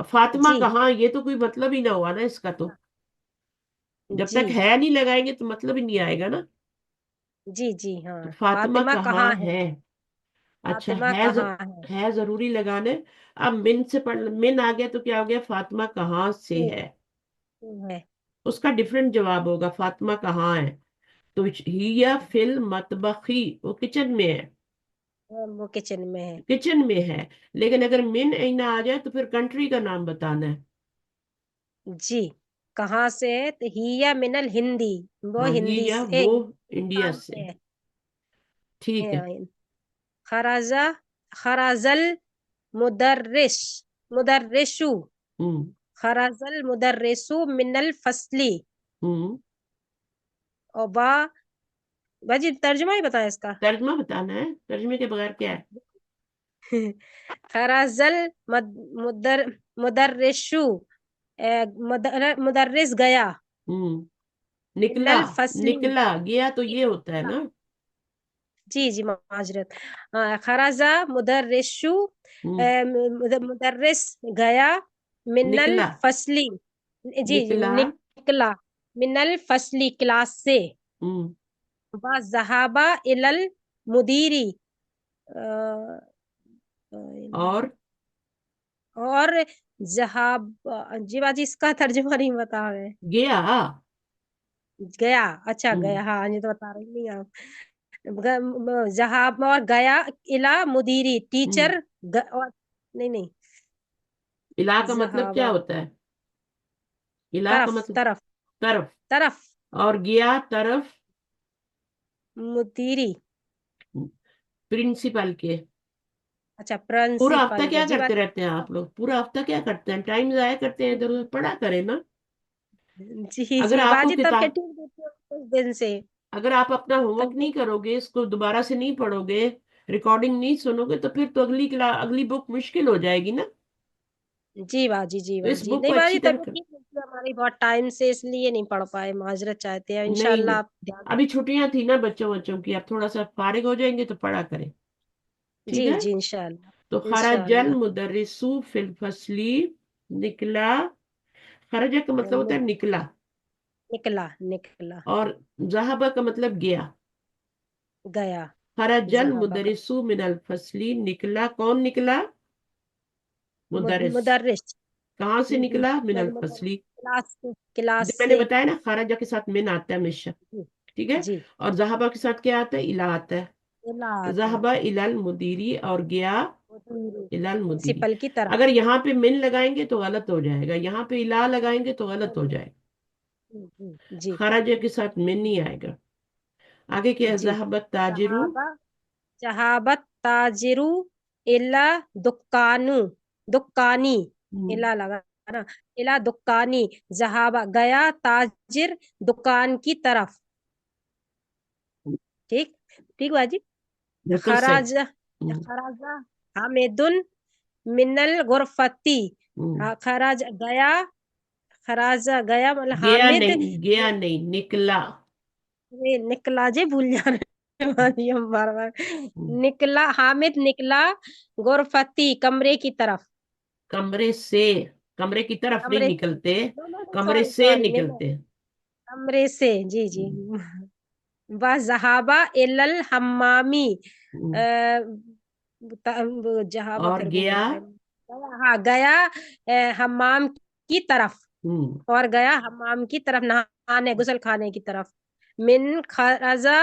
[SPEAKER 1] फातिमा
[SPEAKER 9] जी
[SPEAKER 1] कहाँ, ये तो कोई मतलब ही ना हुआ ना इसका तो। जब
[SPEAKER 9] जी
[SPEAKER 1] तक है नहीं लगाएंगे तो मतलब ही नहीं आएगा ना।
[SPEAKER 9] जी जी,
[SPEAKER 1] तो
[SPEAKER 9] हाँ,
[SPEAKER 1] फातिमा
[SPEAKER 9] फातिमा
[SPEAKER 1] कहाँ
[SPEAKER 9] कहाँ है,
[SPEAKER 1] है। अच्छा,
[SPEAKER 9] फातिमा कहाँ है,
[SPEAKER 1] है जरूरी लगाने। अब मिन से पढ़, मिन आ गया तो क्या हो गया, फातिमा कहाँ से
[SPEAKER 9] से
[SPEAKER 1] है।
[SPEAKER 9] है,
[SPEAKER 1] उसका डिफरेंट जवाब होगा, फातिमा कहाँ है। तो हिया फिल मतबखी, वो किचन में है,
[SPEAKER 9] वो किचन में है।
[SPEAKER 1] किचन में है। लेकिन अगर मिन ऐना आ जाए तो फिर कंट्री का नाम बताना है।
[SPEAKER 9] जी, कहाँ से है, तो हिया मिनल हिंदी, वो
[SPEAKER 1] हाँ,
[SPEAKER 9] हिंदी
[SPEAKER 1] हिया
[SPEAKER 9] से,
[SPEAKER 1] वो इंडिया
[SPEAKER 9] हिंदुस्तान
[SPEAKER 1] से।
[SPEAKER 9] से
[SPEAKER 1] ठीक है।
[SPEAKER 9] है। खराजा खराजल मुदर्रिस मुदर्रिसु
[SPEAKER 1] हम्म।
[SPEAKER 9] खराजल मुदर्रिसु मिनल फसली,
[SPEAKER 1] हम्म।
[SPEAKER 9] और बाजी तर्जुमा ही बताया इसका।
[SPEAKER 1] तर्जमा बताना है, तर्जमे के बगैर क्या है?
[SPEAKER 9] खराजल मुदर मुदर्रिसु, मुदर्रिस गया,
[SPEAKER 1] निकला,
[SPEAKER 9] मिनल फसली,
[SPEAKER 1] निकला गया तो ये होता है ना।
[SPEAKER 9] जी जी, माजरत, खराजा मुदर्रिसु,
[SPEAKER 1] हम्म।
[SPEAKER 9] मुदर्रिस गया, मिनल
[SPEAKER 1] निकला,
[SPEAKER 9] फसली, जी जी,
[SPEAKER 1] निकला।
[SPEAKER 9] निकला, मिनल फसली क्लास से,
[SPEAKER 1] हम्म।
[SPEAKER 9] व जहाबा इलल मुदीरी,
[SPEAKER 1] और
[SPEAKER 9] और जहाब, जी बाजी इसका तर्जुमा नहीं बता है।
[SPEAKER 1] गया।
[SPEAKER 9] गया, अच्छा
[SPEAKER 1] हम्म।
[SPEAKER 9] गया, हाँ, ये तो बता रही नहीं आप। जहाब और गया, इला मुदीरी
[SPEAKER 1] हम्म।
[SPEAKER 9] टीचर, और नहीं नहीं,
[SPEAKER 1] इला का मतलब क्या
[SPEAKER 9] जहाबा
[SPEAKER 1] होता है? इला का
[SPEAKER 9] तरफ
[SPEAKER 1] मतलब
[SPEAKER 9] तरफ
[SPEAKER 1] तरफ।
[SPEAKER 9] तरफ,
[SPEAKER 1] और गया तरफ,
[SPEAKER 9] मुदीरी,
[SPEAKER 1] प्रिंसिपल के।
[SPEAKER 9] अच्छा,
[SPEAKER 1] पूरा हफ्ता
[SPEAKER 9] प्रिंसिपल के,
[SPEAKER 1] क्या
[SPEAKER 9] जी
[SPEAKER 1] करते
[SPEAKER 9] बात।
[SPEAKER 1] रहते हैं आप लोग, पूरा हफ्ता क्या करते हैं, टाइम जाया करते हैं इधर उधर, पढ़ा करें ना।
[SPEAKER 9] जी
[SPEAKER 1] अगर
[SPEAKER 9] जी
[SPEAKER 1] आपको
[SPEAKER 9] बाजी, तब के
[SPEAKER 1] किताब,
[SPEAKER 9] ठीक देती हूँ कुछ दिन से,
[SPEAKER 1] अगर आप अपना होमवर्क
[SPEAKER 9] तब के,
[SPEAKER 1] नहीं करोगे, इसको दोबारा से नहीं पढ़ोगे, रिकॉर्डिंग नहीं सुनोगे, तो फिर तो अगली बुक मुश्किल हो जाएगी ना।
[SPEAKER 9] जी
[SPEAKER 1] तो इस
[SPEAKER 9] बाजी,
[SPEAKER 1] बुक
[SPEAKER 9] नहीं
[SPEAKER 1] को अच्छी
[SPEAKER 9] बाजी,
[SPEAKER 1] तरह
[SPEAKER 9] तब ठीक देती हूँ हमारी बहुत टाइम से, इसलिए नहीं पढ़ पाए, माजरत चाहते हैं,
[SPEAKER 1] नहीं
[SPEAKER 9] इंशाल्लाह
[SPEAKER 1] नहीं,
[SPEAKER 9] आप ध्यान
[SPEAKER 1] अभी छुट्टियां थी ना बच्चों बच्चों की, अब थोड़ा सा फारिग हो जाएंगे तो पढ़ा करें।
[SPEAKER 9] जी
[SPEAKER 1] ठीक है।
[SPEAKER 9] जी, इंशाल्लाह
[SPEAKER 1] तो खरजल
[SPEAKER 9] इंशाल्लाह,
[SPEAKER 1] मुदर्रिसु फिल फसली, निकला। खरजा का मतलब होता है निकला।
[SPEAKER 9] निकला निकला,
[SPEAKER 1] और जहाबा का मतलब गया।
[SPEAKER 9] गया,
[SPEAKER 1] खरजल
[SPEAKER 9] जहाबा का,
[SPEAKER 1] मुदर्रिसु मिनल फसली, निकला कौन निकला? मुदर्रिस।
[SPEAKER 9] मुदर्रिस,
[SPEAKER 1] कहाँ से निकला? मिनल फसली।
[SPEAKER 9] क्लास
[SPEAKER 1] जो मैंने
[SPEAKER 9] से,
[SPEAKER 1] बताया ना, खरजा के साथ मिन आता है हमेशा।
[SPEAKER 9] जी
[SPEAKER 1] ठीक है।
[SPEAKER 9] जी,
[SPEAKER 1] और जहाबा के साथ क्या आता है? इला आता है।
[SPEAKER 9] इला आता है,
[SPEAKER 1] जहाबा इलाल मुदीरी, और गया इलाल मुदीरी।
[SPEAKER 9] प्रिंसिपल की तरफ,
[SPEAKER 1] अगर यहाँ पे मिन लगाएंगे तो गलत हो जाएगा, यहाँ पे इला लगाएंगे तो गलत हो जाएगा।
[SPEAKER 9] जी
[SPEAKER 1] खराजा के साथ मिन नहीं आएगा। आगे क्या है?
[SPEAKER 9] जी
[SPEAKER 1] ज़हबत ताजिरु।
[SPEAKER 9] जहाबा जहाबत ताजिरु इला दुकानु दुकानी इला लगा ना इला दुकानी जहाबा गया ताजिर दुकान की तरफ। ठीक ठीक बाजी।
[SPEAKER 1] बिल्कुल सही।
[SPEAKER 9] खराज खराजा हामिदुन मिनल गुरफती
[SPEAKER 1] हम्म,
[SPEAKER 9] खराज गया खराजा गया मतलब
[SPEAKER 1] गया
[SPEAKER 9] हामिद
[SPEAKER 1] नहीं, निकला।
[SPEAKER 9] ये निकला जे भूल जा रहे बाजी हम बार बार।
[SPEAKER 1] हम्म,
[SPEAKER 9] निकला हामिद निकला गुरफती कमरे की तरफ।
[SPEAKER 1] कमरे से, कमरे की तरफ नहीं
[SPEAKER 9] कमरे
[SPEAKER 1] निकलते,
[SPEAKER 9] नो नो नो
[SPEAKER 1] कमरे
[SPEAKER 9] सॉरी
[SPEAKER 1] से
[SPEAKER 9] सॉरी मिनल
[SPEAKER 1] निकलते हैं।
[SPEAKER 9] कमरे से जी जी। व जहाबा इलल हम्मामी
[SPEAKER 1] हम्म,
[SPEAKER 9] जहाबा
[SPEAKER 1] और
[SPEAKER 9] फिर बोल
[SPEAKER 1] गया।
[SPEAKER 9] रहा है हाँ गया हम्माम की तरफ
[SPEAKER 1] हम्म,
[SPEAKER 9] और गया हम्माम की तरफ नहाने गुसल खाने की तरफ। मिन खराजा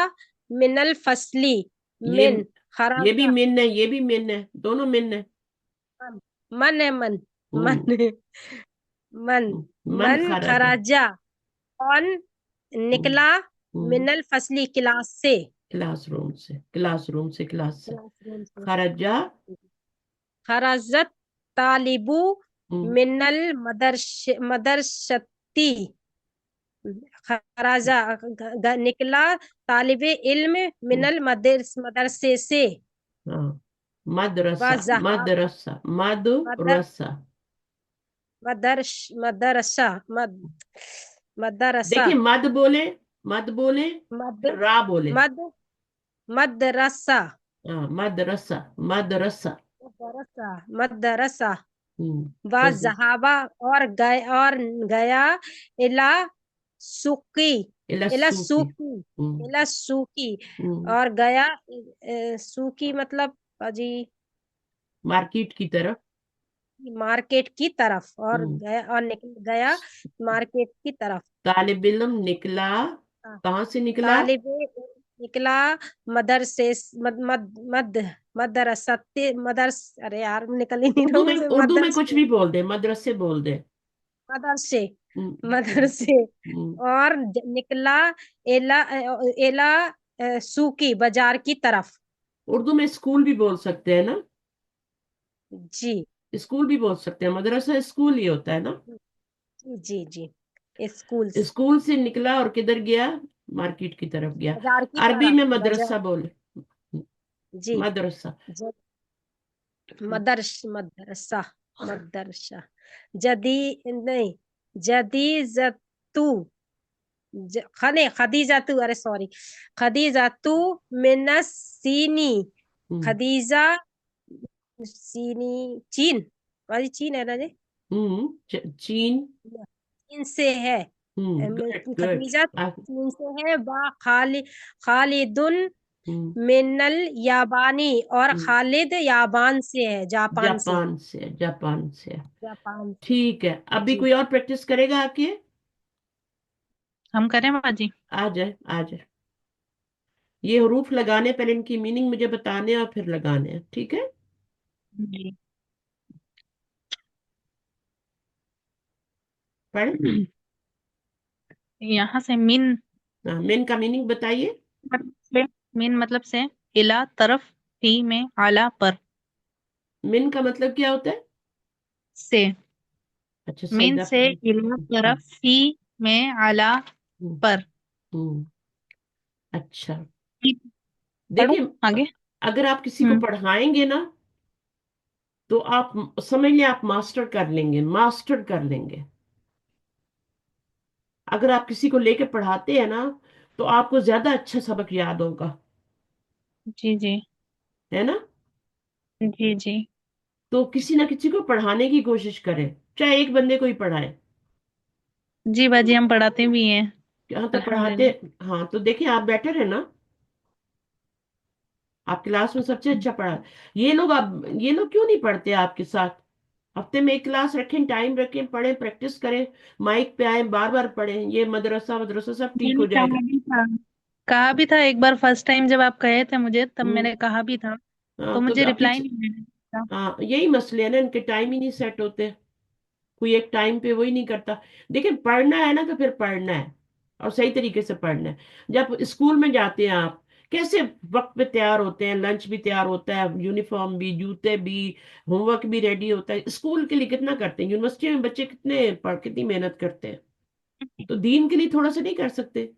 [SPEAKER 9] मिनल फसली
[SPEAKER 1] ये
[SPEAKER 9] मिन
[SPEAKER 1] ये भी
[SPEAKER 9] खराजा
[SPEAKER 1] मिन है, ये भी मिन है, दोनों मिन है।
[SPEAKER 9] मन है मन
[SPEAKER 1] हम्म,
[SPEAKER 9] मन मन
[SPEAKER 1] मन
[SPEAKER 9] मन
[SPEAKER 1] खराजा।
[SPEAKER 9] खराजा कौन
[SPEAKER 1] हम्म,
[SPEAKER 9] निकला
[SPEAKER 1] हम्म,
[SPEAKER 9] मिनल फसली क्लास से
[SPEAKER 1] क्लासरूम से, क्लासरूम से, क्लास से।
[SPEAKER 9] क्लासरूम से।
[SPEAKER 1] खराजा।
[SPEAKER 9] खरजत तालिबू
[SPEAKER 1] हम्म,
[SPEAKER 9] मिनल मदरसती खराजा निकला तालिबे इल्म मिनल मदरसे से।
[SPEAKER 1] हाँ,
[SPEAKER 9] व
[SPEAKER 1] मदरसा,
[SPEAKER 9] जहाब
[SPEAKER 1] मदरसा,
[SPEAKER 9] मदर
[SPEAKER 1] मदरसा।
[SPEAKER 9] मदरस मदरसा मदरसा
[SPEAKER 1] देखिए, मद बोले,
[SPEAKER 9] मद
[SPEAKER 1] फिर रा बोले।
[SPEAKER 9] मद मदरसा
[SPEAKER 1] हाँ, मदरसा, मदरसा।
[SPEAKER 9] मदरसा मदरसा व
[SPEAKER 1] बस।
[SPEAKER 9] जहाबा और गया इला सुकी इला
[SPEAKER 1] इलसूकी।
[SPEAKER 9] सूकी
[SPEAKER 1] हम्म,
[SPEAKER 9] इला सूकी
[SPEAKER 1] हम्म,
[SPEAKER 9] और गया सूकी मतलब जी
[SPEAKER 1] मार्केट की तरफ।
[SPEAKER 9] मार्केट की तरफ और
[SPEAKER 1] हम्म,
[SPEAKER 9] गया और निकल गया मार्केट की तरफ।
[SPEAKER 1] तालिब इल्म निकला,
[SPEAKER 9] हाँ,
[SPEAKER 1] कहाँ से निकला?
[SPEAKER 9] तालिबे निकला मदरसे मद मद मद मदरसते मदरस अरे यार निकल ही नहीं रहा मुझसे
[SPEAKER 1] उर्दू में कुछ
[SPEAKER 9] मदरसे
[SPEAKER 1] भी बोल दे, मदरसे बोल दे।
[SPEAKER 9] मदरसे
[SPEAKER 1] हम्म,
[SPEAKER 9] मदरसे
[SPEAKER 1] हम्म,
[SPEAKER 9] और निकला एला एला सूकी बाजार की तरफ।
[SPEAKER 1] उर्दू में स्कूल भी बोल सकते हैं ना,
[SPEAKER 9] जी
[SPEAKER 1] स्कूल भी बोल सकते हैं, मदरसा स्कूल ही होता है ना।
[SPEAKER 9] जी जी स्कूल
[SPEAKER 1] स्कूल से निकला और किधर गया? मार्केट की तरफ गया।
[SPEAKER 9] बाजार की
[SPEAKER 1] अरबी
[SPEAKER 9] तरफ
[SPEAKER 1] में
[SPEAKER 9] बाजार
[SPEAKER 1] मदरसा बोले,
[SPEAKER 9] जी
[SPEAKER 1] मदरसा।
[SPEAKER 9] मदरसा मदरसा जदी नहीं जदीजतु खने खदीजातु अरे सॉरी खदीजातु मिनसीनी
[SPEAKER 1] हम्म,
[SPEAKER 9] खदीजा सीनी चीन वाली चीन है ना जी
[SPEAKER 1] चीन।
[SPEAKER 9] चीन से है
[SPEAKER 1] गुड, गुड।
[SPEAKER 9] खदीजा चीन से है बा खालिदुन
[SPEAKER 1] हम्म,
[SPEAKER 9] मिनल याबानी और
[SPEAKER 1] हम्म,
[SPEAKER 9] खालिद याबान से है जापान से
[SPEAKER 1] जापान से, जापान से।
[SPEAKER 9] जापान से
[SPEAKER 1] ठीक है, अभी
[SPEAKER 9] जी
[SPEAKER 1] कोई और प्रैक्टिस करेगा आके?
[SPEAKER 2] हम करें बाजी?
[SPEAKER 1] आ जाए, आ जाए। ये हरूफ लगाने, पहले इनकी मीनिंग मुझे बताने हैं और फिर लगाने हैं, ठीक है?
[SPEAKER 2] जी।
[SPEAKER 1] पढ़े।
[SPEAKER 2] यहाँ से मिन
[SPEAKER 1] हाँ, मिन का मीनिंग बताइए।
[SPEAKER 2] से मिन मतलब से इला तरफ फी में आला पर
[SPEAKER 1] मिन का मतलब क्या होता है?
[SPEAKER 2] से
[SPEAKER 1] अच्छा, सही
[SPEAKER 2] मिन से
[SPEAKER 1] दफा।
[SPEAKER 2] इला तरफ फी में आला
[SPEAKER 1] हम्म,
[SPEAKER 2] पर।
[SPEAKER 1] हम्म, अच्छा।
[SPEAKER 2] पढ़ो
[SPEAKER 1] देखिए,
[SPEAKER 2] आगे।
[SPEAKER 1] अगर आप किसी को पढ़ाएंगे ना, तो आप समझ लें आप मास्टर कर लेंगे, मास्टर कर लेंगे। अगर आप किसी को लेके पढ़ाते हैं ना, तो आपको ज्यादा अच्छा सबक याद होगा,
[SPEAKER 2] जी जी
[SPEAKER 1] है ना?
[SPEAKER 2] जी जी
[SPEAKER 1] तो किसी ना किसी को पढ़ाने की कोशिश करें, चाहे एक बंदे को ही पढ़ाए।
[SPEAKER 2] जी बाजी, हम पढ़ाते भी हैं
[SPEAKER 1] यहाँ तो पढ़ाते।
[SPEAKER 2] अल्हम्दुलिल्लाह।
[SPEAKER 1] हाँ, तो देखिए, आप बेटर है ना, आप क्लास में सबसे अच्छा पढ़ा। ये लोग क्यों नहीं पढ़ते आपके साथ? हफ्ते में एक क्लास रखें, टाइम रखें, पढ़ें, प्रैक्टिस करें, माइक पे आए, बार बार पढ़ें। ये मदरसा मदरसा सब ठीक
[SPEAKER 2] मैंने
[SPEAKER 1] हो जाएगा।
[SPEAKER 2] कहा भी था एक बार, फर्स्ट टाइम जब आप कहे थे मुझे, तब
[SPEAKER 1] हम्म,
[SPEAKER 2] मैंने कहा भी था,
[SPEAKER 1] हाँ,
[SPEAKER 2] तो
[SPEAKER 1] तो
[SPEAKER 2] मुझे
[SPEAKER 1] आपकी
[SPEAKER 2] रिप्लाई नहीं मिला था।
[SPEAKER 1] हाँ, यही मसले है ना, इनके टाइम ही नहीं सेट होते। कोई एक टाइम पे वही नहीं करता। देखिए पढ़ना है ना तो फिर पढ़ना है, और सही तरीके से पढ़ना है। जब स्कूल में जाते हैं आप, कैसे वक्त पे तैयार होते हैं, लंच भी तैयार होता है, यूनिफॉर्म भी, जूते भी, होमवर्क भी रेडी होता है। स्कूल के लिए कितना करते हैं, यूनिवर्सिटी में बच्चे कितनी मेहनत करते हैं। तो दीन के लिए थोड़ा सा नहीं कर सकते?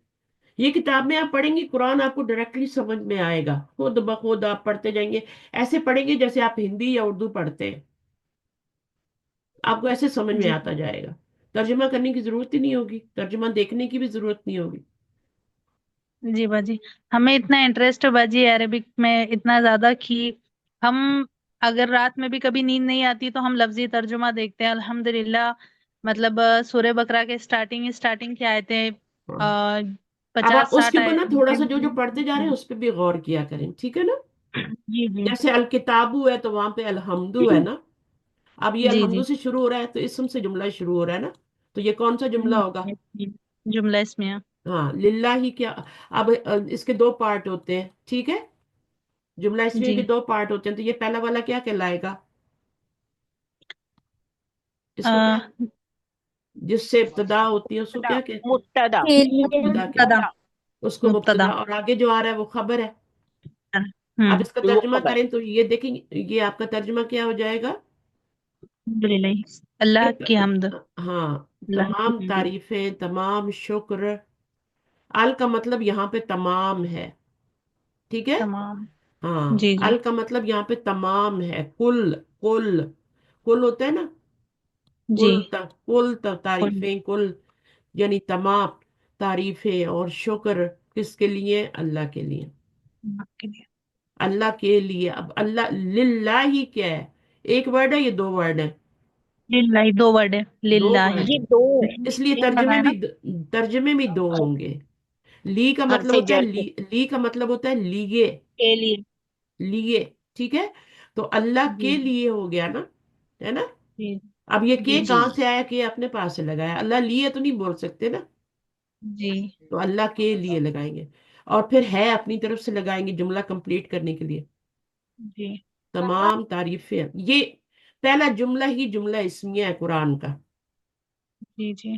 [SPEAKER 1] ये किताब में आप पढ़ेंगे, कुरान आपको डायरेक्टली समझ में आएगा, खुद ब खुद आप पढ़ते जाएंगे। ऐसे पढ़ेंगे जैसे आप हिंदी या उर्दू पढ़ते हैं, आपको ऐसे समझ में
[SPEAKER 2] जी
[SPEAKER 1] आता जाएगा। तर्जुमा करने की जरूरत ही नहीं होगी, तर्जुमा देखने की भी जरूरत नहीं होगी।
[SPEAKER 2] जी बाजी, हमें इतना इंटरेस्ट है बाजी अरेबिक में इतना ज्यादा कि हम अगर रात में भी कभी नींद नहीं आती तो हम लफ्जी तर्जुमा देखते हैं अल्हम्दुलिल्लाह। मतलब सूरह बकरा के स्टार्टिंग स्टार्टिंग की आयतें
[SPEAKER 1] हाँ। अब आप
[SPEAKER 2] 50-60
[SPEAKER 1] उसके ऊपर ना
[SPEAKER 2] आयतें
[SPEAKER 1] थोड़ा सा जो पढ़ते जा रहे हैं उस पर भी गौर किया करें, ठीक है ना?
[SPEAKER 2] जी जी
[SPEAKER 1] जैसे अल किताबु है तो वहां पे अलहम्दु है ना। अब ये
[SPEAKER 2] जी
[SPEAKER 1] अलहम्दु
[SPEAKER 2] जी
[SPEAKER 1] से शुरू हो रहा है तो इसम से जुमला शुरू हो रहा है ना। तो ये कौन सा जुमला होगा?
[SPEAKER 2] जी, जुमला इसमें है।
[SPEAKER 1] हाँ, लिल्लाही क्या। अब इसके दो पार्ट होते हैं, ठीक है? जुमला इसमें
[SPEAKER 2] जी
[SPEAKER 1] के दो पार्ट होते हैं, तो ये पहला वाला क्या कहलाएगा? इसको क्या,
[SPEAKER 2] आ,
[SPEAKER 1] जिससे इब्तदा होती है उसको क्या कहते हैं?
[SPEAKER 8] मुब्तदा।
[SPEAKER 4] के लिए
[SPEAKER 1] मुब्तदा कहते
[SPEAKER 2] मुब्तदा
[SPEAKER 1] हैं। उसको
[SPEAKER 2] मुब्तदा।
[SPEAKER 1] मुब्तदा, और आगे जो आ रहा है वो खबर है। अब
[SPEAKER 2] हम्म।
[SPEAKER 1] इसका
[SPEAKER 8] वो
[SPEAKER 1] तर्जुमा
[SPEAKER 8] खबर।
[SPEAKER 1] करें तो ये देखेंगे, ये आपका तर्जुमा क्या हो जाएगा?
[SPEAKER 2] अल्हम्दुलिल्लाह, अल्लाह की हम्द।
[SPEAKER 1] हाँ,
[SPEAKER 2] अल्लाह की
[SPEAKER 1] तमाम
[SPEAKER 2] हम्द।
[SPEAKER 1] तारीफें, तमाम शुक्र। अल का मतलब यहाँ पे तमाम है, ठीक है?
[SPEAKER 2] तमाम।
[SPEAKER 1] हाँ,
[SPEAKER 2] जी जी
[SPEAKER 1] अल का मतलब यहाँ पे तमाम है, कुल। कुल, कुल होता है ना,
[SPEAKER 2] जी। कुल
[SPEAKER 1] तारीफें, कुल यानी तमाम तारीफें और शुक्र किसके लिए? अल्लाह के लिए।
[SPEAKER 2] आपके लिए।
[SPEAKER 1] अल्लाह के लिए। अब अल्लाह लिल्लाही क्या है? एक वर्ड है, ये दो वर्ड है?
[SPEAKER 2] लिल्लाही दो वर्ड है,
[SPEAKER 1] दो
[SPEAKER 2] लिल्लाही।
[SPEAKER 1] वर्ड
[SPEAKER 8] ये
[SPEAKER 1] है,
[SPEAKER 8] दो
[SPEAKER 1] इसलिए
[SPEAKER 2] एक लगाए ना।
[SPEAKER 1] तर्जमे भी दो होंगे। ली का मतलब
[SPEAKER 8] हरफे
[SPEAKER 1] होता है
[SPEAKER 8] जर के
[SPEAKER 1] ली का मतलब होता है लिए।
[SPEAKER 2] लिए।
[SPEAKER 1] लिए, ठीक है? तो अल्लाह
[SPEAKER 2] जी
[SPEAKER 1] के लिए हो गया ना, है ना?
[SPEAKER 2] जी
[SPEAKER 1] अब ये
[SPEAKER 2] जी
[SPEAKER 1] के
[SPEAKER 8] जी।
[SPEAKER 1] कहाँ से आया? के अपने पास से लगाया, अल्लाह लिए तो नहीं बोल सकते ना।
[SPEAKER 2] जी
[SPEAKER 1] तो अल्लाह के लिए लगाएंगे, और फिर है अपनी तरफ से लगाएंगे जुमला कंप्लीट करने के लिए।
[SPEAKER 2] जी
[SPEAKER 1] तमाम तारीफें, ये पहला जुमला ही जुमला इस्मिया है कुरान का।
[SPEAKER 2] जी जी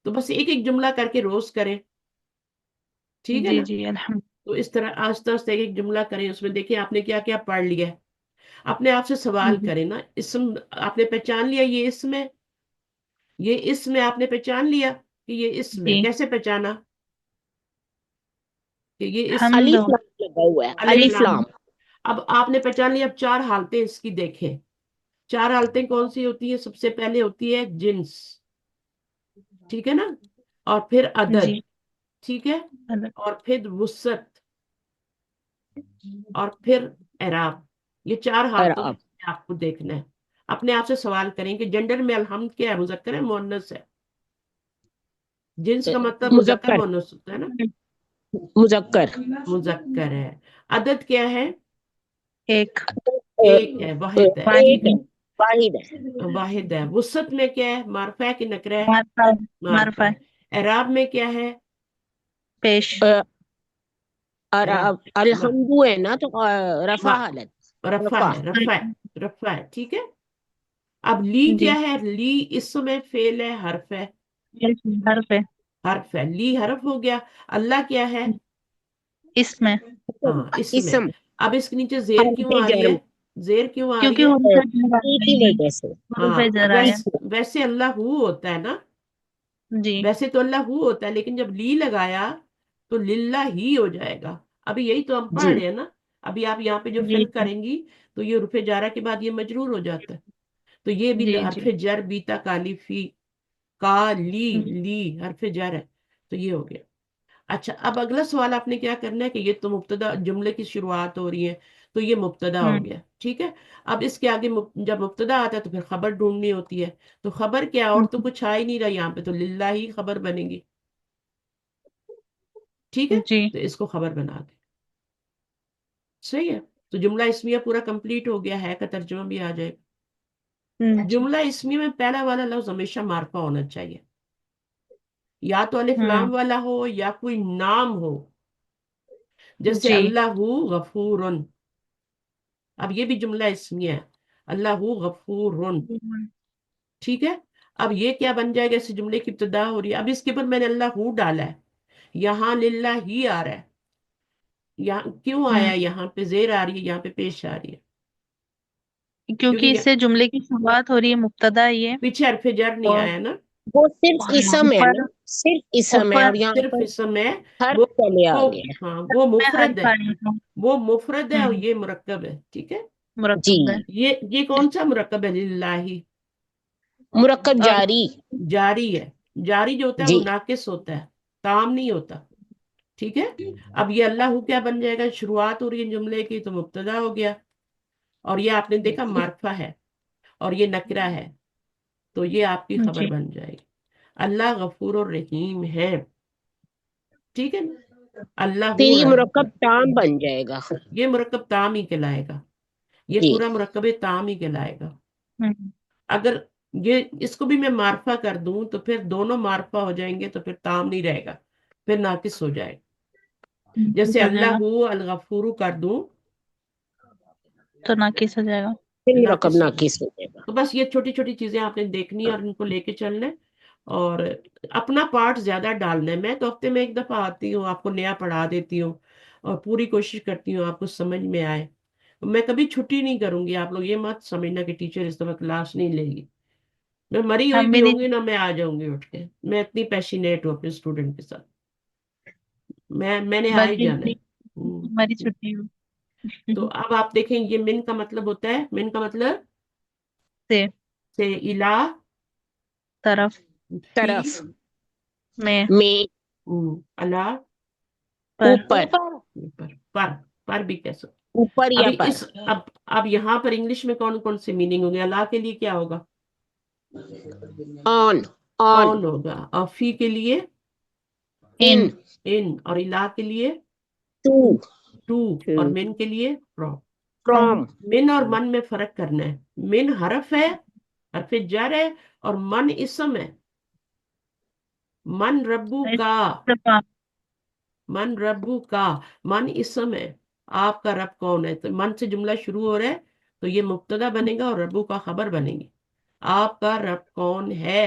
[SPEAKER 1] तो बस एक एक जुमला करके रोज करें, ठीक है
[SPEAKER 2] जी
[SPEAKER 1] ना?
[SPEAKER 2] जी अल्हम्दुलिल्लाह।
[SPEAKER 1] तो इस तरह आस्ते आस्ते एक एक जुमला करें, उसमें देखिए आपने क्या क्या पढ़ लिया है। अपने आप से सवाल
[SPEAKER 2] जी
[SPEAKER 1] करें ना, इसम आपने पहचान लिया, ये इसम है, ये इसम है, आपने पहचान लिया कि ये इसम है।
[SPEAKER 2] जी।
[SPEAKER 1] कैसे पहचाना कि ये इसम?
[SPEAKER 2] हम्द।
[SPEAKER 8] अलिफ लाम लगा हुआ है,
[SPEAKER 1] अलिफ
[SPEAKER 8] अलिफ
[SPEAKER 1] लाम।
[SPEAKER 8] लाम।
[SPEAKER 1] अब आपने पहचान लिया, अब चार हालतें इसकी देखें। चार हालतें कौन सी होती है? सबसे पहले होती है जिन्स, ठीक है ना? और फिर अदद,
[SPEAKER 2] जी
[SPEAKER 1] ठीक है?
[SPEAKER 2] अदद।
[SPEAKER 1] और फिर वुसत, और फिर एराब। ये चार
[SPEAKER 8] और
[SPEAKER 1] हालतों में
[SPEAKER 8] अब
[SPEAKER 1] से आपको देखना है। अपने आप से सवाल करें कि जेंडर में अलहम्द क्या है? मुजक्कर है, मुअन्नस है? जिन्स का मतलब मुजक्कर
[SPEAKER 8] मुजक्कर,
[SPEAKER 1] मुअन्नस होता है ना।
[SPEAKER 8] मुजक्कर।
[SPEAKER 1] मुजक्कर है। अदद क्या है?
[SPEAKER 2] एक।
[SPEAKER 1] एक है, वाहिद है,
[SPEAKER 8] एक
[SPEAKER 1] ठीक
[SPEAKER 8] है,
[SPEAKER 2] वाहिद।
[SPEAKER 1] है?
[SPEAKER 8] वाहिद है।
[SPEAKER 1] वाहिद है। वुसत में क्या है? मारफा है कि नकरा है?
[SPEAKER 2] मारफा।
[SPEAKER 1] मारफा
[SPEAKER 2] मारफा
[SPEAKER 1] है। एराब में क्या है?
[SPEAKER 2] पेश।
[SPEAKER 8] और
[SPEAKER 1] एराब
[SPEAKER 8] अब अल्हम्दु है ना, तो रफा
[SPEAKER 1] मा-
[SPEAKER 8] हालत।
[SPEAKER 1] रफा
[SPEAKER 8] रफा।
[SPEAKER 1] है, रफा है, रफा है, ठीक है? अब ली क्या
[SPEAKER 2] जी
[SPEAKER 1] है? ली इसमें फेल है, हर्फ है।
[SPEAKER 2] हर्फ है।
[SPEAKER 1] हर्फ है, ली हर्फ हो गया। अल्लाह क्या है?
[SPEAKER 2] इसमें।
[SPEAKER 1] हाँ, इसमें।
[SPEAKER 8] इसम,
[SPEAKER 1] अब इसके नीचे जेर क्यों
[SPEAKER 8] हरफे
[SPEAKER 1] आ रही
[SPEAKER 8] जर,
[SPEAKER 1] है? जेर क्यों आ रही
[SPEAKER 2] क्योंकि
[SPEAKER 1] है?
[SPEAKER 2] हुरूफ जर
[SPEAKER 8] ई
[SPEAKER 2] आया
[SPEAKER 8] की
[SPEAKER 2] है।
[SPEAKER 8] वजह से।
[SPEAKER 2] हुरूफ
[SPEAKER 1] हाँ,
[SPEAKER 2] जर आया।
[SPEAKER 1] वैसे अल्लाह हु होता है ना।
[SPEAKER 2] जी
[SPEAKER 1] वैसे तो अल्लाह हु होता है, लेकिन जब ली लगाया तो लिल्ला ही हो जाएगा। अभी यही तो हम पढ़
[SPEAKER 8] जी
[SPEAKER 1] रहे हैं ना। अभी आप यहाँ पे जो
[SPEAKER 2] जी
[SPEAKER 1] फिल करेंगी तो ये रुफे जारा के बाद ये मजरूर हो जाता है। तो ये भी
[SPEAKER 2] जी जी
[SPEAKER 1] हरफे जर, बीता काली फी, का ली,
[SPEAKER 2] जी
[SPEAKER 1] ली हरफे जर है। तो ये हो गया। अच्छा, अब अगला सवाल आपने क्या करना है कि ये तो मुब्तदा जुमले की शुरुआत हो रही है, तो ये मुब्तदा हो
[SPEAKER 2] हम्म
[SPEAKER 1] गया, ठीक है? अब इसके आगे जब मुब्तदा आता है तो फिर खबर ढूंढनी होती है। तो खबर क्या? और तो कुछ आ ही नहीं रहा यहाँ पे, तो लिल्ला ही खबर बनेगी, ठीक है?
[SPEAKER 2] जी
[SPEAKER 1] तो इसको खबर बना दे, सही है? तो जुमला इसमिया पूरा कंप्लीट हो गया है, का तर्जुमा भी आ जाए।
[SPEAKER 2] जी
[SPEAKER 1] जुमला इसमिया में पहला वाला लफ्ज हमेशा मार्फा होना चाहिए, या तो अलिफ लाम
[SPEAKER 2] हम्म
[SPEAKER 1] वाला हो या कोई नाम हो, जैसे
[SPEAKER 2] जी
[SPEAKER 1] अल्लाहु गफूरुन। अब ये भी जुमला इसमिया है, अल्लाहु गफूरुन, ठीक है? اب یہ کیا بن جائے گا؟ اس جملے کی ابتدا ہو رہی ہے، اب اس کے اوپر میں نے اللہ ڈالا ہے، یہاں للہ ہی آ رہا ہے، یہاں کیوں آیا؟ یہاں پہ زیر آ رہی ہے، یہاں پہ پیش آ رہی ہے،
[SPEAKER 2] کیونکہ اس سے جملے کی شروعات ہو رہی ہے، مبتدا یہ،
[SPEAKER 1] پیچھے حرف جر نہیں
[SPEAKER 2] اور
[SPEAKER 1] آیا نا،
[SPEAKER 8] وہ صرف
[SPEAKER 2] ہاں
[SPEAKER 8] اسم ہے
[SPEAKER 2] اوپر
[SPEAKER 8] نا، صرف اسم ہے،
[SPEAKER 2] اوپر
[SPEAKER 8] اور یہاں
[SPEAKER 1] صرف
[SPEAKER 8] پر
[SPEAKER 1] اسم ہے،
[SPEAKER 8] حرف
[SPEAKER 1] وہ
[SPEAKER 8] پہلے آ
[SPEAKER 1] وہ
[SPEAKER 8] گیا ہے۔
[SPEAKER 1] ہاں وہ
[SPEAKER 2] میں
[SPEAKER 1] مفرد
[SPEAKER 2] حرف
[SPEAKER 1] ہے،
[SPEAKER 2] آ رہی ہوں،
[SPEAKER 1] وہ مفرد ہے اور یہ مرکب ہے، ٹھیک ہے؟
[SPEAKER 8] جی،
[SPEAKER 2] مرکب ہے،
[SPEAKER 1] یہ کون سا مرکب ہے؟ للہ
[SPEAKER 8] مرکب
[SPEAKER 2] اور
[SPEAKER 8] جاری،
[SPEAKER 1] جاری ہے، جاری جو ہوتا ہے
[SPEAKER 8] جی،
[SPEAKER 1] وہ ناقص ہوتا ہے، تام نہیں ہوتا، ٹھیک ہے؟ اب یہ اللہ کیا بن جائے گا؟ شروعات ہو رہی ہے جملے کی تو مبتدا ہو گیا، اور یہ آپ نے دیکھا معرفہ ہے اور یہ نکرہ ہے، تو یہ آپ کی خبر
[SPEAKER 2] جی
[SPEAKER 1] بن جائے گی۔ اللہ غفور الرحیم ہے، ٹھیک ہے نا؟ اللہ
[SPEAKER 8] پھر یہ
[SPEAKER 1] رحم،
[SPEAKER 8] مرکب تام بن جائے گا۔
[SPEAKER 1] یہ مرکب تام ہی کہلائے گا، یہ
[SPEAKER 8] جی،
[SPEAKER 1] پورا مرکب تام ہی کہلائے گا۔
[SPEAKER 2] ہوں،
[SPEAKER 1] اگر یہ اس کو بھی میں معرفہ کر دوں تو پھر دونوں معرفہ ہو جائیں گے، تو پھر تام نہیں رہے گا، پھر ناقص ہو جائے گا۔
[SPEAKER 2] ناقص
[SPEAKER 1] جیسے
[SPEAKER 2] ہو جائے گا،
[SPEAKER 1] اللہ الغفور کر دوں،
[SPEAKER 2] تو ناقص ہو جائے گا۔
[SPEAKER 8] پھر مرکب
[SPEAKER 1] ناقص ہو جائے گا۔
[SPEAKER 8] ناقص ہو جائے گا۔
[SPEAKER 1] تو بس یہ چھوٹی چھوٹی چیزیں آپ نے دیکھنی اور ان کو لے کے چلنا ہے، اور اپنا پارٹ زیادہ ڈالنا ہے۔ میں تو ہفتے میں ایک دفعہ آتی ہوں، آپ کو نیا پڑھا دیتی ہوں، اور پوری کوشش کرتی ہوں آپ کو سمجھ میں آئے۔ میں کبھی چھٹی نہیں کروں گی، آپ لوگ یہ مت سمجھنا کہ ٹیچر اس دفعہ کلاس نہیں لے گی، میں مری ہوئی
[SPEAKER 2] ہم بھی
[SPEAKER 1] بھی ہوں
[SPEAKER 2] نہیں،
[SPEAKER 1] گی نا، میں آ جاؤں گی اٹھ کے، میں اتنی پیشنیٹ ہوں اپنے اسٹوڈنٹ کے ساتھ، میں نے آ ہی
[SPEAKER 2] باقی
[SPEAKER 1] جانا ہے۔ ہوں۔
[SPEAKER 2] ہماری چھٹی ہو
[SPEAKER 1] تو اب آپ دیکھیں، یہ من کا مطلب ہوتا ہے، من کا مطلب
[SPEAKER 2] سے
[SPEAKER 1] سے الہ،
[SPEAKER 2] طرف
[SPEAKER 1] فی،
[SPEAKER 8] طرف
[SPEAKER 2] میں
[SPEAKER 8] میں،
[SPEAKER 1] اللہ،
[SPEAKER 2] پر
[SPEAKER 8] اوپر،
[SPEAKER 1] پر بھی کہہ سکتے۔
[SPEAKER 8] اوپر یا
[SPEAKER 1] ابھی
[SPEAKER 8] پر،
[SPEAKER 1] اب یہاں پر انگلش میں کون کون سے میننگ ہوں گے؟ اللہ کے لیے کیا ہوگا؟
[SPEAKER 8] آن، آن،
[SPEAKER 1] آن ہوگا، اور فی کے لیے
[SPEAKER 2] ان
[SPEAKER 1] ان، اور الہ کے لیے
[SPEAKER 8] ٹو،
[SPEAKER 1] ٹو، اور
[SPEAKER 3] two,
[SPEAKER 1] من کے لیے فرام۔
[SPEAKER 2] فرام،
[SPEAKER 8] فرام،
[SPEAKER 1] من اور من میں فرق کرنا ہے، من حرف ہے، حرف جر ہے، اور من اسم ہے۔ من ربو کا، من ربو کا، من اسم ہے، آپ کا رب کون ہے؟ تو من سے جملہ شروع ہو رہا ہے تو یہ مبتدا بنے گا اور ربو کا خبر بنے گی، آپ کا رب کون ہے،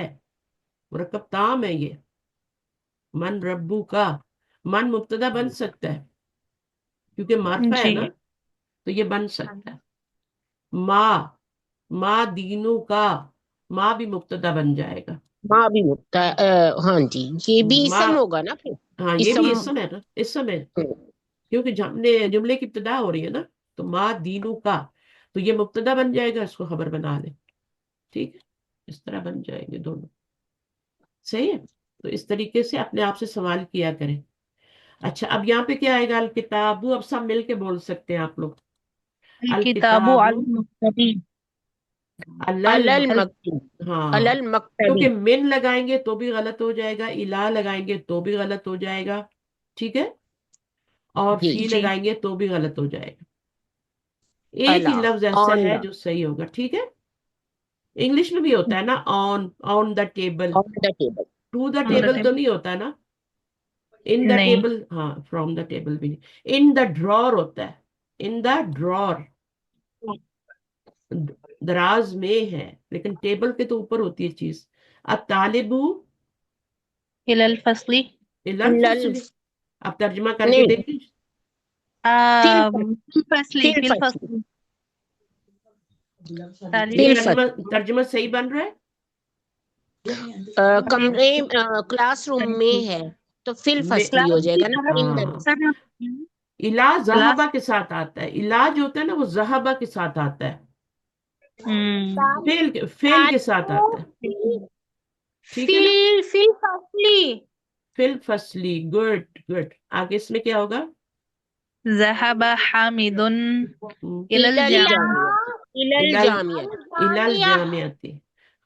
[SPEAKER 1] مرکب تام ہے یہ، من ربو کا۔ من مبتدا بن سکتا ہے کیونکہ معرفہ ہے
[SPEAKER 2] جی
[SPEAKER 1] نا، تو یہ بن سکتا ہے۔ ما دینو کا، ما بھی مبتدا بن جائے گا،
[SPEAKER 8] ماں بھی ہوتا ہے، ہاں جی، یہ بھی
[SPEAKER 1] ما،
[SPEAKER 8] اسم ہوگا نا پھر،
[SPEAKER 1] ہاں یہ
[SPEAKER 8] اسم،
[SPEAKER 1] بھی اسم ہے نا، اسم ہے، کیونکہ جملے کی ابتدا ہو رہی ہے نا، تو ما دینو کا، تو یہ مبتدا بن جائے گا، اس کو خبر بنا لیں، ٹھیک ہے؟ اس طرح بن جائیں گے دونوں، صحیح ہے؟ تو اس طریقے سے اپنے آپ سے سوال کیا کریں۔ اچھا، اب یہاں پہ کیا آئے گا؟ الکتابو، اب سب مل کے بول سکتے ہیں آپ لوگ،
[SPEAKER 2] الکتاب
[SPEAKER 1] الکتابو
[SPEAKER 2] المقتدی،
[SPEAKER 8] علل مکتوب،
[SPEAKER 1] ہاں،
[SPEAKER 8] علل مکتبی،
[SPEAKER 1] کیونکہ من لگائیں گے تو بھی غلط ہو جائے گا، الہ لگائیں گے تو بھی غلط ہو جائے گا، ٹھیک ہے؟ اور
[SPEAKER 8] جی،
[SPEAKER 1] فی
[SPEAKER 2] جی
[SPEAKER 1] لگائیں گے تو بھی غلط ہو جائے گا، ایک ہی
[SPEAKER 8] اللہ،
[SPEAKER 1] لفظ ایسا
[SPEAKER 8] آن
[SPEAKER 1] ہے
[SPEAKER 8] دا،
[SPEAKER 1] جو صحیح ہوگا، ٹھیک ہے؟ انگلش میں بھی ہوتا ہے نا، on the table,
[SPEAKER 8] on the table,
[SPEAKER 1] to the
[SPEAKER 2] on the
[SPEAKER 1] table تو
[SPEAKER 2] ٹیبل،
[SPEAKER 1] نہیں ہوتا نا، ان دا
[SPEAKER 2] نہیں،
[SPEAKER 1] ٹیبل، ہاں فرام دا ٹیبل بھی نہیں، ان دا ڈرار ہوتا ہے، ان دا ڈرار، دراز میں ہے، لیکن ٹیبل کے تو اوپر ہوتی ہے چیز۔ الطالبو
[SPEAKER 2] الی الفصلی،
[SPEAKER 1] الفصل، اب ترجمہ کر کے
[SPEAKER 8] نہیں،
[SPEAKER 1] دیکھیں،
[SPEAKER 8] فی
[SPEAKER 2] فی الفصلی، فی
[SPEAKER 8] الفصل،
[SPEAKER 2] الفصلی،
[SPEAKER 8] فی
[SPEAKER 1] یہ
[SPEAKER 2] طالب
[SPEAKER 8] الفصل،
[SPEAKER 1] ترجمہ صحیح بن رہا ہے؟
[SPEAKER 8] کمرے، کلاس روم میں ہے تو فی الفصل ہی ہو جائے گا نا، ان دا،
[SPEAKER 1] ہاں، الہ
[SPEAKER 2] کلاس،
[SPEAKER 1] ذہبہ کے ساتھ آتا ہے، الہ جو ہوتا ہے نا وہ ذہبہ کے ساتھ آتا ہے، فعل کے ساتھ آتا ہے، ٹھیک ہے نا؟
[SPEAKER 8] فی الفصلی،
[SPEAKER 1] فی الفصلی، گڈ گڈ، آگے اس میں کیا ہوگا؟
[SPEAKER 2] ذهب حامد إلى
[SPEAKER 8] الى
[SPEAKER 2] الجامعة،
[SPEAKER 8] الجامعہ،
[SPEAKER 1] الى الجامعۃ،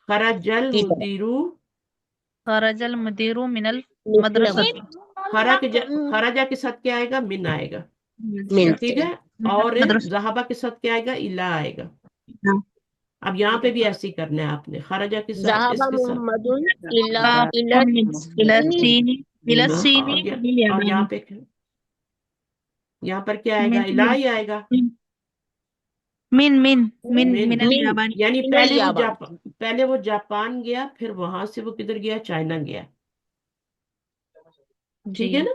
[SPEAKER 1] خرج
[SPEAKER 8] تیسرا،
[SPEAKER 1] المدیر،
[SPEAKER 2] خرج المدير من المدرسة،
[SPEAKER 1] خرجہ کے ساتھ کیا آئے گا؟ من آئے گا،
[SPEAKER 8] من،
[SPEAKER 1] ٹھیک ہے؟
[SPEAKER 2] من
[SPEAKER 1] اور
[SPEAKER 2] المدرسة،
[SPEAKER 1] ذہبہ کے ساتھ کیا آئے گا؟ الہ آئے گا۔ اب یہاں پہ بھی ایسے ہی کرنا ہے آپ نے، خرجہ کے ساتھ،
[SPEAKER 8] ذهب
[SPEAKER 1] اس کے ساتھ،
[SPEAKER 8] محمد الى
[SPEAKER 2] محمد إلى الصين، إلى الصين
[SPEAKER 1] اور یہاں
[SPEAKER 2] باليابان،
[SPEAKER 1] پہ یہاں پر کیا آئے گا؟
[SPEAKER 2] من
[SPEAKER 1] الہ ہی آئے گا،
[SPEAKER 2] من من
[SPEAKER 1] من،
[SPEAKER 2] من اليابان
[SPEAKER 1] یعنی
[SPEAKER 8] من
[SPEAKER 1] پہلے وہ
[SPEAKER 8] الیابان،
[SPEAKER 1] पहले वो जापान गया, फिर वहां से वो किधर गया, चाइना गया, ठीक है
[SPEAKER 2] जी
[SPEAKER 1] ना।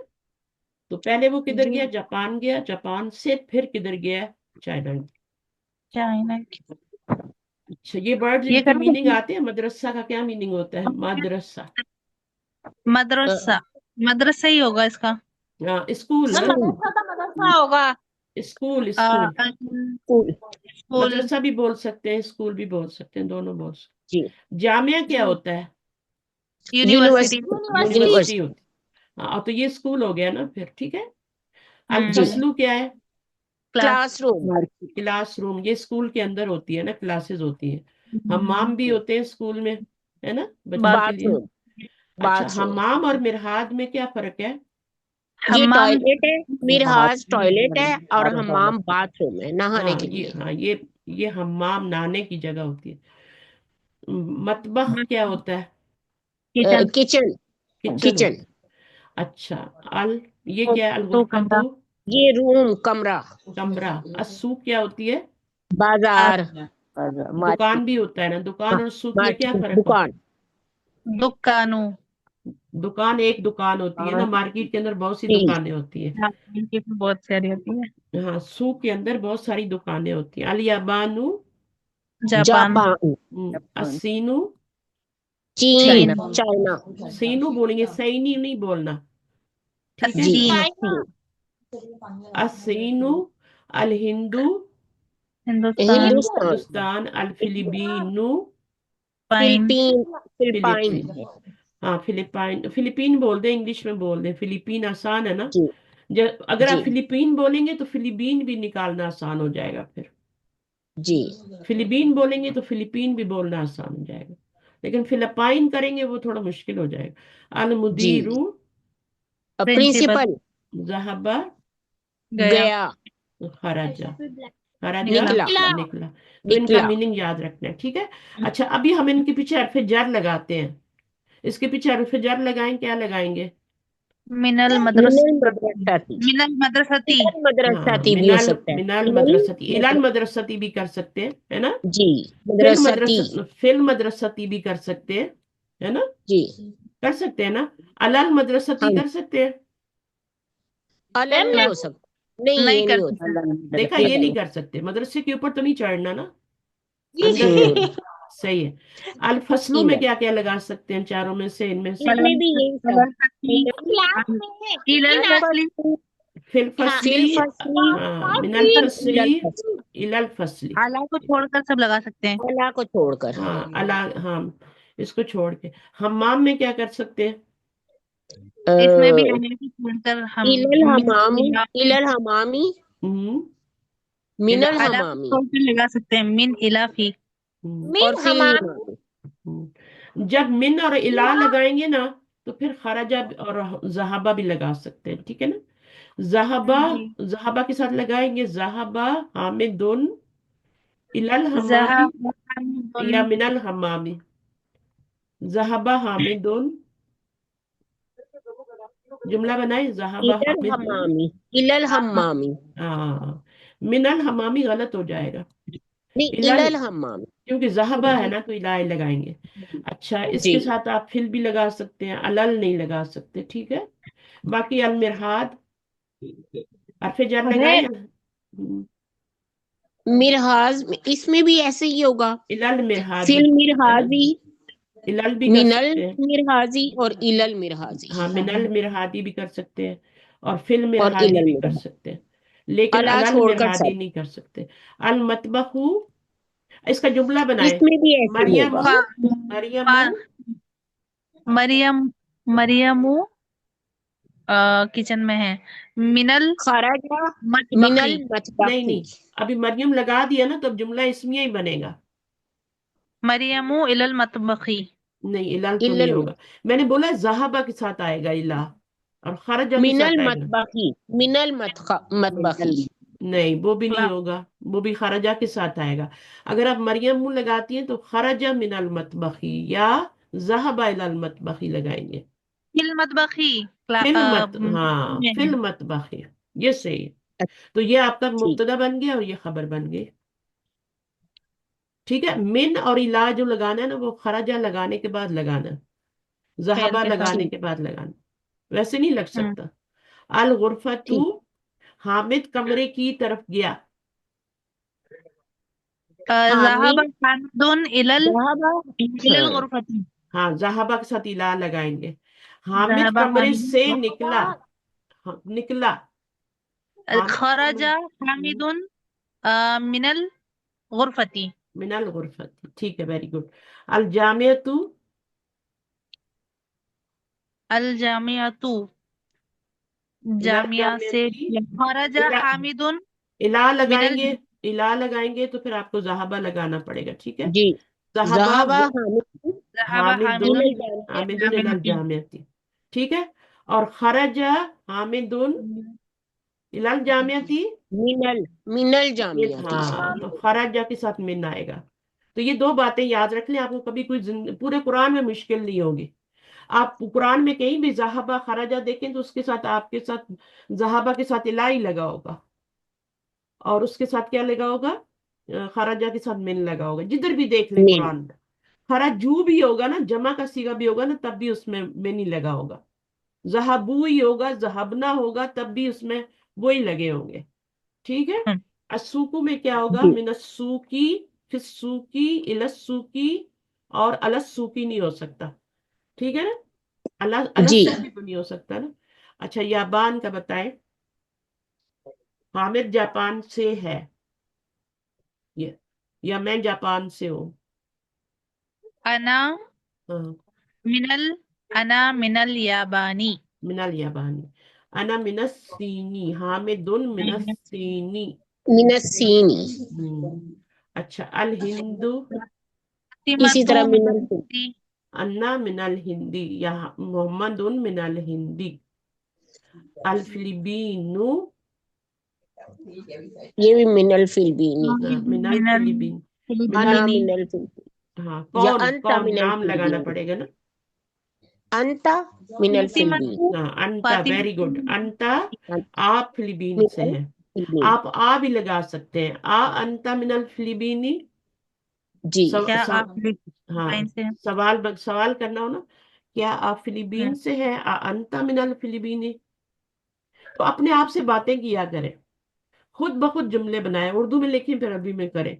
[SPEAKER 1] तो पहले वो किधर
[SPEAKER 9] जी
[SPEAKER 1] गया, जापान गया, जापान से फिर किधर गया, चाइना गया।
[SPEAKER 2] चाइना
[SPEAKER 1] अच्छा, ये वर्ड
[SPEAKER 2] ये
[SPEAKER 1] इनके
[SPEAKER 2] करना
[SPEAKER 1] मीनिंग आते हैं? मदरसा का क्या मीनिंग होता है, मदरसा?
[SPEAKER 2] मदरसा, मदरसा ही होगा इसका।
[SPEAKER 1] हाँ, स्कूल ना,
[SPEAKER 9] स्कूल
[SPEAKER 7] मदरसा तो मदरसा होगा।
[SPEAKER 1] School school.
[SPEAKER 9] स्कूल
[SPEAKER 2] स्कूल,
[SPEAKER 1] मदरसा भी बोल सकते हैं, स्कूल भी बोल सकते हैं, दोनों बोल सकते
[SPEAKER 9] जी
[SPEAKER 1] हैं। जामिया क्या
[SPEAKER 7] जी
[SPEAKER 1] होता है?
[SPEAKER 2] यूनिवर्सिटी।
[SPEAKER 7] यूनिवर्सिटी।
[SPEAKER 1] यूनिवर्सिटी होती है। हाँ, तो ये स्कूल हो गया ना फिर, ठीक है।
[SPEAKER 9] जी
[SPEAKER 1] अलफसलू क्या है?
[SPEAKER 2] क्लास।
[SPEAKER 9] क्लासरूम
[SPEAKER 1] क्लासरूम, ये स्कूल के अंदर होती है ना, क्लासेस होती है। हम्माम भी होते हैं स्कूल में, है ना, बच्चों के लिए।
[SPEAKER 9] बाथरूम
[SPEAKER 1] अच्छा,
[SPEAKER 9] बाथरूम
[SPEAKER 1] हम्माम और मिरहाद में क्या फर्क है?
[SPEAKER 9] ये
[SPEAKER 2] हम्माम
[SPEAKER 9] टॉयलेट है, मिरहाज टॉयलेट है और
[SPEAKER 3] और
[SPEAKER 9] हम्माम बाथरूम है नहाने के लिए।
[SPEAKER 1] हाँ, ये हम्माम नहाने की जगह होती है। मतबख क्या होता है?
[SPEAKER 2] किचन,
[SPEAKER 9] किचन
[SPEAKER 1] किचन
[SPEAKER 9] किचन
[SPEAKER 1] होता है। अच्छा, अल ये
[SPEAKER 2] तो,
[SPEAKER 1] क्या है,
[SPEAKER 2] तो कमरा,
[SPEAKER 1] अलगुरफतु?
[SPEAKER 9] ये रूम कमरा।
[SPEAKER 1] कमरा। अस्सूक क्या होती है?
[SPEAKER 9] बाजार
[SPEAKER 3] मार्केट।
[SPEAKER 1] दुकान भी होता है ना, दुकान और सूक में क्या
[SPEAKER 9] मार्केट
[SPEAKER 1] फर्क होता
[SPEAKER 9] दुकान।
[SPEAKER 2] दुकानू,
[SPEAKER 1] है? दुकान एक दुकान होती है ना, मार्केट के अंदर बहुत सी
[SPEAKER 9] जी
[SPEAKER 1] दुकानें होती है।
[SPEAKER 2] मार्केट में बहुत सारी होती है।
[SPEAKER 1] हाँ, सूक के अंदर बहुत सारी दुकानें होती हैं। अल याबानु,
[SPEAKER 2] जापान,
[SPEAKER 9] जापान
[SPEAKER 1] असीनु,
[SPEAKER 9] चीन
[SPEAKER 2] चीन,
[SPEAKER 9] चाइना
[SPEAKER 1] सीनु बोलेंगे, सैनी नहीं बोलना, ठीक है।
[SPEAKER 9] जी
[SPEAKER 2] चीन,
[SPEAKER 1] असीनु, अल हिंदू,
[SPEAKER 2] हिंदुस्तान,
[SPEAKER 9] हिंदुस्तान
[SPEAKER 1] हिंदुस्तान, अल फिलिपीनु,
[SPEAKER 2] पाइन,
[SPEAKER 9] फिलिपीन फिलिपाइन
[SPEAKER 1] फिलीपीन। हाँ, फिलिपाइन, फिलीपीन बोल दे, इंग्लिश में बोल दे, फिलीपीन आसान है ना।
[SPEAKER 9] जी
[SPEAKER 1] अगर
[SPEAKER 9] जी
[SPEAKER 1] आप फिलीपीन बोलेंगे तो फिलीपीन भी निकालना आसान हो जाएगा फिर।
[SPEAKER 9] जी
[SPEAKER 1] फिलीपीन बोलेंगे तो फिलीपीन भी बोलना आसान हो जाएगा, लेकिन फिलिपाइन करेंगे वो थोड़ा मुश्किल हो जाएगा। अल
[SPEAKER 9] जी
[SPEAKER 1] मुदीरु,
[SPEAKER 2] प्रिंसिपल,
[SPEAKER 9] प्रिंसिपल
[SPEAKER 1] ज़हबा,
[SPEAKER 2] गया,
[SPEAKER 9] गया
[SPEAKER 1] खराजा, खराजा
[SPEAKER 2] निकला,
[SPEAKER 1] निकला। तो इनका
[SPEAKER 9] निकला
[SPEAKER 1] मीनिंग याद रखना है, ठीक है। अच्छा, अभी हम इनके पीछे हरफ जर लगाते हैं। इसके पीछे हरफ जर लगाएं, क्या लगाएंगे?
[SPEAKER 2] मिनल मदरस,
[SPEAKER 9] मिनल मदरसाती
[SPEAKER 2] मिनल मदरसती,
[SPEAKER 9] मिनल
[SPEAKER 1] हाँ,
[SPEAKER 9] मदरसाती भी हो
[SPEAKER 1] मिनाल
[SPEAKER 9] सकता है
[SPEAKER 1] मिनाल
[SPEAKER 9] मिनल
[SPEAKER 1] मदरसती, इलाल मदरसती भी कर सकते हैं, है ना।
[SPEAKER 9] जी
[SPEAKER 1] फिल
[SPEAKER 9] मदरसाती
[SPEAKER 1] फिल मदरसती भी कर सकते हैं, है ना,
[SPEAKER 9] जी
[SPEAKER 1] कर सकते हैं ना। अलाल मदरसती
[SPEAKER 9] हाँ
[SPEAKER 1] कर सकते हैं।
[SPEAKER 9] अलग नहीं हो सकता नहीं
[SPEAKER 2] नहीं
[SPEAKER 9] ये
[SPEAKER 2] कर
[SPEAKER 9] नहीं होता
[SPEAKER 2] सकते।
[SPEAKER 1] देखा,
[SPEAKER 9] ये
[SPEAKER 1] ये नहीं
[SPEAKER 9] नहीं
[SPEAKER 1] कर सकते, मदरसे के ऊपर तो नहीं चढ़ना ना, अंदर से। सही है। अल फसलों में
[SPEAKER 9] इलल
[SPEAKER 1] क्या क्या लगा सकते हैं, चारों में से, इनमें से?
[SPEAKER 9] इसमें भी यही सब
[SPEAKER 7] क्लास में
[SPEAKER 2] इलल
[SPEAKER 7] इन
[SPEAKER 2] फसली,
[SPEAKER 1] फिल
[SPEAKER 7] हाँ,
[SPEAKER 1] फसली,
[SPEAKER 9] फिल फसली
[SPEAKER 1] हाँ, मिनल फसली,
[SPEAKER 9] इलल फसली
[SPEAKER 1] इलल फसली।
[SPEAKER 2] आला को छोड़कर सब लगा सकते हैं।
[SPEAKER 9] अला को छोड़कर
[SPEAKER 1] हाँ, अला, हाँ, इसको छोड़ के। हम्माम में क्या कर सकते हैं?
[SPEAKER 2] इसमें भी आला को छोड़कर हम
[SPEAKER 9] इलल हमामी
[SPEAKER 2] मिन,
[SPEAKER 9] इलल हमामी
[SPEAKER 1] हम्म,
[SPEAKER 9] मिनल
[SPEAKER 2] आला को
[SPEAKER 9] हमामी
[SPEAKER 2] छोड़कर लगा सकते हैं मिन इलाफी,
[SPEAKER 1] हम्म,
[SPEAKER 9] और
[SPEAKER 7] मिन
[SPEAKER 9] फिल
[SPEAKER 7] हमाम
[SPEAKER 9] हिमामी
[SPEAKER 1] जब मिन और इला लगाएंगे ना, तो फिर खराजा और जहाबा भी लगा सकते हैं, ठीक है ना। जहाबा,
[SPEAKER 2] जी,
[SPEAKER 1] जहाबा के साथ लगाएंगे, जहाबा हामिदुन इलल हमामी
[SPEAKER 2] जहाबुन,
[SPEAKER 1] या मिनल हमामी। जहाबा हामिदुन, जुमला बनाए, जहाबा
[SPEAKER 9] इलल
[SPEAKER 1] हामिदुन।
[SPEAKER 9] हमामी इलल हमामी
[SPEAKER 1] हाँ, मिनल हमामी गलत हो जाएगा।
[SPEAKER 9] नहीं
[SPEAKER 1] इलल,
[SPEAKER 9] इलल हमामी
[SPEAKER 1] क्योंकि जहाबा है ना, तो इला लगाएंगे। अच्छा,
[SPEAKER 9] जी
[SPEAKER 1] इसके साथ आप फिल भी लगा सकते हैं, अलल नहीं लगा सकते, ठीक है। बाकी अल मिरहाद, हरफ जर
[SPEAKER 2] अरे
[SPEAKER 1] लगाए।
[SPEAKER 9] मिरहाज इसमें भी ऐसे ही होगा
[SPEAKER 1] इलल मिरहाद भी
[SPEAKER 9] फिल
[SPEAKER 1] कर सकते हैं ना,
[SPEAKER 9] मिरहाजी
[SPEAKER 1] इलल भी कर
[SPEAKER 9] मिनल
[SPEAKER 1] सकते हैं।
[SPEAKER 9] मिरहाजी और इलल मिरहाजी
[SPEAKER 1] हाँ, मिनल मिरहादी भी कर सकते हैं, और फिल
[SPEAKER 9] और
[SPEAKER 1] मिरहादी
[SPEAKER 9] इलल
[SPEAKER 1] भी कर
[SPEAKER 9] मिरहाजी
[SPEAKER 1] सकते हैं, लेकिन
[SPEAKER 9] अला
[SPEAKER 1] अलल
[SPEAKER 9] छोड़कर
[SPEAKER 1] मिरहादी
[SPEAKER 9] सब
[SPEAKER 1] नहीं कर सकते। अल मतबखू, इसका जुमला बनाए।
[SPEAKER 9] इसमें भी ऐसे होगा
[SPEAKER 1] मरियमू,
[SPEAKER 2] पा, पा,
[SPEAKER 1] मरियमू,
[SPEAKER 2] मरियम, मरियमु किचन में है, मिनल
[SPEAKER 9] खराजा
[SPEAKER 2] मतबखी,
[SPEAKER 9] मिनल
[SPEAKER 1] नहीं
[SPEAKER 9] मतबखी
[SPEAKER 1] नहीं, अभी मरियम लगा दिया ना, तो अब जुमला इसमें ही बनेगा।
[SPEAKER 2] मरियमु इलल मतबखी,
[SPEAKER 1] नहीं, इलाल तो नहीं
[SPEAKER 9] इलल
[SPEAKER 1] होगा। मैंने बोला जहाबा के साथ आएगा इला, और खरजा के
[SPEAKER 9] मिनल
[SPEAKER 1] साथ आएगा।
[SPEAKER 9] मतबखी मिनल मतबखी
[SPEAKER 1] नहीं, वो भी नहीं होगा, वो भी खरजा के साथ आएगा। अगर आप मरियम मुंह लगाती हैं तो खरजा मिनल मतबखी या जहबा इलल मतबखी लगाएंगे।
[SPEAKER 2] फिल मतबखी,
[SPEAKER 1] हाँ,
[SPEAKER 2] में है।
[SPEAKER 1] फिल मतबखी, ये सही है। तो ये आपका
[SPEAKER 9] ठीक
[SPEAKER 1] मुब्तदा बन गया और ये खबर बन गई। ठीक है। मिन और इला जो लगाना है ना, वो खराजा लगाने के बाद लगाना है,
[SPEAKER 2] फेल
[SPEAKER 1] जहाबा
[SPEAKER 2] के साथ।
[SPEAKER 1] लगाने के बाद लगाना, वैसे नहीं लग
[SPEAKER 2] हम्म।
[SPEAKER 1] सकता। अल गुरफतु,
[SPEAKER 8] ठीक।
[SPEAKER 1] हामिद कमरे की तरफ गया।
[SPEAKER 2] ज़हाबा
[SPEAKER 8] हामिद
[SPEAKER 2] हामिदुन इलल
[SPEAKER 8] ज़हाबा,
[SPEAKER 2] इलल
[SPEAKER 8] हाँ
[SPEAKER 2] गुरफती।
[SPEAKER 1] हाँ, जहाबा के साथ इला लगाएंगे। हामिद
[SPEAKER 2] ज़हाबा
[SPEAKER 1] कमरे से
[SPEAKER 2] हामिदुन
[SPEAKER 1] निकला। हाँ, निकला। हामिद
[SPEAKER 2] खरजा
[SPEAKER 1] कमरे
[SPEAKER 2] हामिदुन मिनल गुरफती।
[SPEAKER 1] मिनल गुरफत, ठीक है, वेरी गुड। अल जामियतु,
[SPEAKER 2] अल जामियातु,
[SPEAKER 1] इला
[SPEAKER 2] जामिया से
[SPEAKER 1] जामियती,
[SPEAKER 2] खरजा
[SPEAKER 1] इला
[SPEAKER 2] हामिदुन
[SPEAKER 1] इला
[SPEAKER 2] मिनल
[SPEAKER 1] लगाएंगे। इला लगाएंगे तो फिर आपको जहाबा लगाना पड़ेगा, ठीक है।
[SPEAKER 8] जी।
[SPEAKER 1] जहाबा
[SPEAKER 8] ज़हाबा हामिद
[SPEAKER 2] ज़हाबा
[SPEAKER 1] हामिदुन,
[SPEAKER 2] हामिदुन
[SPEAKER 8] इलल
[SPEAKER 1] हामिदुन इलल
[SPEAKER 2] जामियाती।
[SPEAKER 1] जामियती, ठीक है। और खरजा हामिदुन इलल जामियती,
[SPEAKER 8] मिनल मिनल
[SPEAKER 1] ये
[SPEAKER 8] जामियाती से।
[SPEAKER 1] हाँ, तो खरजा के साथ मिन आएगा। तो ये दो बातें याद रख लें, आपको कभी कोई पूरे कुरान में मुश्किल नहीं होगी। आप कुरान में कहीं भी जहाबा खराजा देखें तो उसके साथ, आपके साथ जहाबा के साथ इला ही लगा होगा, और उसके साथ क्या लगा होगा, खराजा के साथ मिन लगा होगा, जिधर भी देख लें
[SPEAKER 8] मिन।
[SPEAKER 1] कुरान में। खराजू भी होगा ना, जमा का सीगा भी होगा ना, तब भी उसमें मिन ही लगा होगा। जहाबू ही होगा, जहाबना होगा, तब भी उसमें वो ही लगे होंगे, ठीक है। असुकू में क्या होगा,
[SPEAKER 8] जी
[SPEAKER 1] मिनस्सूकी, फिर सूकी, इलस्सूकी, और अलसूकी नहीं हो सकता, ठीक है ना।
[SPEAKER 8] जी।
[SPEAKER 1] अलसूकी तो नहीं हो सकता ना। अच्छा, याबान का बताएं। हामिद जापान से है, ये, या मैं जापान से हूँ।
[SPEAKER 2] अना
[SPEAKER 1] हाँ,
[SPEAKER 2] मिनल अना मिनल याबानी।
[SPEAKER 1] मिनल याबानी। अना मिनस्सीनी, हामिदुन मिनस्सीनी।
[SPEAKER 8] मिनस्सीनी।
[SPEAKER 1] अच्छा, अल हिंदू,
[SPEAKER 8] इसी
[SPEAKER 2] फातिमतु
[SPEAKER 8] तरह
[SPEAKER 2] मिनल
[SPEAKER 8] मिनल
[SPEAKER 2] हिंदी।
[SPEAKER 1] अन्ना मिनल हिंदी, या मोहम्मदुन मिनल हिंदी। अल फिलिपीनू,
[SPEAKER 8] ये भी मिनल फिलबीनी।
[SPEAKER 1] मिनल
[SPEAKER 2] मिनल
[SPEAKER 1] फिलिपीन। मिनल,
[SPEAKER 8] अना
[SPEAKER 2] फिलिपीनी।
[SPEAKER 8] मिनल फिलबीनी
[SPEAKER 1] हाँ,
[SPEAKER 8] या
[SPEAKER 1] कौन
[SPEAKER 8] अंता
[SPEAKER 1] कौन
[SPEAKER 8] मिनल
[SPEAKER 1] नाम लगाना
[SPEAKER 8] फिलबीनी।
[SPEAKER 1] पड़ेगा ना।
[SPEAKER 8] अंता मिनल फिलबीन।
[SPEAKER 2] फातिमतु
[SPEAKER 1] हाँ, अंता, वेरी
[SPEAKER 2] फातिमतु
[SPEAKER 1] गुड, अंता। आप फिलीबीन से
[SPEAKER 8] मिनल
[SPEAKER 1] हैं।
[SPEAKER 8] फिलबीन।
[SPEAKER 1] आप आ भी लगा सकते हैं, आ अंता मिनल फिलीबीनी।
[SPEAKER 8] जी।
[SPEAKER 2] क्या
[SPEAKER 1] सव,
[SPEAKER 2] आप लाइन
[SPEAKER 1] हाँ,
[SPEAKER 2] से हैं?
[SPEAKER 1] सवाल करना हो ना, क्या आप फिलीबीन से हैं, आ अंता मिनल फिलीबीनी। तो अपने आप से बातें किया करें, खुद ब खुद जुमले बनाए, उर्दू में लिखें फिर अरबी में करें,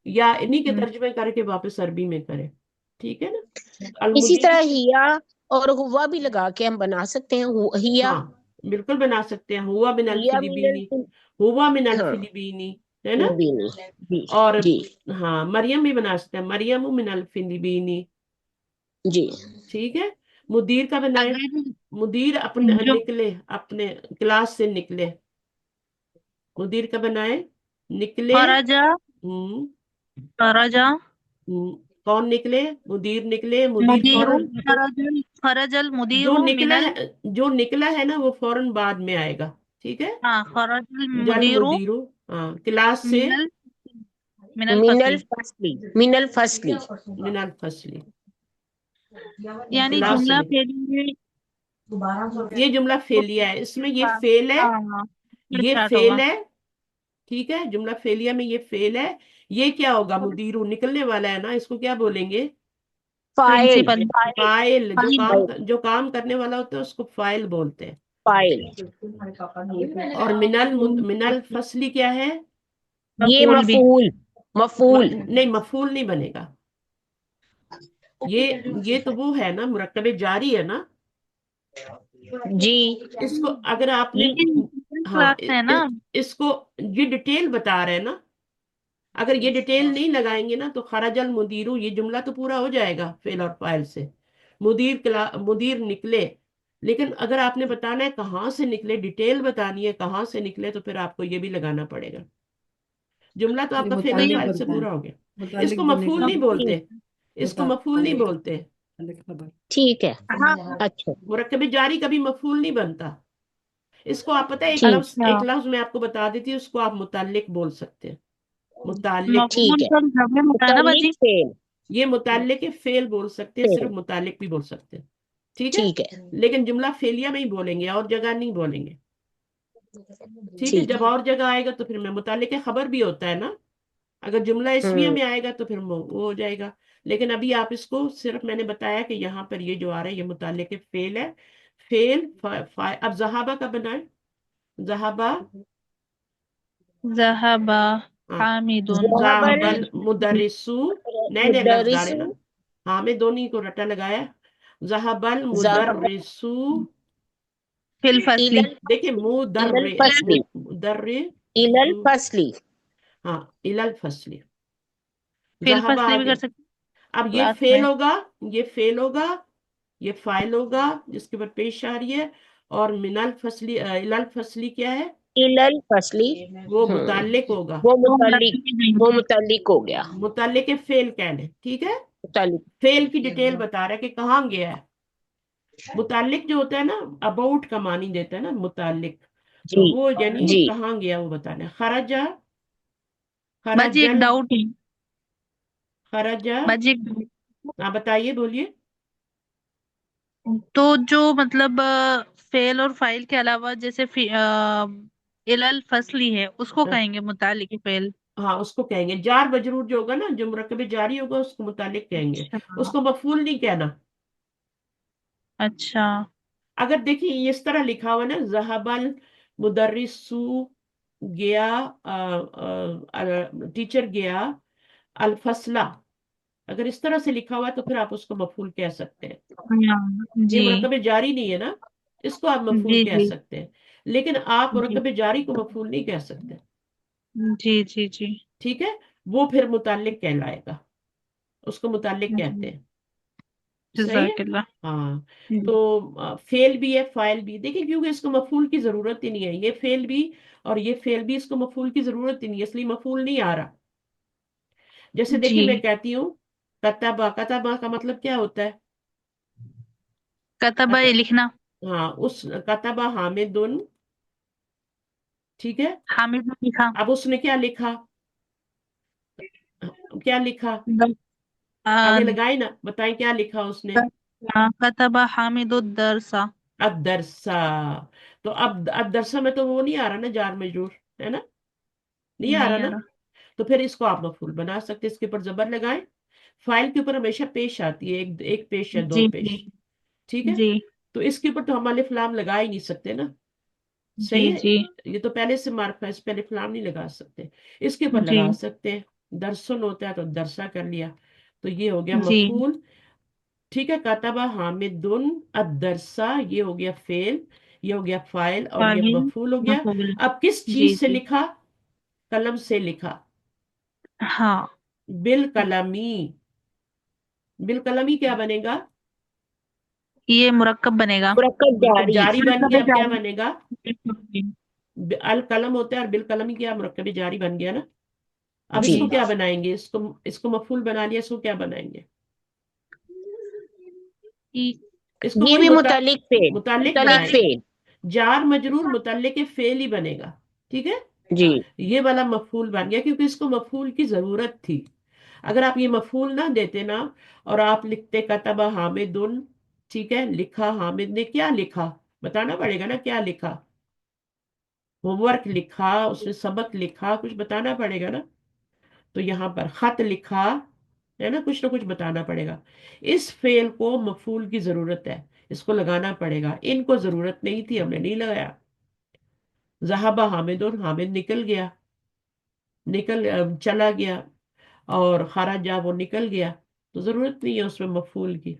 [SPEAKER 1] या इन्हीं के तर्जुमे करके वापस अरबी में करें, ठीक है ना।
[SPEAKER 8] इसी तरह
[SPEAKER 1] अलमुदीर,
[SPEAKER 8] हिया और हुआ भी लगा के हम बना सकते हैं। हिया,
[SPEAKER 1] हाँ, बिल्कुल बना सकते हैं, हुआ मिनल
[SPEAKER 8] हिया मिनल
[SPEAKER 1] फिलीबीनी, हुआ मिनल
[SPEAKER 8] हाँ
[SPEAKER 1] फिलीबीनी, है ना।
[SPEAKER 8] फिलबीनी। जी
[SPEAKER 1] और
[SPEAKER 8] जी
[SPEAKER 1] हाँ, मरियम भी बना सकते हैं, मरियम मिनल फिलीबीनी,
[SPEAKER 8] जी।
[SPEAKER 1] ठीक है। मुदीर का बनाए।
[SPEAKER 2] अगर
[SPEAKER 1] मुदीर अपने
[SPEAKER 2] जो
[SPEAKER 1] निकले, अपने क्लास से निकले, मुदीर का बनाए, निकले।
[SPEAKER 2] खरजा
[SPEAKER 1] हम्म
[SPEAKER 2] खरजा
[SPEAKER 1] कौन निकले, मुदीर निकले, मुदीर
[SPEAKER 2] मुदीरु
[SPEAKER 1] फौरन,
[SPEAKER 2] खरजल खरजल
[SPEAKER 1] जो
[SPEAKER 2] मुदीरु
[SPEAKER 1] निकला
[SPEAKER 2] मिनल।
[SPEAKER 1] है, जो निकला है ना, वो फौरन बाद में आएगा, ठीक है।
[SPEAKER 2] हाँ खरजल
[SPEAKER 1] जल
[SPEAKER 2] मुदीरु
[SPEAKER 1] मुदीरू, हाँ, क्लास से,
[SPEAKER 2] मिनल मिनल
[SPEAKER 8] मिनल
[SPEAKER 2] फसली।
[SPEAKER 8] फसली। मिनल फसली।
[SPEAKER 1] मिनल फसली,
[SPEAKER 2] यानी
[SPEAKER 1] क्लास से
[SPEAKER 2] जुमला
[SPEAKER 1] निकले।
[SPEAKER 2] फेल
[SPEAKER 1] ये जुमला फेलिया है, इसमें ये फेल है,
[SPEAKER 2] हाँ फिर
[SPEAKER 1] ये
[SPEAKER 2] स्टार्ट
[SPEAKER 1] फेल
[SPEAKER 2] होगा।
[SPEAKER 1] है, ठीक है। जुमला फेलिया में ये फेल है। ये क्या होगा, मुदीरू निकलने वाला है ना, इसको क्या बोलेंगे,
[SPEAKER 8] फाइल।
[SPEAKER 2] प्रिंसिपल।
[SPEAKER 1] फाइल।
[SPEAKER 2] फाइल।
[SPEAKER 1] जो काम करने वाला होता है उसको फाइल बोलते हैं।
[SPEAKER 8] फाइल।
[SPEAKER 1] और मिनल फसली क्या है,
[SPEAKER 8] ये
[SPEAKER 2] मफूल भी।
[SPEAKER 8] मफूल। मफूल।
[SPEAKER 1] नहीं, मफूल नहीं बनेगा। ये ये तो वो है ना, मुरक्कबे जारी है ना।
[SPEAKER 8] जी।
[SPEAKER 1] इसको अगर आपने,
[SPEAKER 2] ये
[SPEAKER 1] हाँ,
[SPEAKER 2] क्लास है ना।
[SPEAKER 1] इसको, ये डिटेल बता रहे हैं ना। अगर ये डिटेल नहीं लगाएंगे ना तो खराजल मुदीरू, ये जुमला तो पूरा हो जाएगा फेल और फाइल से। मुदीर निकले, लेकिन अगर आपने बताना है कहाँ से निकले, डिटेल बतानी है कहाँ से निकले, तो फिर आपको ये भी लगाना पड़ेगा। जुमला तो
[SPEAKER 5] ये
[SPEAKER 1] आपका फेल
[SPEAKER 2] तो
[SPEAKER 1] और
[SPEAKER 2] ये
[SPEAKER 5] मुतालिक
[SPEAKER 1] फाइल से
[SPEAKER 5] बनता है,
[SPEAKER 1] पूरा हो गया। इसको
[SPEAKER 5] मुतालिक
[SPEAKER 1] मफूल
[SPEAKER 5] बनेगा।
[SPEAKER 1] नहीं बोलते, इसको मफूल नहीं
[SPEAKER 5] मुतालिक
[SPEAKER 1] बोलते।
[SPEAKER 5] खबर।
[SPEAKER 8] ठीक है।
[SPEAKER 2] हाँ।
[SPEAKER 8] अच्छा।
[SPEAKER 1] मुरक्कब जारी कभी मफूल नहीं बनता। इसको आप पता है,
[SPEAKER 8] ठीक।
[SPEAKER 2] अच्छा,
[SPEAKER 1] एक लफ्ज मैं आपको बता देती हूँ, उसको आप मुतालिक बोल सकते हैं, मुतालिक।
[SPEAKER 8] ठीक
[SPEAKER 2] मफूल
[SPEAKER 8] है।
[SPEAKER 2] का प्रॉब्लम होता है ना
[SPEAKER 8] मुतालिक
[SPEAKER 2] बाजी।
[SPEAKER 8] फेल।
[SPEAKER 1] ये मुतालिक के फेल बोल सकते हैं, सिर्फ
[SPEAKER 8] फेल।
[SPEAKER 1] मुतालिक भी बोल सकते हैं, ठीक है।
[SPEAKER 8] ठीक है।
[SPEAKER 1] लेकिन जुमला फेलिया में ही बोलेंगे, और जगह नहीं बोलेंगे, ठीक है।
[SPEAKER 8] ठीक
[SPEAKER 1] जब
[SPEAKER 8] है।
[SPEAKER 1] और जगह आएगा तो फिर मैं, मुतालिक खबर भी होता है ना, اگر جملہ اسمیہ
[SPEAKER 8] हम्म
[SPEAKER 1] میں آئے گا تو پھر وہ ہو جائے گا. لیکن ابھی آپ اس کو صرف میں نے بتایا کہ یہاں پر یہ جو آ رہا ہے یہ متعلق فعل ہے. فعل اب ذہابہ کا بنائیں. ذہابہ.
[SPEAKER 2] ذهب
[SPEAKER 1] ہاں.
[SPEAKER 2] حامد
[SPEAKER 8] ذهب
[SPEAKER 1] ذهب المدرسو. نئے نئے لفظ آ
[SPEAKER 8] المدرس
[SPEAKER 1] رہے نا. ہاں میں دونوں کو رٹا لگایا. ذهب
[SPEAKER 8] ذهب
[SPEAKER 1] المدرسو.
[SPEAKER 2] في الفصل.
[SPEAKER 1] دیکھیں
[SPEAKER 8] إلى الفصل إلى
[SPEAKER 1] مدرسو.
[SPEAKER 8] الفصل
[SPEAKER 1] ہاں الى الفصل.
[SPEAKER 2] في
[SPEAKER 1] ذهب
[SPEAKER 2] الفصل
[SPEAKER 1] آ
[SPEAKER 2] بھی
[SPEAKER 1] گیا.
[SPEAKER 2] کر سکتے
[SPEAKER 1] اب یہ
[SPEAKER 2] کلاس
[SPEAKER 1] فعل
[SPEAKER 2] میں.
[SPEAKER 1] ہوگا. یہ فعل ہوگا. یہ فاعل ہوگا جس کے اوپر پیش آ رہی ہے. اور من الفصلی الى الفصلی کیا ہے؟
[SPEAKER 8] إلى الفصل
[SPEAKER 1] وہ متعلق ہوگا.
[SPEAKER 8] وہ
[SPEAKER 2] وہ
[SPEAKER 8] متعلق ہو گیا
[SPEAKER 1] متعلق فعل کہہ لیں. ٹھیک ہے.
[SPEAKER 8] متعلق
[SPEAKER 1] فعل کی ڈیٹیل بتا رہا ہے کہ کہاں گیا ہے. متعلق جو ہوتا ہے نا اباؤٹ کا معنی دیتا ہے نا متعلق. تو
[SPEAKER 8] جی
[SPEAKER 1] وہ یعنی
[SPEAKER 8] جی
[SPEAKER 1] کہاں گیا وہ بتانا ہے. خرجہ.
[SPEAKER 2] باجی ایک
[SPEAKER 1] خرجل.
[SPEAKER 2] ڈاؤٹ ہے.
[SPEAKER 1] خرجہ.
[SPEAKER 2] باجی
[SPEAKER 1] آپ بتائیے بولیے.
[SPEAKER 2] تو جو مطلب فعل اور فاعل کے علاوہ جیسے الل فصلی ہے اس کو کہیں گے متعلق فعل.
[SPEAKER 1] ہاں اس کو کہیں گے جار مجرور جو ہوگا نا جو مرکب جاری ہوگا اس کو متعلق کہیں گے.
[SPEAKER 2] اچھا
[SPEAKER 1] اس کو مفعول نہیں کہنا.
[SPEAKER 2] اچھا.
[SPEAKER 1] اگر دیکھیں اس طرح لکھا ہوا نا ذهب المدرسو گیا ٹیچر گیا الفصلہ. اگر اس طرح سے لکھا ہوا ہے تو پھر آپ اس کو مفعول کہہ سکتے ہیں.
[SPEAKER 2] ہاں،
[SPEAKER 1] یہ
[SPEAKER 2] جی
[SPEAKER 1] مرکب جاری نہیں ہے نا. اس کو آپ مفعول
[SPEAKER 2] جی
[SPEAKER 1] کہہ
[SPEAKER 2] جی
[SPEAKER 1] سکتے ہیں. لیکن آپ
[SPEAKER 2] جی
[SPEAKER 1] مرکب جاری کو مفعول نہیں کہہ سکتے.
[SPEAKER 2] جی جی جی
[SPEAKER 1] ٹھیک ہے. وہ پھر متعلق کہلائے گا. اس کو متعلق کہتے ہیں. صحیح ہے.
[SPEAKER 2] جزاک اللہ.
[SPEAKER 1] ہاں.
[SPEAKER 2] جی
[SPEAKER 1] تو فعل بھی ہے فاعل بھی. دیکھیں کیونکہ اس کو مفعول کی ضرورت ہی نہیں ہے. یہ فعل بھی اور یہ فعل بھی اس کو مفعول کی ضرورت ہی نہیں ہے. اس لیے مفعول نہیں آ رہا. جیسے دیکھیں میں کہتی ہوں کتبہ. کتبہ کا مطلب کیا ہوتا ہے؟
[SPEAKER 2] کتبہ یہ لکھنا.
[SPEAKER 1] ہاں اس کتبہ حامد. ٹھیک ہے.
[SPEAKER 2] حامد نے لکھا.
[SPEAKER 1] اب اس نے کیا لکھا؟ کیا لکھا؟
[SPEAKER 2] آ،
[SPEAKER 1] آگے لگائے نا. بتائیں کیا لکھا اس نے؟
[SPEAKER 2] کتبہ حامد الدرس.
[SPEAKER 1] الدرسا. تو اب الدرسا میں تو وہ نہیں آ رہا نا جار مجرور ہے نا. نہیں آ رہا
[SPEAKER 2] نہیں
[SPEAKER 1] نا.
[SPEAKER 2] آ رہا.
[SPEAKER 1] تو پھر اس کو آپ مفعول بنا سکتے. اس کے اوپر زبر لگائیں. فائل کے اوپر ہمیشہ پیش آتی ہے. ایک پیش یا دو
[SPEAKER 2] جی
[SPEAKER 1] پیش.
[SPEAKER 2] جی
[SPEAKER 1] ٹھیک ہے.
[SPEAKER 2] جی
[SPEAKER 1] تو اس کے اوپر تو ہم الف لام لگا ہی نہیں سکتے نا.
[SPEAKER 2] جی
[SPEAKER 1] صحیح ہے.
[SPEAKER 2] جی
[SPEAKER 1] یہ تو پہلے سے مارک ہے. اس پہ الف لام نہیں لگا سکتے. اس کے اوپر
[SPEAKER 2] جی
[SPEAKER 1] لگا سکتے ہیں. درسن ہوتا ہے تو درسا کر لیا. تو یہ ہو گیا
[SPEAKER 2] جی
[SPEAKER 1] مفعول. ٹھیک ہے. کتبہ حامد الدرسا یہ ہو گیا فعل. یہ ہو گیا فاعل اور یہ
[SPEAKER 2] فاعل
[SPEAKER 1] مفعول ہو گیا.
[SPEAKER 2] مفعول.
[SPEAKER 1] اب کس
[SPEAKER 2] جی
[SPEAKER 1] چیز سے
[SPEAKER 2] جی
[SPEAKER 1] لکھا؟ قلم سے لکھا.
[SPEAKER 2] ہاں.
[SPEAKER 1] بالقلمی. بالقلمی کیا بنے گا؟
[SPEAKER 2] یہ مرکب بنے گا.
[SPEAKER 8] مرکب
[SPEAKER 1] مرکب
[SPEAKER 8] جاری
[SPEAKER 1] جاری بن گیا. اب کیا بنے گا؟
[SPEAKER 2] جاری.
[SPEAKER 1] القلم ہوتا ہے اور بالقلمی کیا مرکب جاری بن گیا نا. اب اس
[SPEAKER 8] جی
[SPEAKER 1] کو کیا بنائیں گے؟ اس کو مفعول بنا لیا. اس کو کیا بنائیں گے؟ اس کو
[SPEAKER 8] یہ
[SPEAKER 1] وہی
[SPEAKER 8] بھی متعلق فعل
[SPEAKER 1] متعلق
[SPEAKER 8] متعلق
[SPEAKER 1] بنائیں گے.
[SPEAKER 8] فعل
[SPEAKER 1] جار مجرور متعلق فعل ہی بنے گا. ٹھیک ہے.
[SPEAKER 8] جی
[SPEAKER 1] یہ والا مفعول بن گیا کیونکہ اس کو مفعول کی ضرورت تھی. اگر آپ یہ مفعول نہ دیتے نا اور آپ لکھتے کتبہ حامد. ٹھیک ہے. لکھا حامد نے. کیا لکھا بتانا پڑے گا نا. کیا لکھا؟ ہوم ورک لکھا. اس نے سبق لکھا. کچھ بتانا پڑے گا نا. تو یہاں پر خط لکھا ہے نا. کچھ نہ کچھ بتانا پڑے گا. اس فعل کو مفعول کی ضرورت ہے. اس کو لگانا پڑے گا. ان کو ضرورت نہیں تھی. ہم نے نہیں لگایا. ذہب حامد. حامد نکل گیا. چلا گیا. اور خرجہ وہ نکل گیا. تو ضرورت نہیں ہے اس میں مفعول کی.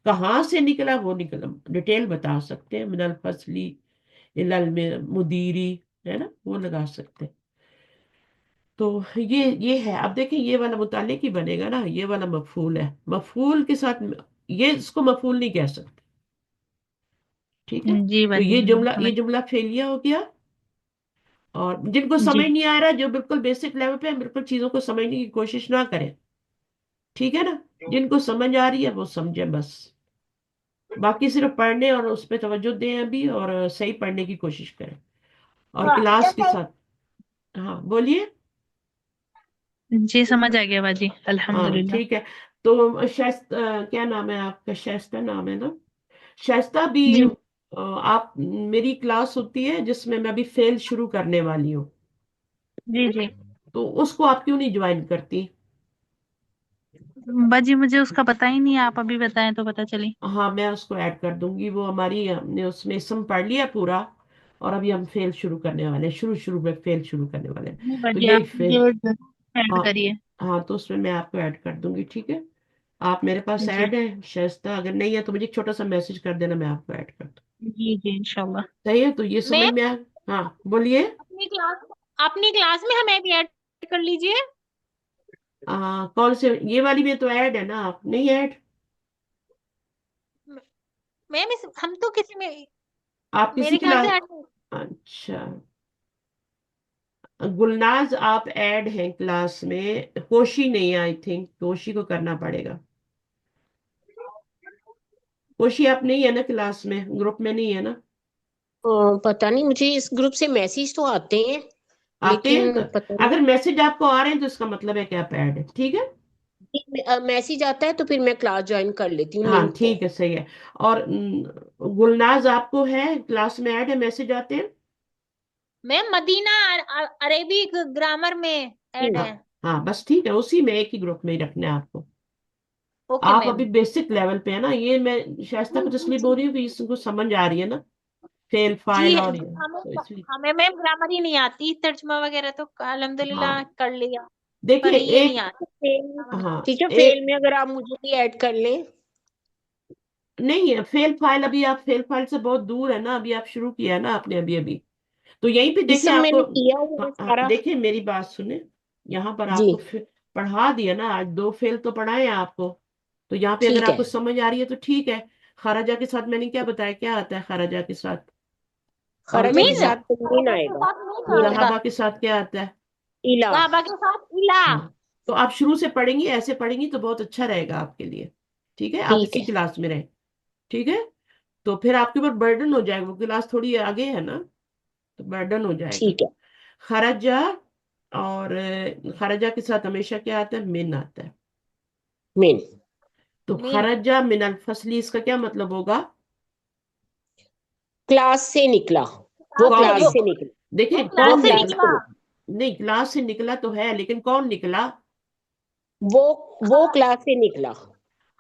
[SPEAKER 1] کہاں سے نکلا وہ نکلا ڈیٹیل بتا سکتے ہیں. من الفصلی الی المدیری ہے نا. وہ لگا سکتے ہیں. تو یہ ہے. اب دیکھیں یہ والا متعلق ہی بنے گا نا. یہ والا مفعول ہے. مفعول کے ساتھ یہ اس کو مفعول نہیں کہہ سکتے. ٹھیک ہے.
[SPEAKER 2] جی
[SPEAKER 1] تو
[SPEAKER 2] بھائی
[SPEAKER 1] یہ
[SPEAKER 2] سمجھ.
[SPEAKER 1] جملہ فعلیہ ہو گیا. اور جن کو
[SPEAKER 2] جی
[SPEAKER 1] سمجھ نہیں آ رہا جو بالکل بیسک لیول پہ بالکل چیزوں کو سمجھنے کی کوشش نہ کریں. ٹھیک ہے نا. جن کو سمجھ آ رہی ہے وہ سمجھیں بس. باقی صرف پڑھنے اور اس پہ توجہ دیں ابھی. اور صحیح پڑھنے کی کوشش کریں. اور کلاس کے ساتھ. ہاں بولیے.
[SPEAKER 2] جی سمجھ آ گیا باجی
[SPEAKER 1] ہاں
[SPEAKER 2] الحمدللہ.
[SPEAKER 1] ٹھیک ہے. تو کیا نام ہے آپ کا؟ شائستہ نام ہے نا. شائستہ بھی
[SPEAKER 2] جی
[SPEAKER 1] آپ میری کلاس ہوتی ہے جس میں ابھی فیل شروع کرنے والی ہوں.
[SPEAKER 2] جی جی
[SPEAKER 1] तो उसको आप क्यों नहीं ज्वाइन करती?
[SPEAKER 2] बाजी मुझे उसका पता ही नहीं है, आप अभी बताएं तो पता चली।
[SPEAKER 1] हाँ, मैं उसको ऐड कर दूंगी। वो हमारी, हमने उसमें इसम पढ़ लिया पूरा, और अभी हम फेल शुरू करने वाले हैं, शुरू शुरू में फेल शुरू करने वाले हैं।
[SPEAKER 2] नहीं
[SPEAKER 1] तो
[SPEAKER 2] बाजी,
[SPEAKER 1] यही
[SPEAKER 2] आप
[SPEAKER 1] फेल,
[SPEAKER 2] मुझे ऐड
[SPEAKER 1] हाँ
[SPEAKER 2] करिए।
[SPEAKER 1] हाँ, तो उसमें मैं आपको ऐड कर दूंगी, ठीक है? आप मेरे पास
[SPEAKER 2] जी
[SPEAKER 1] ऐड है शाइस्ता, अगर नहीं है तो मुझे एक छोटा सा मैसेज कर देना, मैं आपको ऐड कर दूँ।
[SPEAKER 2] जी जी इंशाल्लाह।
[SPEAKER 1] सही है, तो ये समझ
[SPEAKER 7] मैम
[SPEAKER 1] में आया? हाँ बोलिए।
[SPEAKER 7] अपनी क्लास में हमें भी ऐड कर लीजिए।
[SPEAKER 1] कौन से, ये वाली में तो ऐड है ना, आप नहीं ऐड?
[SPEAKER 7] मैम हम तो किसी में,
[SPEAKER 1] आप किसी
[SPEAKER 7] मेरे ख्याल
[SPEAKER 1] क्लास,
[SPEAKER 7] से ऐड नहीं।
[SPEAKER 1] अच्छा, गुलनाज आप ऐड हैं क्लास में, कोशी नहीं है, आई थिंक कोशी को करना पड़ेगा। कोशी आप नहीं है ना क्लास में, ग्रुप में नहीं है ना?
[SPEAKER 8] पता नहीं, मुझे इस ग्रुप से मैसेज तो आते हैं,
[SPEAKER 1] आते हैं तो,
[SPEAKER 8] लेकिन पता
[SPEAKER 1] अगर मैसेज आपको आ रहे हैं तो इसका मतलब है कि आप ऐड है, ठीक है?
[SPEAKER 8] नहीं, मैसेज आता है तो फिर मैं क्लास ज्वाइन कर लेती हूँ,
[SPEAKER 1] हाँ
[SPEAKER 8] लिंक को।
[SPEAKER 1] ठीक है, सही है। और गुलनाज आपको है क्लास में ऐड है, मैसेज आते हैं?
[SPEAKER 7] मैम मदीना अरेबिक ग्रामर में ऐड
[SPEAKER 8] जी।
[SPEAKER 1] हाँ
[SPEAKER 7] है।
[SPEAKER 1] हाँ, बस ठीक है, उसी में एक ही ग्रुप में ही रखना है आपको।
[SPEAKER 7] ओके
[SPEAKER 1] आप
[SPEAKER 7] मैम।
[SPEAKER 1] अभी बेसिक लेवल पे है ना, ये मैं शायस्ता को इसलिए बोल रही हूँ कि इसको समझ आ रही है ना, फेल
[SPEAKER 7] जी
[SPEAKER 1] फाइल और ये,
[SPEAKER 7] हमें
[SPEAKER 1] तो इसलिए।
[SPEAKER 7] हमें मैम ग्रामर ही नहीं आती, तर्जुमा वगैरह तो अल्हम्दुलिल्लाह
[SPEAKER 1] हाँ
[SPEAKER 7] कर लिया, पर
[SPEAKER 1] देखिए,
[SPEAKER 7] ये नहीं
[SPEAKER 1] एक,
[SPEAKER 7] आता।
[SPEAKER 8] फेल,
[SPEAKER 1] हाँ
[SPEAKER 8] टीचर
[SPEAKER 1] एक,
[SPEAKER 8] फेल में अगर आप मुझे भी ऐड कर लें।
[SPEAKER 1] नहीं है फेल फाइल, अभी आप फेल फाइल से बहुत दूर है ना, अभी आप शुरू किया है ना आपने अभी अभी। तो यहीं पे
[SPEAKER 8] इस
[SPEAKER 1] देखिए
[SPEAKER 8] सब
[SPEAKER 1] आपको,
[SPEAKER 8] मैंने किया हुआ है
[SPEAKER 1] हाँ, हाँ,
[SPEAKER 8] सारा।
[SPEAKER 1] देखिए मेरी बात सुने, यहाँ पर
[SPEAKER 8] जी
[SPEAKER 1] आपको पढ़ा दिया ना, आज 2 फेल तो पढ़ाए हैं आपको। तो यहाँ पे अगर
[SPEAKER 8] ठीक है।
[SPEAKER 1] आपको समझ आ रही है तो ठीक है। खाराजा के साथ मैंने क्या बताया, क्या आता है खाराजा के साथ? और
[SPEAKER 8] खराजा के
[SPEAKER 7] मीन
[SPEAKER 8] साथ तनवीन
[SPEAKER 7] के
[SPEAKER 8] आएगा।
[SPEAKER 7] साथ मीन
[SPEAKER 8] मीन
[SPEAKER 7] आएगा,
[SPEAKER 1] जहाबा के साथ क्या आता है?
[SPEAKER 8] इला।
[SPEAKER 7] साहबा के साथ इला।
[SPEAKER 1] हाँ, तो आप शुरू से पढ़ेंगी, ऐसे पढ़ेंगी तो बहुत अच्छा रहेगा आपके लिए, ठीक है? आप
[SPEAKER 8] ठीक
[SPEAKER 1] इसी
[SPEAKER 8] है।
[SPEAKER 1] क्लास में रहें, ठीक है? तो फिर आपके ऊपर बर्डन हो जाएगा, वो क्लास थोड़ी आगे है ना, तो बर्डन हो जाएगा।
[SPEAKER 8] ठीक है।
[SPEAKER 1] खरजा, और खरजा के साथ हमेशा क्या आता है? मिन आता है।
[SPEAKER 8] मीन
[SPEAKER 1] तो
[SPEAKER 7] मीन
[SPEAKER 1] खरजा मिनल फसली, इसका क्या मतलब होगा?
[SPEAKER 8] क्लास से निकला, वो
[SPEAKER 1] कौन
[SPEAKER 8] क्लास
[SPEAKER 1] नहीं,
[SPEAKER 8] से निकला।
[SPEAKER 1] देखिए
[SPEAKER 7] वो
[SPEAKER 8] वो
[SPEAKER 7] क्लास
[SPEAKER 1] कौन
[SPEAKER 7] से
[SPEAKER 8] क्लास
[SPEAKER 1] निकला?
[SPEAKER 8] से
[SPEAKER 7] निकला।
[SPEAKER 8] निकला।
[SPEAKER 1] नहीं, क्लास से निकला तो है, लेकिन कौन निकला?
[SPEAKER 8] वो वो क्लास से निकला।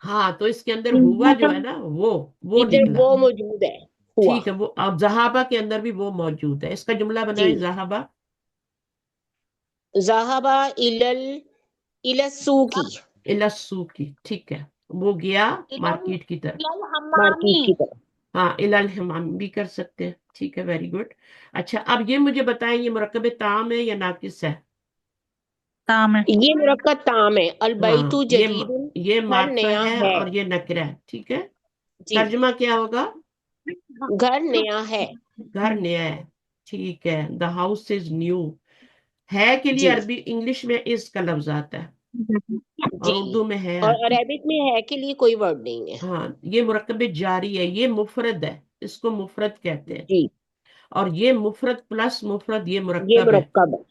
[SPEAKER 1] हाँ, तो इसके अंदर हुआ जो है ना, वो
[SPEAKER 8] इधर
[SPEAKER 1] निकला।
[SPEAKER 8] वो मौजूद है, हुआ।
[SPEAKER 1] ठीक है, वो अब जहाबा के अंदर भी वो मौजूद है, इसका जुमला
[SPEAKER 8] जी।
[SPEAKER 1] बनाए जहाबा।
[SPEAKER 8] ज़हाबा इलल इलसूकी,
[SPEAKER 1] इलस्सू की, ठीक है, वो गया
[SPEAKER 7] इलल
[SPEAKER 1] मार्केट की तरफ।
[SPEAKER 7] इलल
[SPEAKER 8] मार्केट
[SPEAKER 7] हमामी।
[SPEAKER 8] की तरफ।
[SPEAKER 1] हाँ, इलल हम भी कर सकते हैं, ठीक है, वेरी गुड। अच्छा, अब ये मुझे बताएं, ये मुरक्कब ताम है या नाकिस है?
[SPEAKER 2] ताम है।
[SPEAKER 8] ये मुरक्कब ताम है।
[SPEAKER 1] हाँ,
[SPEAKER 8] अलबैतु जदीदुन,
[SPEAKER 1] ये
[SPEAKER 8] घर
[SPEAKER 1] मार्फा
[SPEAKER 8] नया
[SPEAKER 1] है
[SPEAKER 8] है।
[SPEAKER 1] और ये नकरा है, ठीक है?
[SPEAKER 8] जी,
[SPEAKER 1] तर्जुमा क्या होगा?
[SPEAKER 8] घर नया है।
[SPEAKER 1] घर नया है, ठीक है, द हाउस इज न्यू। है के लिए
[SPEAKER 8] जी
[SPEAKER 1] अरबी इंग्लिश में इस का लफ्ज आता है, और
[SPEAKER 8] जी।
[SPEAKER 1] उर्दू में है
[SPEAKER 8] और
[SPEAKER 1] आता है।
[SPEAKER 8] अरेबिक में है के लिए कोई वर्ड नहीं है।
[SPEAKER 1] हाँ, ये मुरक्कब जारी है, ये मुफरद है, इसको मुफरद कहते हैं।
[SPEAKER 8] जी,
[SPEAKER 1] और ये मुफरद प्लस मुफरद, ये
[SPEAKER 8] ये
[SPEAKER 1] मुरक्कब है।
[SPEAKER 8] मुरक्कब है।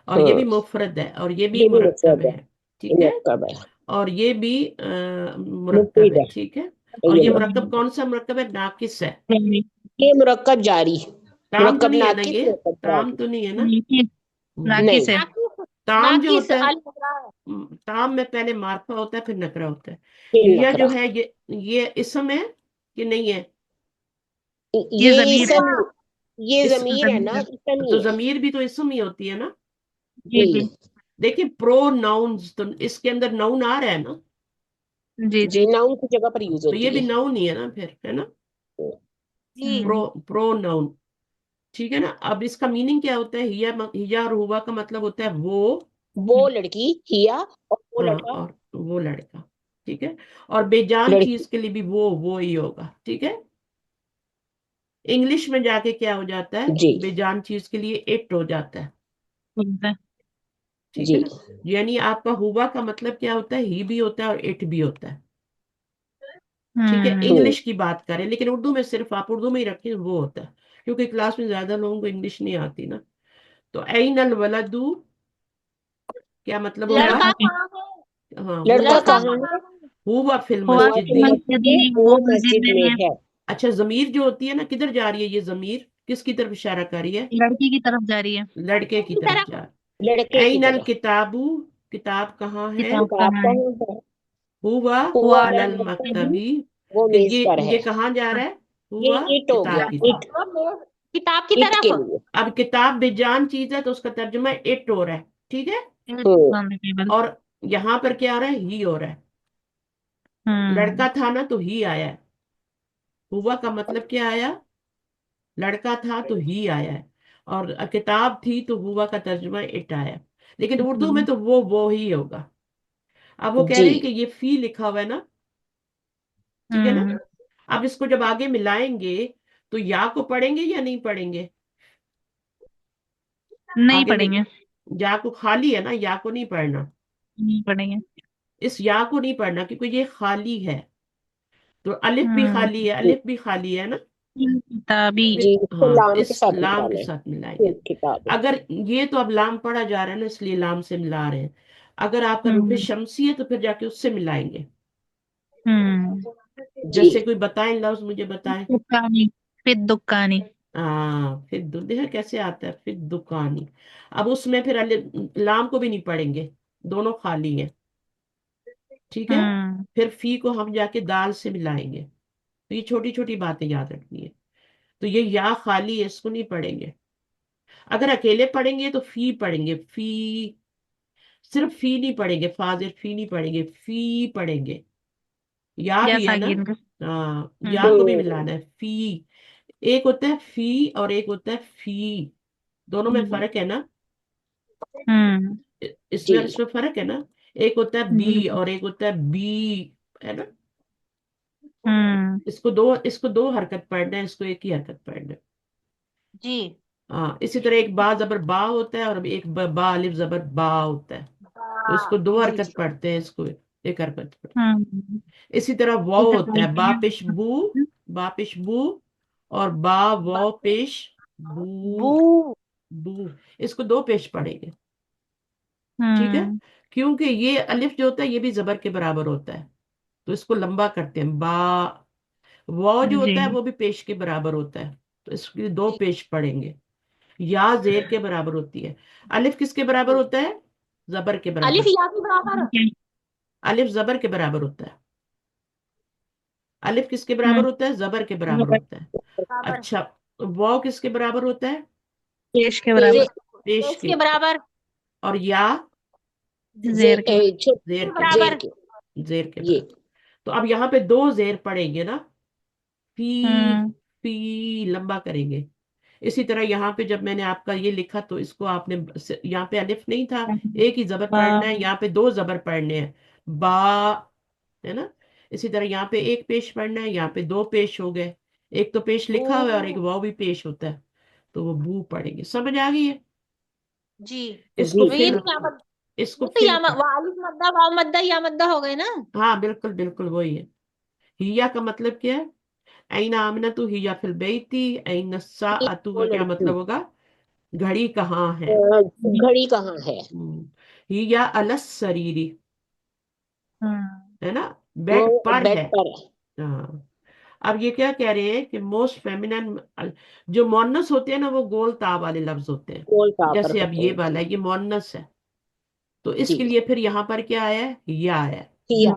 [SPEAKER 1] और ये भी मुफरद है, और ये भी
[SPEAKER 8] ये भी
[SPEAKER 1] मुरक्कब
[SPEAKER 8] मुफरद है।
[SPEAKER 1] है,
[SPEAKER 8] ये
[SPEAKER 1] ठीक है?
[SPEAKER 8] मुरक्कब है।
[SPEAKER 1] और ये भी मुरक्कब
[SPEAKER 8] मुफीद
[SPEAKER 1] है,
[SPEAKER 8] है।
[SPEAKER 1] ठीक है? और
[SPEAKER 8] ये
[SPEAKER 1] ये
[SPEAKER 8] मुरक्कब,
[SPEAKER 1] मुरक्कब कौन सा मुरक्कब है? नाकिस है।
[SPEAKER 8] ये मुरक्कब जारी।
[SPEAKER 1] ताम तो
[SPEAKER 8] मुरक्कब
[SPEAKER 1] नहीं है ना
[SPEAKER 8] नाकिस,
[SPEAKER 1] ये?
[SPEAKER 8] मुरक्कब
[SPEAKER 1] ताम
[SPEAKER 8] जारी।
[SPEAKER 1] तो नहीं है ना?
[SPEAKER 2] नाकिस
[SPEAKER 8] नहीं।
[SPEAKER 2] है।
[SPEAKER 7] नाकिस
[SPEAKER 1] ताम जो
[SPEAKER 7] नाकिस
[SPEAKER 1] होता है,
[SPEAKER 7] अल मुकरा है।
[SPEAKER 1] ताम में पहले मार्फा होता है, फिर नकरा होता है।
[SPEAKER 8] फिर
[SPEAKER 1] हिया जो
[SPEAKER 8] नकरा।
[SPEAKER 1] है, ये इसम है कि नहीं है?
[SPEAKER 2] ये
[SPEAKER 8] ये
[SPEAKER 2] जमीर है।
[SPEAKER 8] इसम, ये
[SPEAKER 1] इस,
[SPEAKER 8] जमीर है ना,
[SPEAKER 2] जमीर है।
[SPEAKER 8] इसम
[SPEAKER 1] तो
[SPEAKER 8] ही है।
[SPEAKER 1] जमीर भी तो इसम ही होती है ना?
[SPEAKER 2] जी
[SPEAKER 8] जी
[SPEAKER 2] जी
[SPEAKER 1] देखिए प्रो नाउन्स, तो इसके अंदर नाउन आ रहा है ना,
[SPEAKER 2] जी
[SPEAKER 8] जी,
[SPEAKER 2] जी।
[SPEAKER 8] नाउन की जगह पर यूज
[SPEAKER 1] तो ये
[SPEAKER 8] होती
[SPEAKER 1] भी
[SPEAKER 8] है।
[SPEAKER 1] नाउन ही है ना फिर, है ना?
[SPEAKER 7] जी
[SPEAKER 1] प्रो नाउन, ठीक है ना? अब इसका मीनिंग क्या होता है? हिया और हुआ का मतलब होता है वो,
[SPEAKER 8] वो लड़की हिया, और वो
[SPEAKER 1] हाँ,
[SPEAKER 8] लड़का
[SPEAKER 1] और वो लड़का, ठीक है? और बेजान
[SPEAKER 8] लड़की।
[SPEAKER 1] चीज के लिए भी वो ही होगा, ठीक है? इंग्लिश में जाके क्या हो जाता है?
[SPEAKER 8] जी
[SPEAKER 1] बेजान चीज के लिए इट हो जाता है,
[SPEAKER 2] ठीक है।
[SPEAKER 1] ठीक है
[SPEAKER 8] जी
[SPEAKER 1] ना? यानी आपका हुआ का मतलब क्या होता है? ही भी होता है और इट भी होता है, ठीक है?
[SPEAKER 2] हम्म।
[SPEAKER 1] इंग्लिश की बात करें, लेकिन उर्दू में सिर्फ आप उर्दू में ही रखें, वो होता है, क्योंकि क्लास में ज्यादा लोगों को इंग्लिश नहीं आती ना। तो ऐनल वलदू क्या मतलब होगा?
[SPEAKER 7] लड़का
[SPEAKER 2] लड़का
[SPEAKER 7] कहाँ है?
[SPEAKER 1] हाँ,
[SPEAKER 8] लड़का
[SPEAKER 7] लड़का
[SPEAKER 8] कहाँ है?
[SPEAKER 7] कहाँ है?
[SPEAKER 1] हुआ फिल
[SPEAKER 2] हुआ
[SPEAKER 8] हुआ
[SPEAKER 1] मस्जिद।
[SPEAKER 8] फिल
[SPEAKER 2] मस्जिद
[SPEAKER 8] मस्जिद,
[SPEAKER 2] वो
[SPEAKER 8] वो
[SPEAKER 2] मस्जिद
[SPEAKER 8] मस्जिद
[SPEAKER 2] में
[SPEAKER 8] में
[SPEAKER 2] है।
[SPEAKER 8] है।
[SPEAKER 1] अच्छा, जमीर जो होती है ना, किधर जा रही है? ये जमीर किसकी तरफ इशारा कर रही है?
[SPEAKER 2] लड़की की तरफ जा रही है।
[SPEAKER 1] लड़के की
[SPEAKER 7] की
[SPEAKER 1] तरफ
[SPEAKER 7] तरफ।
[SPEAKER 1] जा,
[SPEAKER 8] लड़के की
[SPEAKER 1] ऐन अल
[SPEAKER 8] तरफ।
[SPEAKER 1] किताबू, किताब कहाँ है?
[SPEAKER 2] किताब
[SPEAKER 8] किताब
[SPEAKER 2] कहाँ है?
[SPEAKER 8] कहाँ है?
[SPEAKER 1] हुआ
[SPEAKER 8] हुआ
[SPEAKER 1] अलल
[SPEAKER 8] अलल मक्तबी,
[SPEAKER 1] मकतबी।
[SPEAKER 8] वो
[SPEAKER 1] कि
[SPEAKER 8] मेज पर
[SPEAKER 1] ये
[SPEAKER 8] है।
[SPEAKER 1] कहाँ जा रहा है?
[SPEAKER 8] ये
[SPEAKER 1] हुआ
[SPEAKER 8] ईट हो
[SPEAKER 1] किताब
[SPEAKER 8] गया,
[SPEAKER 1] की
[SPEAKER 8] ईट,
[SPEAKER 1] तरफ।
[SPEAKER 7] किताब की
[SPEAKER 8] ईट के
[SPEAKER 7] तरफ।
[SPEAKER 8] लिए।
[SPEAKER 1] अब किताब बेजान चीज है तो उसका तर्जुमा इट हो रहा है, ठीक है।
[SPEAKER 8] हम्म
[SPEAKER 2] ऑन द टेबल।
[SPEAKER 1] और यहाँ पर क्या हो रहा है? ही हो रहा है। लड़का था ना तो ही आया है। हुआ का मतलब क्या आया? लड़का था तो ही आया है। और किताब थी तो हुआ का तर्जुमा इट आया। लेकिन उर्दू में तो वो ही होगा। अब वो कह
[SPEAKER 8] जी।
[SPEAKER 1] रहे हैं कि ये फी लिखा हुआ है ना, ठीक है ना। अब इसको जब आगे मिलाएंगे तो या को पढ़ेंगे या नहीं पढ़ेंगे?
[SPEAKER 2] नहीं
[SPEAKER 1] आगे
[SPEAKER 2] पढ़ेंगे।
[SPEAKER 1] या को खाली है ना, या को नहीं पढ़ना।
[SPEAKER 2] नहीं पढ़ेंगे।
[SPEAKER 1] इस या को नहीं पढ़ना क्योंकि ये खाली है। तो अलिफ भी खाली है,
[SPEAKER 8] जी
[SPEAKER 1] अलिफ भी खाली है ना।
[SPEAKER 2] किताबी।
[SPEAKER 8] जी,
[SPEAKER 1] फिर
[SPEAKER 8] इसको
[SPEAKER 1] हाँ,
[SPEAKER 8] लाम के
[SPEAKER 1] इस
[SPEAKER 8] साथ
[SPEAKER 1] लाम के
[SPEAKER 8] निकालें।
[SPEAKER 1] साथ मिलाएंगे।
[SPEAKER 8] किताब।
[SPEAKER 1] अगर ये तो अब लाम पढ़ा जा रहा है ना, इसलिए लाम से मिला रहे हैं। अगर आपका रुपये
[SPEAKER 2] हम्म
[SPEAKER 1] शमसी है तो फिर जाके उससे मिलाएंगे।
[SPEAKER 2] हम्म
[SPEAKER 8] जी
[SPEAKER 1] जैसे कोई बताएं लफ्ज, मुझे बताएं।
[SPEAKER 2] दुकानी। फिर दुकानी।
[SPEAKER 1] हाँ, फिर देखा कैसे आता है, फिर दुकानी। अब उसमें फिर लाम को भी नहीं पढ़ेंगे, दोनों खाली है, ठीक है।
[SPEAKER 2] हम्म
[SPEAKER 1] फिर फी को हम जाके दाल से मिलाएंगे। तो ये छोटी छोटी बातें याद रखनी है। तो ये या खाली है, इसको नहीं पढ़ेंगे। अगर अकेले पढ़ेंगे तो फी पढ़ेंगे, फी। सिर्फ फी नहीं पढ़ेंगे, फाजिल फी नहीं पढ़ेंगे, फी पढ़ेंगे। या
[SPEAKER 2] या
[SPEAKER 1] भी है ना।
[SPEAKER 2] सागिन का।
[SPEAKER 1] हाँ, या को भी
[SPEAKER 8] हम्म
[SPEAKER 1] मिलाना है, फी। एक होता है फी और एक होता है फी। दोनों में फर्क है ना।
[SPEAKER 2] हम्म
[SPEAKER 1] इसमें
[SPEAKER 8] जी
[SPEAKER 1] और इसमें फर्क है ना। एक होता है
[SPEAKER 2] जी।
[SPEAKER 1] बी और एक होता है बी, है ना।
[SPEAKER 2] हम्म
[SPEAKER 1] इसको दो हरकत पढ़ना है, इसको एक ही हरकत पढ़ना है।
[SPEAKER 7] जी।
[SPEAKER 1] हाँ, इसी तरह एक बा जबर बा होता है और एक बा अलिफ जबर बा होता है। तो इसको दो
[SPEAKER 7] जी
[SPEAKER 1] हरकत
[SPEAKER 7] जी।
[SPEAKER 1] पढ़ते हैं, इसको एक हरकत पढ़ते
[SPEAKER 2] हम्म
[SPEAKER 1] हैं। इसी तरह वाव
[SPEAKER 2] इधर
[SPEAKER 1] होता है, बा
[SPEAKER 2] बोलते
[SPEAKER 1] पेश बू, बा पेश बू, और बा वाव पेश बू,
[SPEAKER 7] बू।
[SPEAKER 1] बू। इसको दो पेश पढ़ेंगे, ठीक है।
[SPEAKER 2] हम्म
[SPEAKER 1] क्योंकि ये अलिफ जो होता है ये भी जबर के बराबर होता है, तो इसको लंबा करते हैं, बा। वाव जो
[SPEAKER 2] जी।
[SPEAKER 1] होता है वो भी पेश के बराबर होता है, तो इसके दो पेश पढ़ेंगे। या जेर के बराबर होती है। अलिफ किसके बराबर होता है? जबर के
[SPEAKER 7] अलिफ
[SPEAKER 1] बराबर।
[SPEAKER 7] या के बराबर।
[SPEAKER 1] अलिफ जबर के बराबर होता है। अलिफ किसके बराबर
[SPEAKER 2] हम्म
[SPEAKER 1] होता है? जबर के बराबर होता है।
[SPEAKER 7] बराबर।
[SPEAKER 1] अच्छा, वाव किसके बराबर होता है?
[SPEAKER 2] पेश के
[SPEAKER 7] जे
[SPEAKER 2] बराबर।
[SPEAKER 1] पेश
[SPEAKER 7] एस
[SPEAKER 1] के।
[SPEAKER 7] के बराबर।
[SPEAKER 1] और या
[SPEAKER 2] जेर के।
[SPEAKER 1] जेर
[SPEAKER 7] के
[SPEAKER 1] के
[SPEAKER 8] जेर
[SPEAKER 7] बराबर।
[SPEAKER 8] के।
[SPEAKER 1] जेर के
[SPEAKER 8] ये
[SPEAKER 1] बराबर। तो अब यहाँ पे दो जेर पढ़ेंगे ना, फी,
[SPEAKER 2] हम्म
[SPEAKER 1] फी लंबा करेंगे। इसी तरह यहाँ पे जब मैंने आपका ये लिखा तो इसको आपने यहाँ पे अलिफ नहीं था, एक ही जबर पढ़ना है, यहाँ पे दो जबर पढ़ने हैं, बा, है ना। इसी तरह यहाँ पे एक पेश पढ़ना है, यहाँ पे दो पेश हो गए। एक तो पेश
[SPEAKER 7] बू।
[SPEAKER 1] लिखा हुआ है और एक वाव भी पेश होता है, तो वो बू पढ़ेंगे। समझ आ गई है?
[SPEAKER 7] जी।
[SPEAKER 1] इसको
[SPEAKER 8] जी
[SPEAKER 7] तो ये
[SPEAKER 1] फिर,
[SPEAKER 7] तो क्या मत,
[SPEAKER 1] इसको
[SPEAKER 7] वो तो
[SPEAKER 1] फिर
[SPEAKER 7] या वालिफ मद्दा वाव मद्दा या मद्दा हो गए ना।
[SPEAKER 1] हाँ, बिल्कुल बिल्कुल वही है। हिया का मतलब क्या है? ऐना आमनतु हिया फिल बैती, ऐना
[SPEAKER 8] ये
[SPEAKER 1] साअतु
[SPEAKER 8] वो
[SPEAKER 1] का क्या
[SPEAKER 8] लड़की।
[SPEAKER 1] मतलब होगा? घड़ी कहाँ है?
[SPEAKER 8] घड़ी कहाँ है?
[SPEAKER 1] हिया अलस शरीरी,
[SPEAKER 2] हम्म
[SPEAKER 1] है ना,
[SPEAKER 8] वो
[SPEAKER 1] बेड पर
[SPEAKER 8] बेड
[SPEAKER 1] है।
[SPEAKER 8] पर है।
[SPEAKER 1] हाँ। अब ये क्या कह रहे हैं कि मोस्ट फेमिनन, जो मोनस होते हैं ना वो गोल ता वाले लफ्ज होते हैं।
[SPEAKER 8] गोल पर
[SPEAKER 1] जैसे अब
[SPEAKER 8] होते
[SPEAKER 1] ये
[SPEAKER 8] हैं।
[SPEAKER 1] वाला
[SPEAKER 8] जी
[SPEAKER 1] है, ये मोनस है, तो
[SPEAKER 8] जी।
[SPEAKER 1] इसके लिए फिर यहाँ पर क्या आया है? या आया है।
[SPEAKER 8] किया।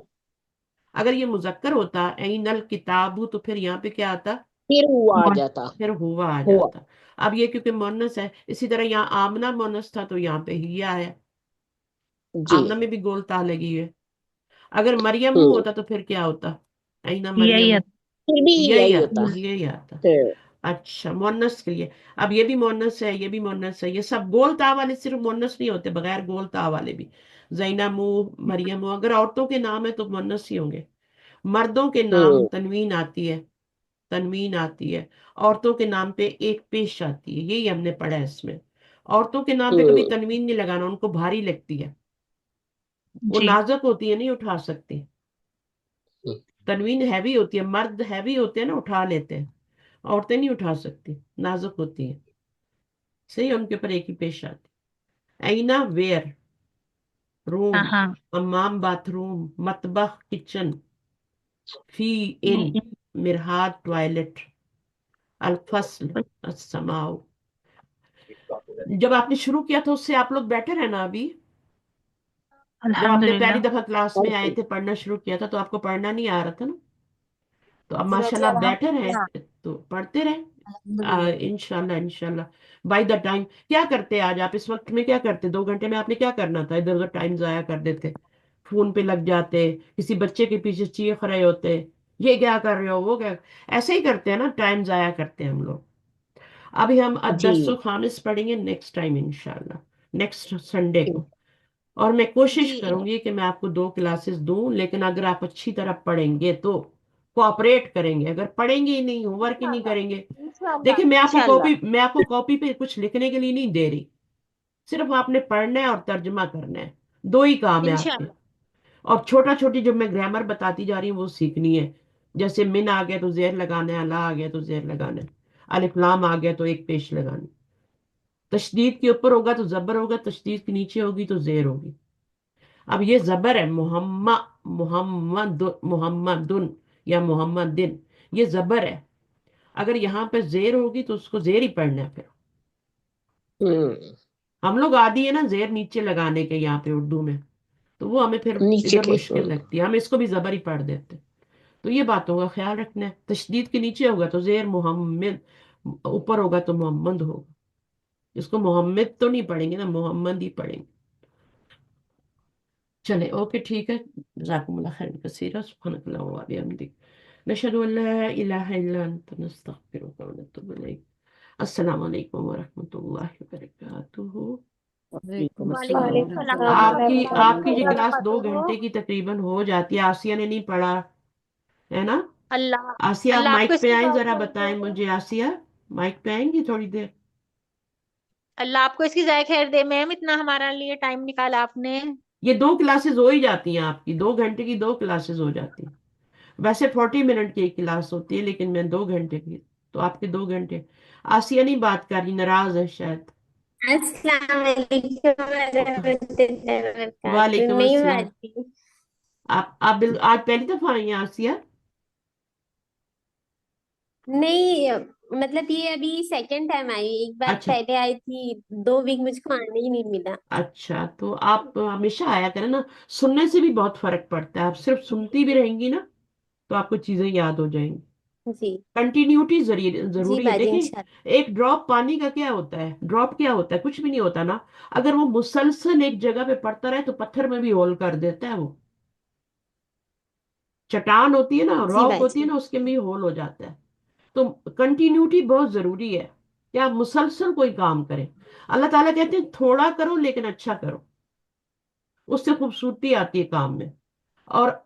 [SPEAKER 1] अगर ये मुजक्कर होता ऐनल किताबू तो फिर यहाँ पे क्या आता?
[SPEAKER 8] फिर हुआ आ जाता।
[SPEAKER 1] फिर हुआ आ
[SPEAKER 8] हुआ।
[SPEAKER 1] जाता। अब ये क्योंकि मोनस है, इसी तरह यहाँ आमना मोनस था तो यहाँ पे हिया है।
[SPEAKER 8] जी।
[SPEAKER 1] आमना में भी गोल ता लगी है। अगर मरियम
[SPEAKER 8] हम्म
[SPEAKER 1] होता तो फिर क्या होता? ऐना
[SPEAKER 2] यही
[SPEAKER 1] मरियम,
[SPEAKER 2] है।
[SPEAKER 8] फिर भी
[SPEAKER 1] यही
[SPEAKER 8] यही होता।
[SPEAKER 1] आता, यही आता।
[SPEAKER 8] फिर
[SPEAKER 1] अच्छा, मोनस के लिए। अब ये भी मोनस है, ये भी मोनस है, ये सब गोल ता वाले सिर्फ मोनस नहीं होते, बगैर गोल ता वाले भी। जैनमू, मरियमू, अगर औरतों के नाम है तो मोनस ही होंगे। मर्दों के नाम
[SPEAKER 8] हम्म
[SPEAKER 1] तनवीन आती है, तनवीन आती है। औरतों के नाम पे एक पेश आती है, यही हमने पढ़ा है इसमें। औरतों के नाम पे कभी
[SPEAKER 8] हम्म
[SPEAKER 1] तनवीन नहीं लगाना, उनको भारी लगती है, वो
[SPEAKER 2] जी।
[SPEAKER 1] नाजुक होती है, नहीं उठा सकती। तनवीन हैवी होती है, मर्द हैवी होते हैं ना, उठा लेते हैं। औरतें नहीं उठा सकती, नाजुक होती है। सही है, उनके ऊपर एक ही पेश आती है। ऐना वेयर, रूम,
[SPEAKER 2] हाँ।
[SPEAKER 1] हम्माम बाथरूम, मतबख किचन, फी इन, मिरहाद टॉयलेट, अल फसल, अस्समाउ। जब आपने शुरू किया था उससे आप लोग बेटर है ना अभी? जब आपने पहली
[SPEAKER 2] अल्हम्दुलिल्लाह।
[SPEAKER 1] दफा क्लास में आए थे, पढ़ना शुरू किया था, तो आपको पढ़ना नहीं आ रहा था ना? तो अब
[SPEAKER 4] जी बाजी,
[SPEAKER 1] माशाल्लाह बेटर है,
[SPEAKER 4] अल्हम्दुलिल्लाह।
[SPEAKER 1] तो पढ़ते रहे।
[SPEAKER 4] अल्हम्दुलिल्लाह।
[SPEAKER 1] इंशाल्लाह इंशाल्लाह। बाय द टाइम क्या करते आज आप इस वक्त में, क्या करते? 2 घंटे में आपने क्या करना था? इधर उधर टाइम जाया कर देते, फोन पे लग जाते, किसी बच्चे के पीछे चीख रहे होते, ये क्या कर रहे हो, वो क्या, ऐसे ही करते हैं ना, टाइम जाया करते हैं हम लोग। अभी हम
[SPEAKER 8] जी
[SPEAKER 1] दर्सो खामिस पढ़ेंगे नेक्स्ट टाइम इंशाल्लाह, नेक्स्ट संडे
[SPEAKER 8] ठीक।
[SPEAKER 1] को। और मैं कोशिश
[SPEAKER 4] जी
[SPEAKER 1] करूंगी कि मैं आपको 2 क्लासेस दूं, लेकिन अगर आप अच्छी तरह पढ़ेंगे तो, कोऑपरेट करेंगे। अगर पढ़ेंगे ही नहीं, होमवर्क ही नहीं करेंगे, देखिए
[SPEAKER 9] इंशाल्लाह।
[SPEAKER 1] मैं आपको कॉपी पे कुछ लिखने के लिए नहीं दे रही, सिर्फ आपने पढ़ना है और तर्जमा करना है, 2 ही काम है आपके।
[SPEAKER 9] इंशाल्लाह।
[SPEAKER 1] और छोटा छोटी जो मैं ग्रामर बताती जा रही हूँ वो सीखनी है। जैसे मिन आ गया तो जेर लगाना है, अला आ गया तो जेर लगाना है, अलिफ लाम आ गया तो एक पेश लगानी। तशदीद के ऊपर होगा तो जबर होगा, तशदीद के नीचे होगी तो जेर होगी। अब ये जबर है, मोहम्मद, मोहम्मद, मोहम्मदुन या मोहम्मदिन, ये जबर है। अगर यहाँ पे जेर होगी तो उसको जेर ही पढ़ना है फिर।
[SPEAKER 8] हम्म।
[SPEAKER 1] हम लोग आदी है ना जेर नीचे लगाने के यहाँ पे उर्दू में, तो वो हमें फिर
[SPEAKER 8] नीचे
[SPEAKER 1] इधर
[SPEAKER 8] के
[SPEAKER 1] मुश्किल लगती है, हम इसको भी जबर ही पढ़ देते हैं। तो ये बातों का ख्याल रखना है, तशदीद के नीचे होगा तो जेर मोहम्मद, ऊपर होगा तो मोहम्मद होगा। इसको मोहम्मद तो नहीं पढ़ेंगे ना, मोहम्मद ही पढ़ेंगे। चले, ओके ठीक है। जज़ाकुमुल्लाह खैरन कसीरा, सुब्हानकल्लाह व बिहम्दिक, नशहदु अल्ला इलाहा इल्ला अंता, नस्तगफिरुका व नतूबु इलैक। अस्सलामु अलैकुम व रहमतुल्लाहि व बरकातुहू।
[SPEAKER 5] वालेकुम
[SPEAKER 9] वालेकुम
[SPEAKER 5] अस्सलाम
[SPEAKER 6] वालेकुम
[SPEAKER 9] सलाम
[SPEAKER 6] सलाम
[SPEAKER 5] रहमतुल्लाह
[SPEAKER 1] आपकी
[SPEAKER 6] वरहमतुल्लाहि
[SPEAKER 1] आपकी
[SPEAKER 9] वरहमतुल्लाहि
[SPEAKER 1] ये क्लास दो
[SPEAKER 9] वबरकातुहू।
[SPEAKER 1] घंटे की तकरीबन हो जाती है। आसिया ने नहीं पढ़ा है ना?
[SPEAKER 9] अल्लाह
[SPEAKER 1] आसिया आप
[SPEAKER 9] अल्लाह आपको
[SPEAKER 1] माइक पे
[SPEAKER 9] इसकी
[SPEAKER 1] आए, जरा
[SPEAKER 9] तौफीक
[SPEAKER 1] बताएं
[SPEAKER 9] दे।
[SPEAKER 1] मुझे। आसिया माइक पे आएंगी थोड़ी देर?
[SPEAKER 9] अल्लाह आपको इसकी जाय खैर दे मैम, इतना हमारा लिए टाइम निकाला आपने।
[SPEAKER 1] ये 2 क्लासेस हो ही जाती हैं आपकी, 2 घंटे की 2 क्लासेस हो जाती हैं। वैसे 40 मिनट की एक क्लास होती है, लेकिन मैं 2 घंटे की, तो आपके 2 घंटे। आसिया नहीं बात कर रही, नाराज है शायद।
[SPEAKER 10] अस्सलाम वालेकुम रहमतुल्लाहि व बरकातुहू।
[SPEAKER 1] वालेकुम
[SPEAKER 10] नहीं
[SPEAKER 1] अस्सलाम।
[SPEAKER 10] भाजी।
[SPEAKER 1] आज पहली दफा आई हैं आसिया?
[SPEAKER 10] नहीं, मतलब ये अभी सेकंड टाइम आई, एक बार
[SPEAKER 1] अच्छा
[SPEAKER 10] पहले आई थी, 2 वीक मुझको आने ही नहीं मिला।
[SPEAKER 1] अच्छा, तो आप हमेशा आया करें ना, सुनने से भी बहुत फर्क पड़ता है। आप सिर्फ सुनती भी रहेंगी ना तो आपको चीजें याद हो जाएंगी।
[SPEAKER 10] जी।
[SPEAKER 1] कंटिन्यूटी
[SPEAKER 10] जी
[SPEAKER 1] जरूरी है।
[SPEAKER 10] बाजी,
[SPEAKER 1] देखिए,
[SPEAKER 10] इंशाल्लाह।
[SPEAKER 1] एक ड्रॉप पानी का क्या होता है, ड्रॉप क्या होता है, कुछ भी नहीं होता ना। अगर वो मुसलसल एक जगह पे पड़ता रहे तो पत्थर में भी होल कर देता है वो। चट्टान होती है ना,
[SPEAKER 10] जी
[SPEAKER 1] रॉक होती है
[SPEAKER 10] बाजी।
[SPEAKER 1] ना, उसके में भी होल हो जाता है। तो कंटिन्यूटी बहुत जरूरी है कि आप मुसलसल कोई काम करें। अल्लाह ताला कहते हैं थोड़ा करो लेकिन अच्छा करो, उससे खूबसूरती आती है काम में। और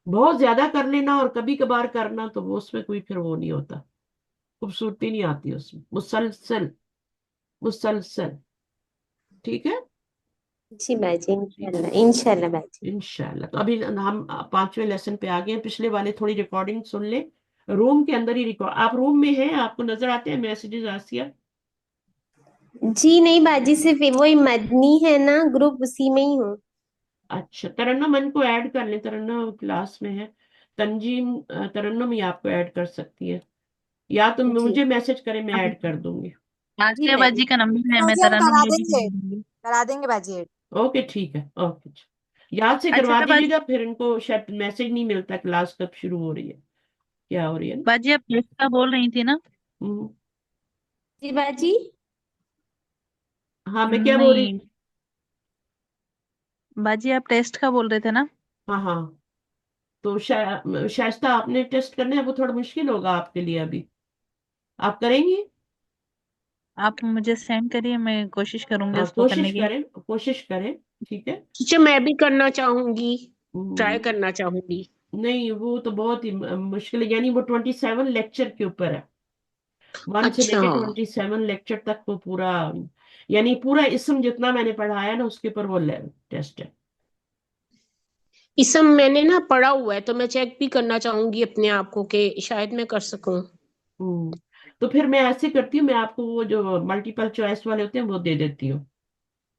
[SPEAKER 1] बहुत ज्यादा कर लेना और कभी कभार करना, तो वो उसमें कोई फिर वो नहीं होता, खूबसूरती नहीं आती उसमें। मुसलसल, मुसलसल। ठीक है?
[SPEAKER 10] जी बाजी,
[SPEAKER 1] ठीक है,
[SPEAKER 10] इंशाल्लाह इंशाल्लाह बाजी।
[SPEAKER 1] इंशाल्लाह। तो अभी हम 5वें लेसन पे आ गए हैं। पिछले वाले थोड़ी रिकॉर्डिंग सुन ले, रूम के अंदर ही रिकॉर्ड। आप रूम में हैं, आपको नजर आते हैं मैसेजेस आसिया?
[SPEAKER 10] जी नहीं बाजी, सिर्फ वही मदनी है ना ग्रुप, उसी में ही हूँ।
[SPEAKER 1] अच्छा, तरन्नुम मन को ऐड कर ले, तरन्नुम क्लास में है। तंजीम, तरन्नुम ही आपको ऐड कर सकती है, या तो
[SPEAKER 10] जी।
[SPEAKER 1] मुझे मैसेज करें, मैं ऐड कर दूंगी।
[SPEAKER 10] जी
[SPEAKER 2] आसिया
[SPEAKER 10] बाजी।
[SPEAKER 2] बाजी का नंबर है, मैं
[SPEAKER 4] बाजी हम
[SPEAKER 2] तरन्नुम
[SPEAKER 4] करा
[SPEAKER 2] दीदी को
[SPEAKER 4] देंगे,
[SPEAKER 2] दे दूंगी।
[SPEAKER 4] करा देंगे बाजी ऐड।
[SPEAKER 1] ओके ठीक है, ओके। याद से करवा
[SPEAKER 2] अच्छा बाजी,
[SPEAKER 1] दीजिएगा, फिर इनको शायद मैसेज नहीं मिलता क्लास कब शुरू हो रही है, क्या हो रही है ना।
[SPEAKER 2] बाजी आप टेस्ट का बोल रही थी ना?
[SPEAKER 1] हम्म,
[SPEAKER 10] जी बाजी।
[SPEAKER 1] हाँ मैं क्या बोल रही?
[SPEAKER 2] नहीं बाजी, आप टेस्ट का बोल रहे थे ना?
[SPEAKER 1] हाँ हाँ, तो शायस्ता आपने टेस्ट करना है, वो थोड़ा मुश्किल होगा आपके लिए अभी। आप करेंगी?
[SPEAKER 2] आप मुझे सेंड करिए, मैं कोशिश करूंगी
[SPEAKER 1] हाँ,
[SPEAKER 2] उसको करने की।
[SPEAKER 1] कोशिश करें। ठीक है।
[SPEAKER 8] टीचर मैं भी करना चाहूंगी, ट्राई
[SPEAKER 1] हम्म,
[SPEAKER 8] करना चाहूंगी।
[SPEAKER 1] नहीं वो तो बहुत ही मुश्किल है, यानी वो 27 लेक्चर के ऊपर है। 1 से
[SPEAKER 8] अच्छा,
[SPEAKER 1] लेके 27 लेक्चर तक वो पूरा, यानी पूरा इसम जितना मैंने पढ़ाया ना उसके ऊपर वो टेस्ट है।
[SPEAKER 8] इसम मैंने ना पढ़ा हुआ है, तो मैं चेक भी करना चाहूंगी अपने आप को कि शायद मैं कर सकूं।
[SPEAKER 1] हम्म, तो फिर मैं ऐसे करती हूँ, मैं आपको वो जो मल्टीपल चॉइस वाले होते हैं वो दे देती हूँ।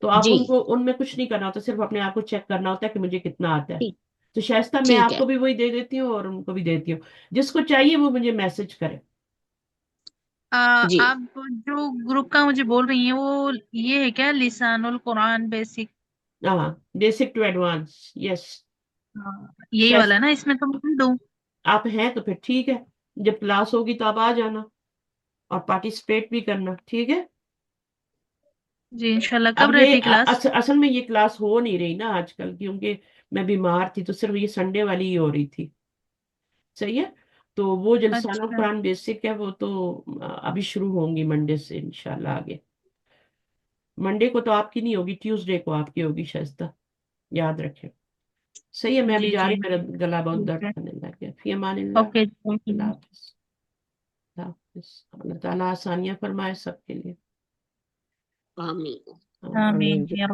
[SPEAKER 1] तो आप
[SPEAKER 8] जी
[SPEAKER 1] उनको, उनमें कुछ नहीं करना होता, सिर्फ अपने आप को चेक करना होता है कि मुझे कितना आता है।
[SPEAKER 8] ठीक।
[SPEAKER 1] तो शायस्ता मैं
[SPEAKER 8] ठीक है।
[SPEAKER 1] आपको भी वही दे देती हूँ और उनको भी देती हूँ। जिसको चाहिए वो मुझे मैसेज करे।
[SPEAKER 3] جی
[SPEAKER 2] آپ جو گروپ کا مجھے بول رہی ہیں وہ یہ ہے کیا لسان القرآن بیسک؟
[SPEAKER 1] ہاں بیسک ٹو ایڈوانس، یس.
[SPEAKER 2] یہی والا نا، اس میں تو میں دوں.
[SPEAKER 1] آپ ہیں تو پھر ٹھیک ہے، جب کلاس ہوگی تو آپ آ جانا اور پارٹیسپیٹ بھی کرنا، ٹھیک ہے.
[SPEAKER 2] جی انشاءاللہ. کب
[SPEAKER 1] اب
[SPEAKER 2] رہتی
[SPEAKER 1] یہ
[SPEAKER 2] کلاس؟
[SPEAKER 1] اصل میں یہ کلاس ہو نہیں رہی نا آج کل، کیونکہ میں بیمار تھی، تو صرف یہ سنڈے والی ہی ہو رہی تھی. صحیح ہے. تو وہ جو لسان
[SPEAKER 2] اچھا
[SPEAKER 1] القرآن بیسک ہے وہ تو ابھی شروع ہوں گی منڈے سے انشاءاللہ. آگے منڈے کو تو آپ کی نہیں ہوگی، ٹیوزڈے کو آپ کی ہوگی شائستہ، یاد رکھیں. صحیح ہے. میں ابھی
[SPEAKER 2] جی
[SPEAKER 1] جا
[SPEAKER 2] جی
[SPEAKER 1] رہی ہوں، میرا گلا بہت
[SPEAKER 2] ٹھیک
[SPEAKER 1] درد
[SPEAKER 2] ہے.
[SPEAKER 1] کرنے لگ گیا. فی امان اللہ.
[SPEAKER 2] اوکے
[SPEAKER 1] اللہ حافظ. اللہ حافظ. اللہ تعالیٰ آسانیاں فرمائے سب کے لیے.
[SPEAKER 8] آمین.
[SPEAKER 1] آمین.
[SPEAKER 2] آمین
[SPEAKER 3] آمین جی.
[SPEAKER 2] یا رب.